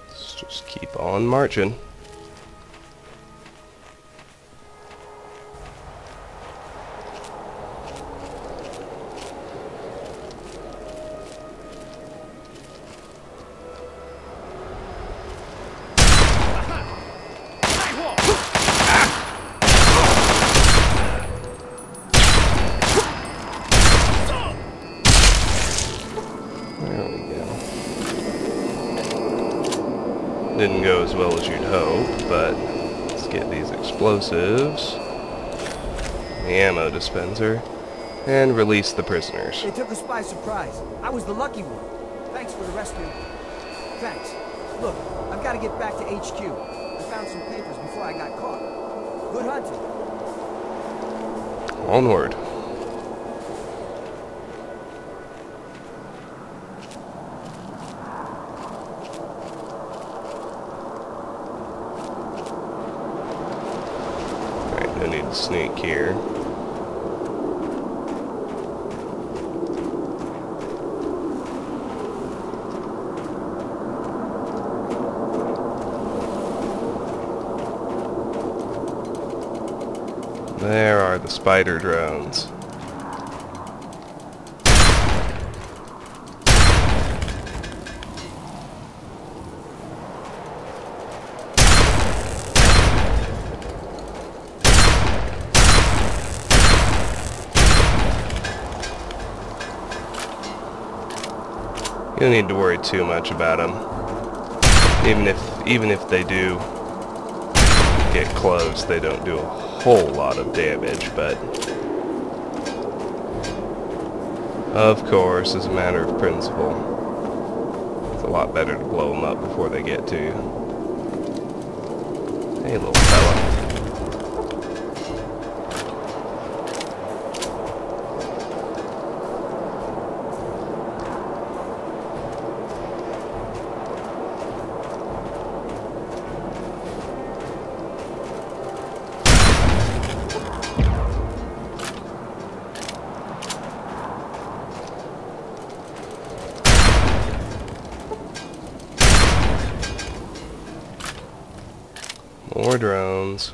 Let's just keep on marching. Didn't go as well as you'd hope, but let's get these explosives, the ammo dispenser, and release the prisoners. They took us by surprise. I was the lucky one. Thanks for the rescue. Thanks. Look, I've got to get back to HQ. I found some papers before I got caught. Good hunting. Onward. I need to sneak here. There are the spider drones. You don't need to worry too much about them. Even if they do get close, they don't do a whole lot of damage, but of course, as a matter of principle, it's a lot better to blow them up before they get to you. Hey, little fella. More drones.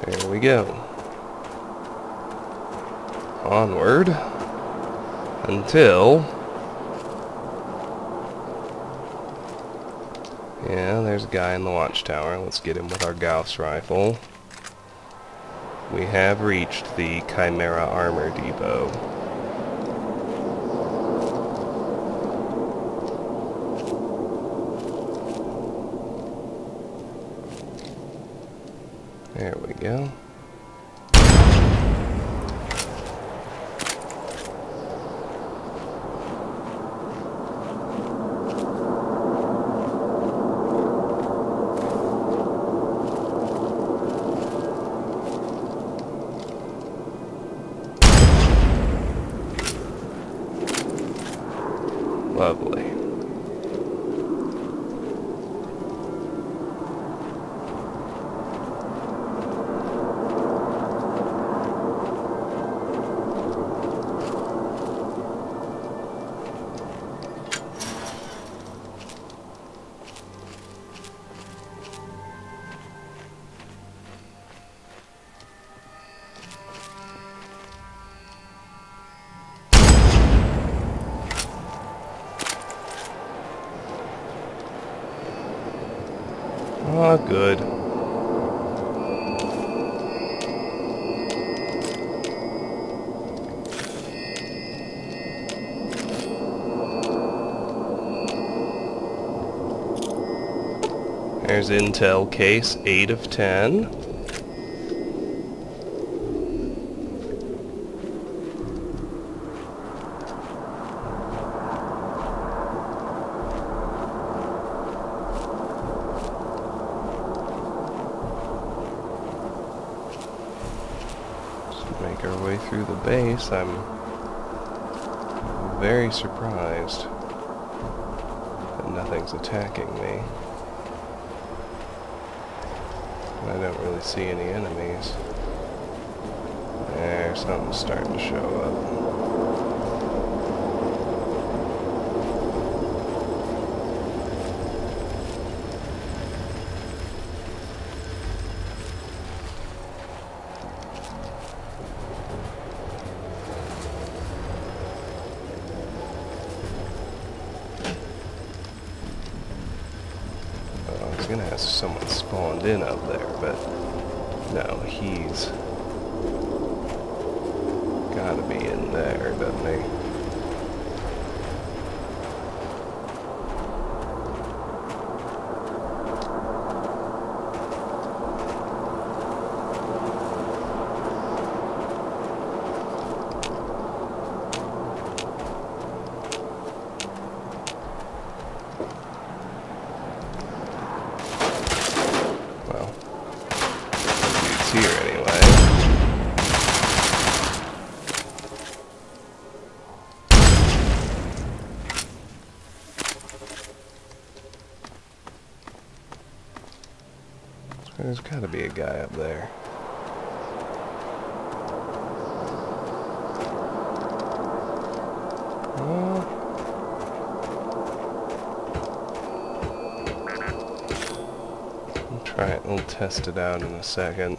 There we go. Onward. Until... Yeah, there's a guy in the watchtower. Let's get him with our Gauss rifle. We have reached the Chimera Armor Depot. There we go. Lovely. Oh, good. There's Intel case 8 of 10. Make our way through the base. I'm very surprised that nothing's attacking me. I don't really see any enemies. There's something starting to show up. I was gonna have someone spawned in up there, but no, he's gotta be in there, doesn't he? Here anyway. There's gotta be a guy up there. We'll try it. We'll test it out in a second.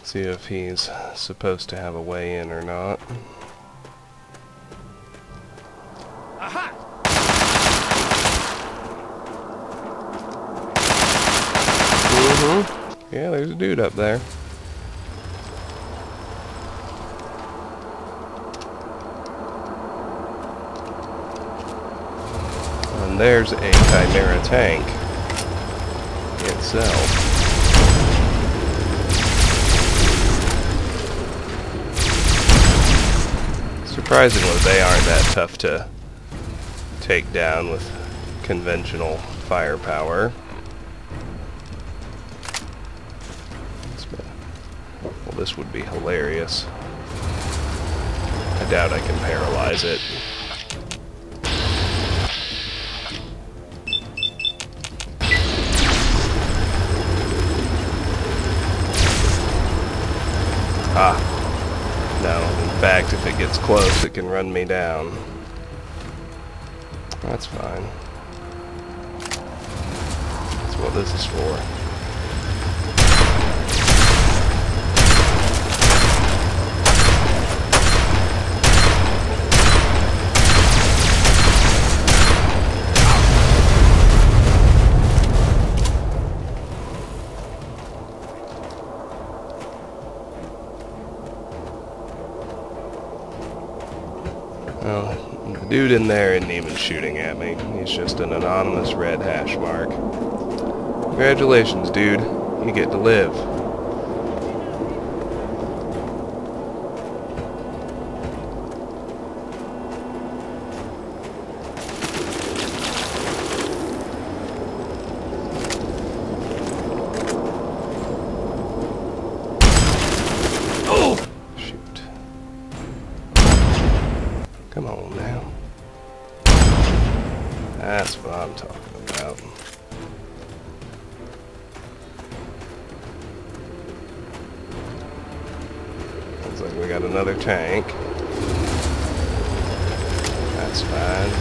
See if he's supposed to have a way in or not. Aha! Yeah, there's a dude up there. And there's a Chimera tank itself. Surprisingly, they aren't that tough to take down with conventional firepower. Well, this would be hilarious. I doubt I can paralyze it. Ah. No, in fact, if it gets close, it can run me down. That's fine. That's what this is for. Well, the dude in there isn't even shooting at me. He's just an anonymous red hash mark. Congratulations, dude. You get to live. Come on now. That's what I'm talking about. Looks like we got another tank. That's fine.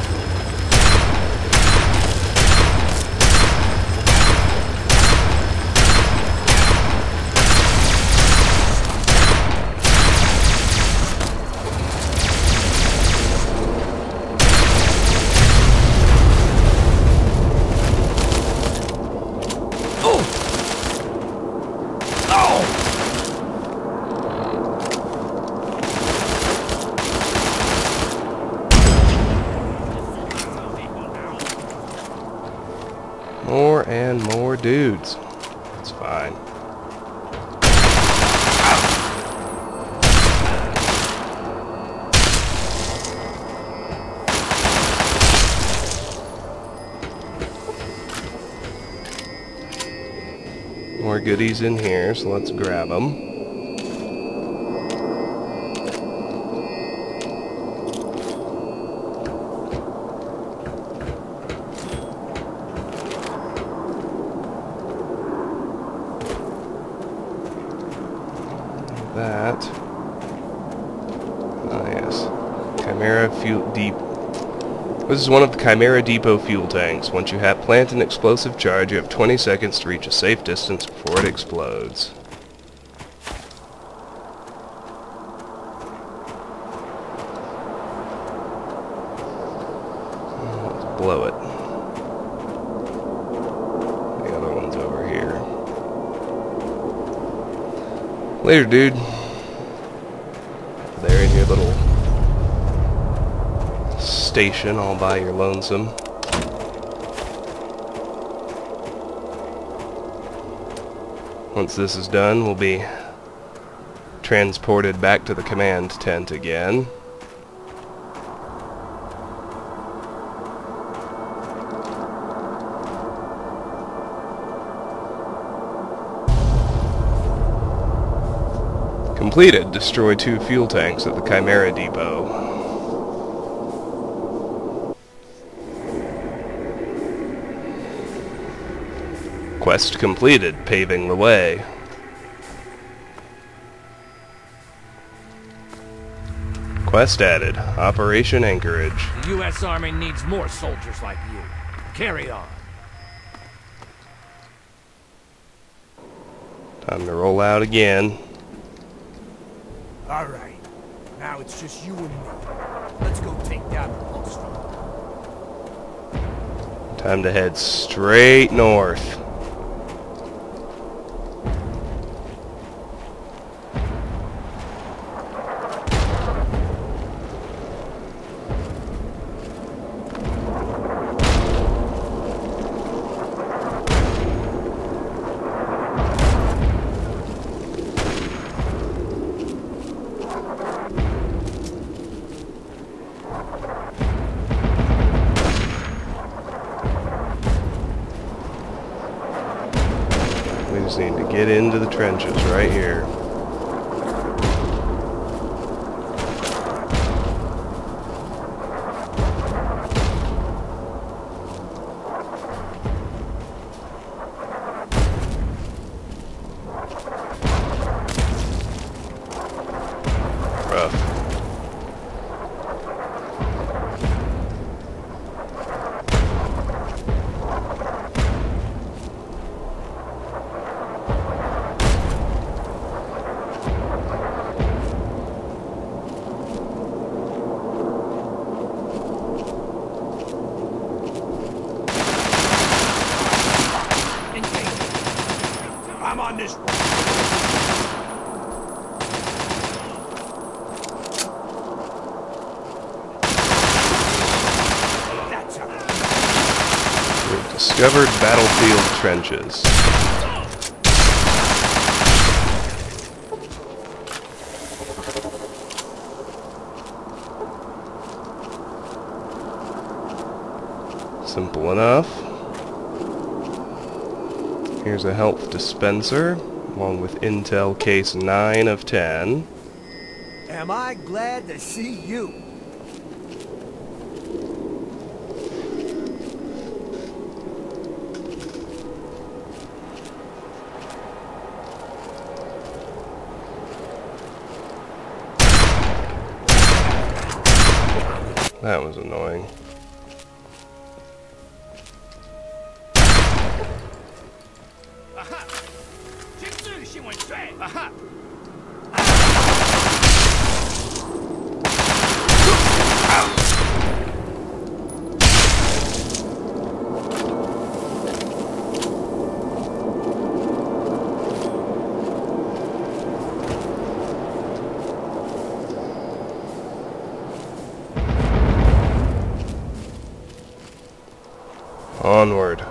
More and more dudes. It's fine. More goodies in here, so let's grab them. That. Oh yes. Chimera fuel deep. This is one of the Chimera Depot fuel tanks. Once you plant an explosive charge, you have 20 seconds to reach a safe distance before it explodes. Let's blow it. The other one's over here. Later, dude. There in your little station all by your lonesome. Once this is done, we'll be transported back to the command tent again. Completed. Destroy 2 fuel tanks at the Chimera Depot. Quest completed. Paving the way. Quest added. Operation Anchorage. The U.S. Army needs more soldiers like you. Carry on. Time to roll out again. All right. Now it's just you and me. Let's go take down the post. Time to head straight north. We just need to get into the trenches right here. stuff. I'm on this one. That's how. We've discovered battlefield trenches. Simple enough. Here's a health dispenser, along with Intel Case 9 of 10. Am I glad to see you? That was annoying. Onward.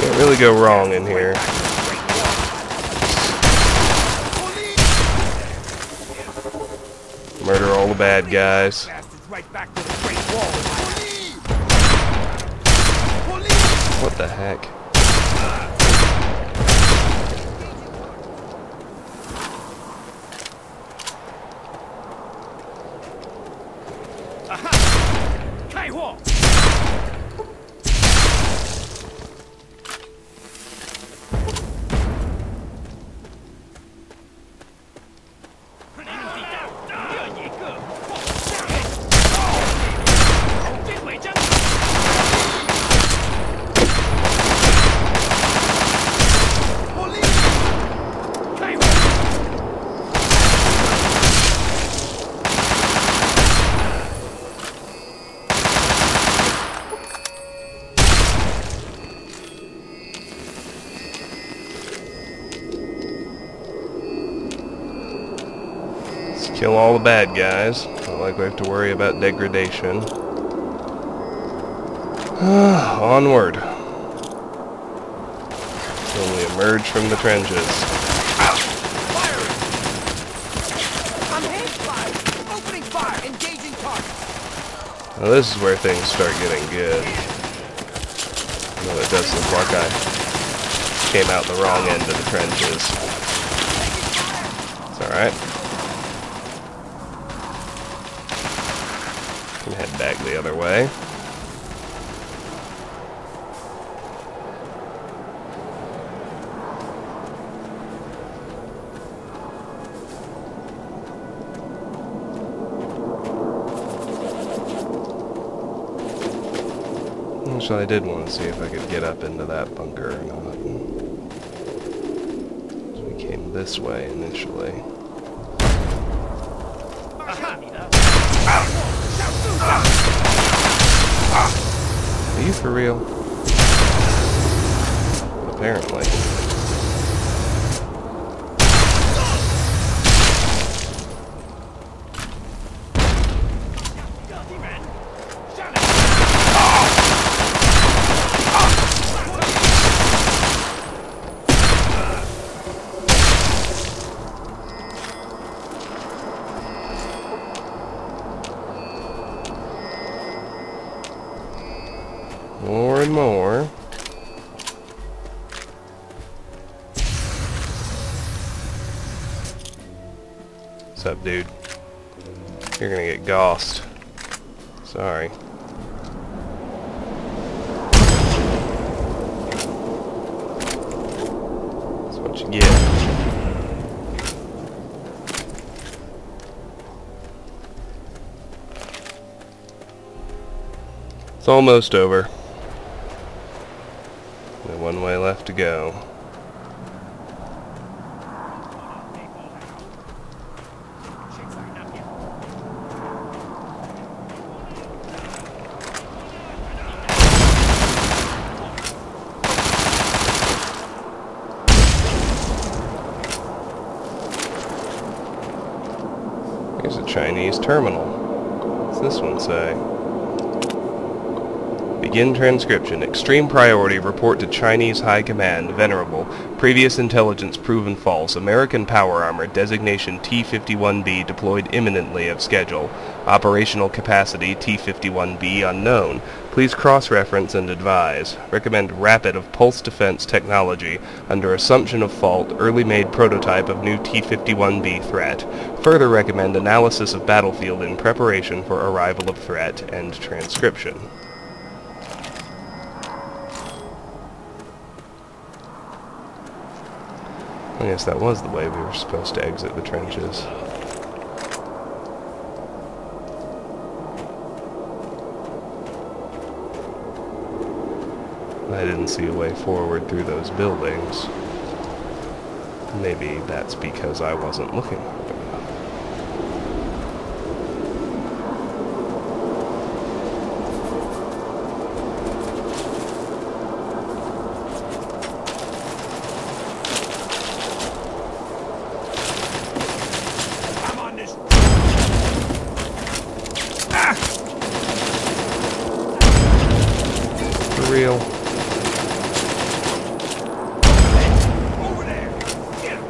Can't really go wrong in here. Murder all the bad guys. What the heck? Kill all the bad guys. Not like we have to worry about degradation. Onward. Till we emerge from the trenches. Fire! I'm hand fire! Opening fire! Engaging target! Now this is where things start getting good. Well, it does look like I came out the wrong end of the trenches. It's alright. Can head back the other way. Actually, I did want to see if I could get up into that bunker or not. So we came this way initially. Are you for real? Apparently. More and more. What's up, dude? You're gonna get gossed. Sorry. That's what you get. It's almost over. Only one way left to go. Here's a Chinese terminal. What's this one say? Begin transcription. Extreme priority. Report to Chinese High Command. Venerable. Previous intelligence proven false. American power armor. Designation T-51B deployed imminently of schedule. Operational capacity T-51B unknown. Please cross-reference and advise. Recommend rapid of pulse defense technology. Under assumption of fault, early made prototype of new T-51B threat. Further recommend analysis of battlefield in preparation for arrival of threat and transcription. I guess that was the way we were supposed to exit the trenches. I didn't see a way forward through those buildings. Maybe that's because I wasn't looking hard enough. Real. Over there. Get him.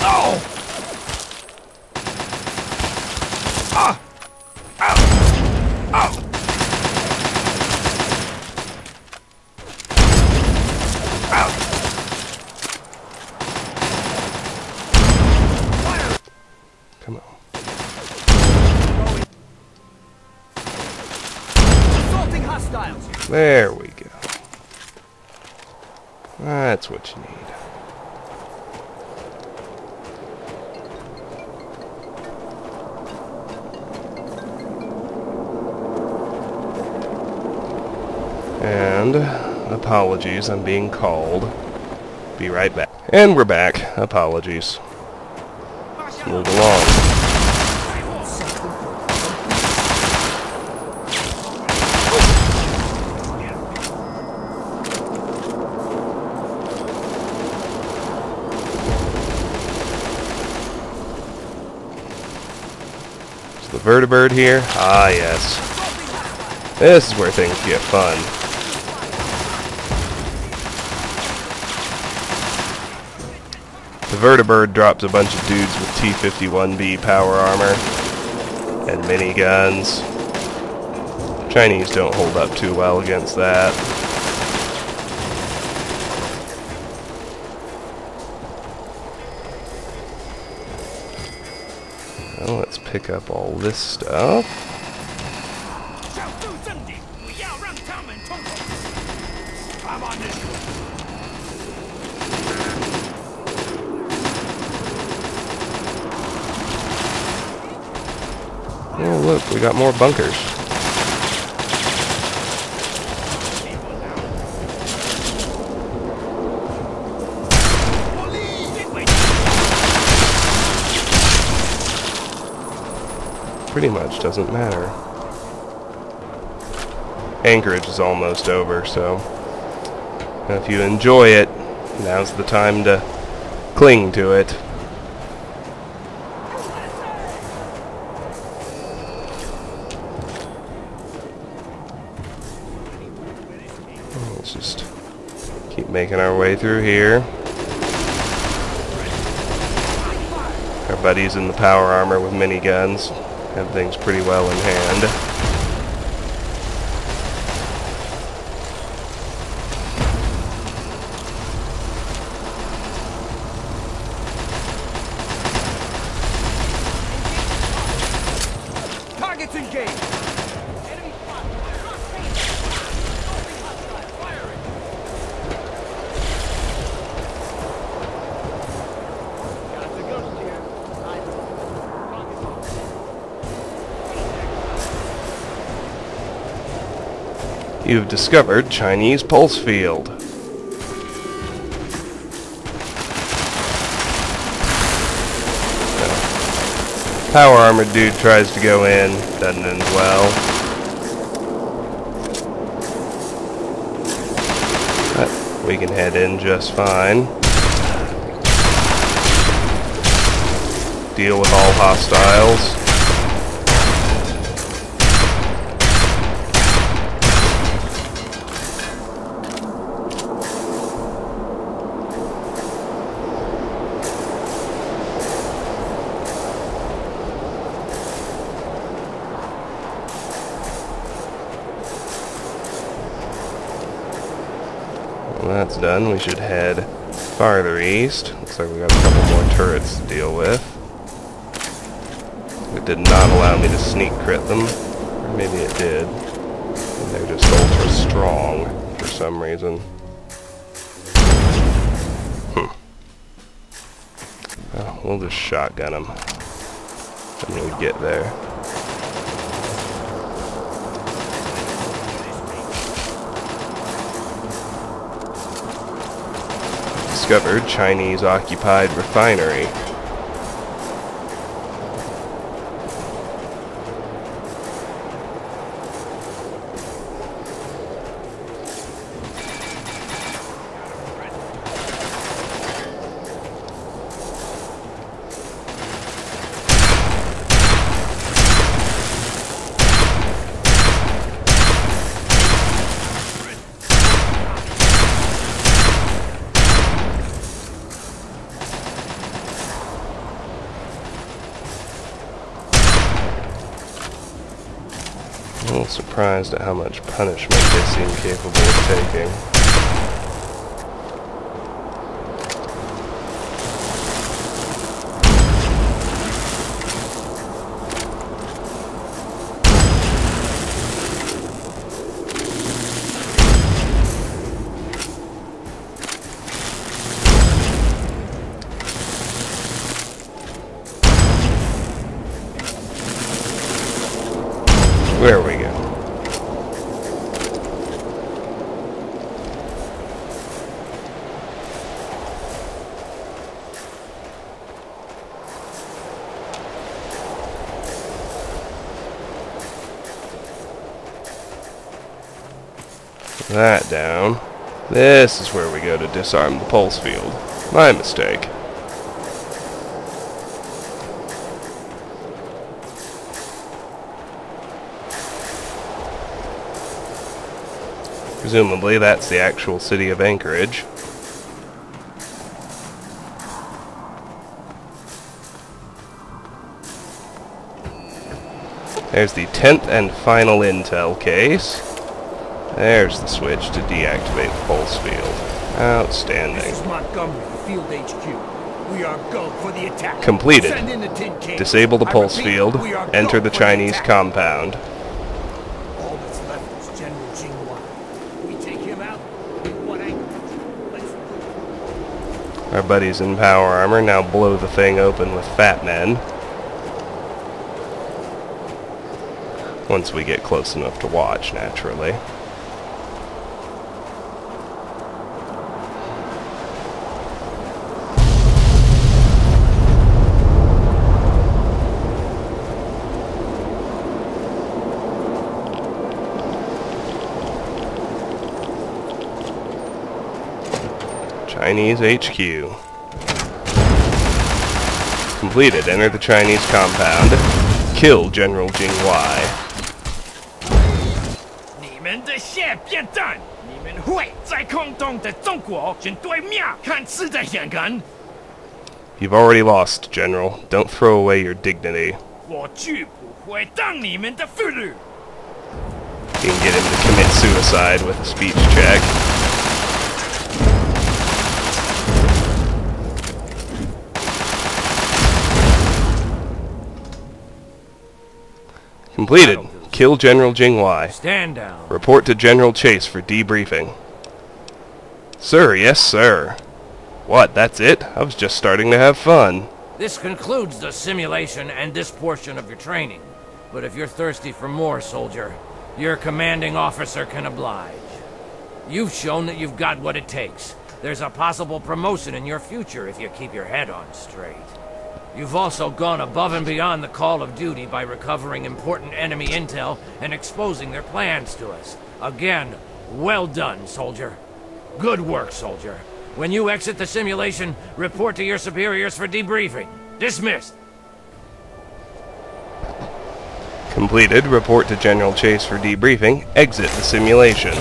Oh. Ah. Ow. Ow. Come on. Assaulting hostiles. There we go. That's what you need. And apologies, I'm being called. Be right back. And we're back. Apologies. Let's move along. Is the vertibird here? Ah, yes. This is where things get fun. The Vertibird drops a bunch of dudes with T-51B power armor and miniguns. Chinese don't hold up too well against that. Well, let's pick up all this stuff. Oh, look, we got more bunkers. Pretty much doesn't matter. Anchorage is almost over, so if you enjoy it, now's the time to cling to it. Let's just keep making our way through here. Our buddies in the power armor with miniguns have things pretty well in hand. Targets engaged! Enemy spotted! Got the ghost here. You've discovered Chinese pulse field. Power armored dude tries to go in, doesn't end well. But we can head in just fine. Deal with all hostiles. When that's done, we should head farther east. Looks like we got a couple more turrets to deal with. It did not allow me to sneak crit them. Or maybe it did. And they're just ultra strong for some reason. Well, we'll just shotgun them when we get there. Discovered Chinese-occupied refinery. A little surprised at how much punishment they seem capable of taking. There we go. That down. This is where we go to disarm the pulse field. My mistake. Presumably that's the actual city of Anchorage. There's the 10th and final intel case. There's the switch to deactivate the pulse field. Outstanding. This is Montgomery, the field HQ. We are go for the attack. Completed. Send in the tin can. Disable the I pulse repeat, field. we are Enter go the for Chinese attack. compound. All that's left is General Jinghua. We take him out with what Anchorage. Let's... Our buddies in power armor now blow the thing open with fat men. Once we get close enough to watch, naturally. Chinese HQ. Completed. Enter the Chinese compound. Kill General Jinghua. 你们的下变蛋，你们会在空中的中国军队面看吃的眼人。 You've already lost, General. Don't throw away your dignity. 我绝不会当你们的俘虏。 You can get him to commit suicide with a speech check. Completed. Kill General Jinghua. Stand down. Report to General Chase for debriefing. Sir, yes, sir. What, that's it? I was just starting to have fun. This concludes the simulation and this portion of your training. But if you're thirsty for more, soldier, your commanding officer can oblige. You've shown that you've got what it takes. There's a possible promotion in your future if you keep your head on straight. You've also gone above and beyond the call of duty by recovering important enemy intel and exposing their plans to us. Again, well done, soldier. Good work, soldier. When you exit the simulation, report to your superiors for debriefing. Dismissed. Completed. Report to General Chase for debriefing. Exit the simulation.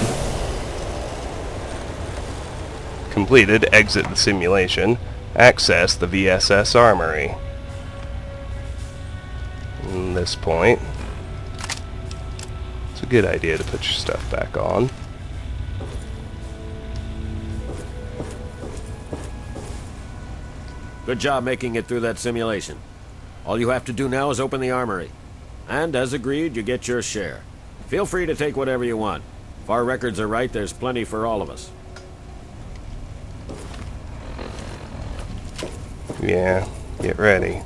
Completed. Exit the simulation. Access the VSS Armory. At this point, it's a good idea to put your stuff back on. Good job making it through that simulation. All you have to do now is open the armory. And as agreed, you get your share. Feel free to take whatever you want. If our records are right, there's plenty for all of us. Yeah, get ready.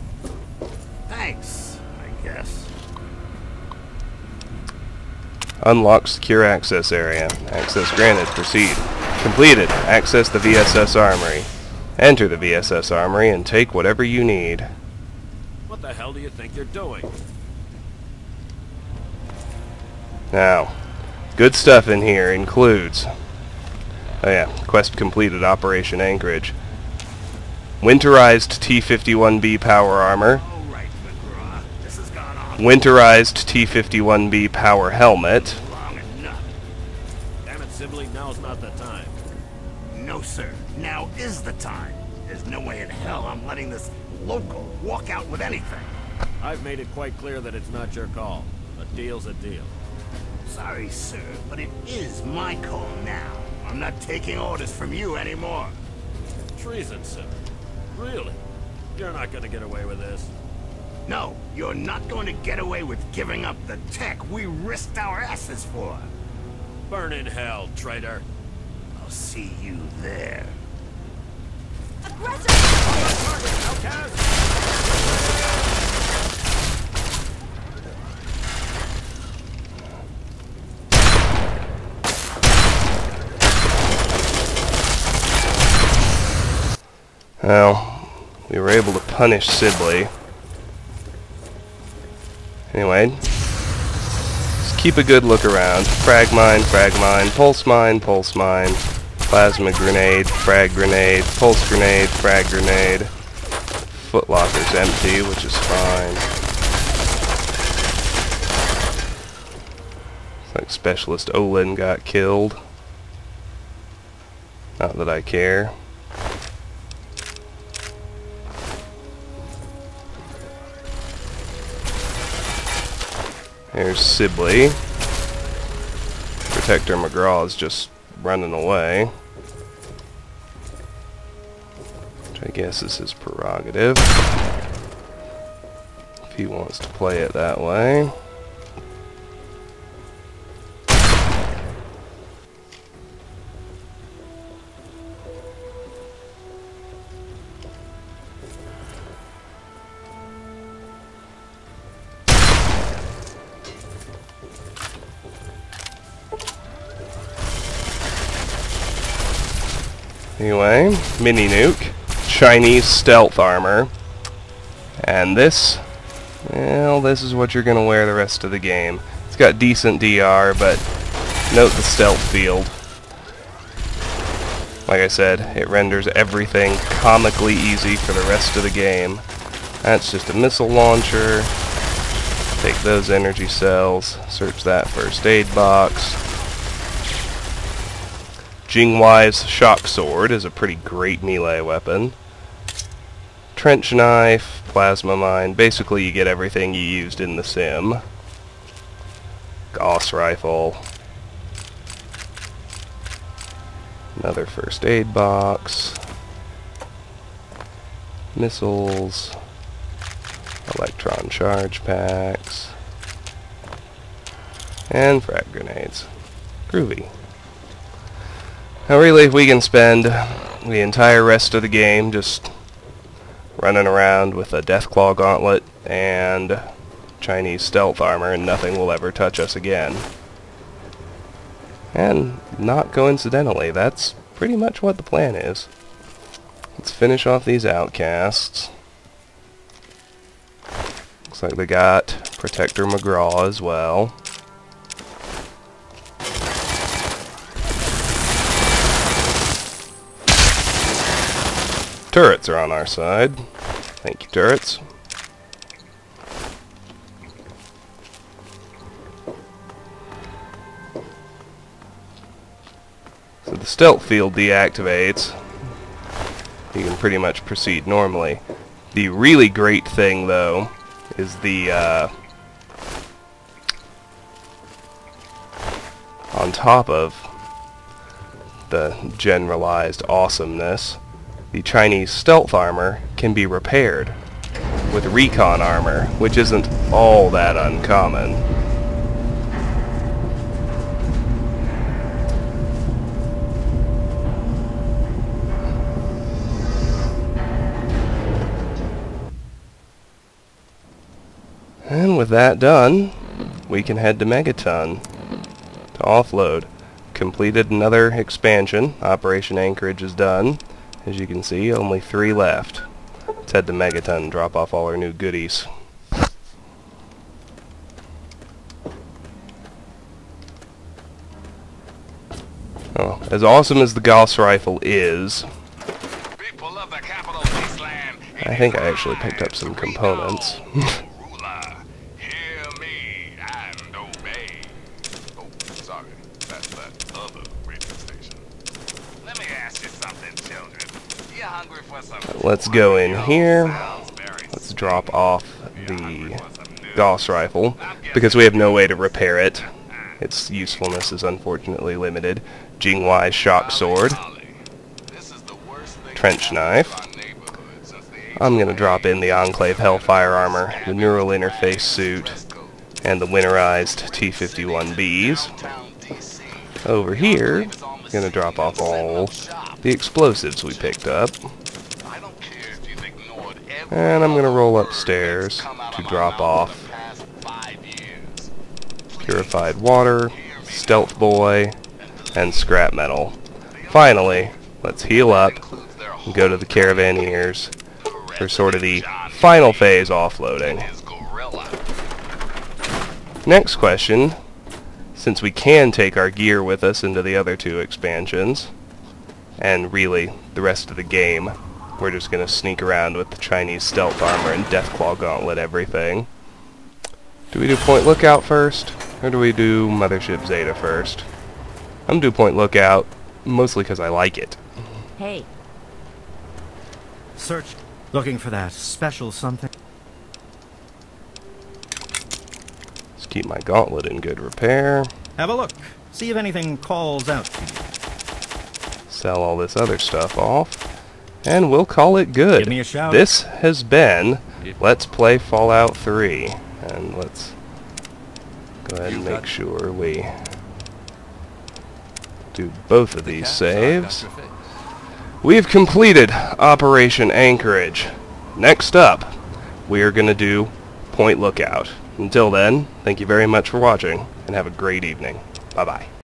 Thanks, I guess. Unlock secure access area. Access granted. Proceed. Completed. Access the VSS Armory. Enter the VSS Armory and take whatever you need. What the hell do you think you're doing? Now, good stuff in here includes... Oh yeah, quest completed. Operation Anchorage. Winterized T-51B power armor. Winterized T-51B power helmet. Damn it, Sibley, now's not the time. No, sir. Now is the time. There's no way in hell I'm letting this local walk out with anything. I've made it quite clear that it's not your call. A deal's a deal. Sorry, sir, but it is my call now. I'm not taking orders from you anymore. Treason, sir. Really? You're not gonna get away with this. No, you're not going to get away with giving up the tech we risked our asses for. Burn in hell, traitor. I'll see you there. Well, we were able to punish Sibley. Anyway, just keep a good look around. Frag mine, pulse mine, plasma grenade, frag grenade, pulse grenade, frag grenade. Footlocker's empty, which is fine. Looks like Specialist Olin got killed. Not that I care. There's Sibley. Protector McGraw is just running away. Which I guess is his prerogative. If he wants to play it that way. Anyway, mini nuke, Chinese stealth armor, and this, well, this is what you're going to wear the rest of the game. It's got decent DR, but note the stealth field. Like I said, it renders everything comically easy for the rest of the game. That's just a missile launcher. Take those energy cells, search that first aid box. Jingwei's shock sword is a pretty great melee weapon. Trench knife, plasma mine, basically you get everything you used in the sim. Gauss rifle. Another first aid box. Missiles. Electron charge packs. And frag grenades. Groovy. Now really, we can spend the entire rest of the game just running around with a Deathclaw gauntlet and Chinese stealth armor, and nothing will ever touch us again. And not coincidentally, that's pretty much what the plan is. Let's finish off these outcasts. Looks like they got Protector McGraw as well. Turrets are on our side. Thank you, turrets. So the stealth field deactivates. You can pretty much proceed normally. The really great thing, though, is the on top of the generalized awesomeness, the Chinese stealth armor can be repaired with recon armor, which isn't all that uncommon. And with that done, we can head to Megaton to offload. Completed another expansion. Operation Anchorage is done. As you can see, only 3 left. Let's head to Megaton and drop off all our new goodies. Oh, as awesome as the Gauss rifle is, I think I actually picked up some components. Let's go in here. Let's drop off the Gauss rifle, because we have no way to repair it. Its usefulness is unfortunately limited. Jingwei's shock sword. Trench knife. I'm going to drop in the Enclave Hellfire armor, the neural interface suit, and the winterized T-51Bs. Over here, I'm going to drop off all the explosives we picked up. And I'm going to roll upstairs to drop off purified water, stealth boy, and scrap metal. Finally, let's heal up and go to the Caravaneers for sort of the final phase offloading. Next question, since we can take our gear with us into the other 2 expansions, and really the rest of the game, we're just going to sneak around with the Chinese stealth armor and Deathclaw gauntlet everything. Do we do Point Lookout first, or do we do Mothership Zeta first? I'm going to do Point Lookout, mostly because I like it. Hey. Search. Looking for that special something. Let's Keep my gauntlet in good repair. Have a look. See if anything calls out to you. Sell all this other stuff off. And we'll call it good. Give me a shout. This has been Let's Play Fallout 3. And let's go ahead and make sure we do both of these saves. We've completed Operation Anchorage. Next up, we are going to do Point Lookout. Until then, thank you very much for watching, and have a great evening. Bye-bye.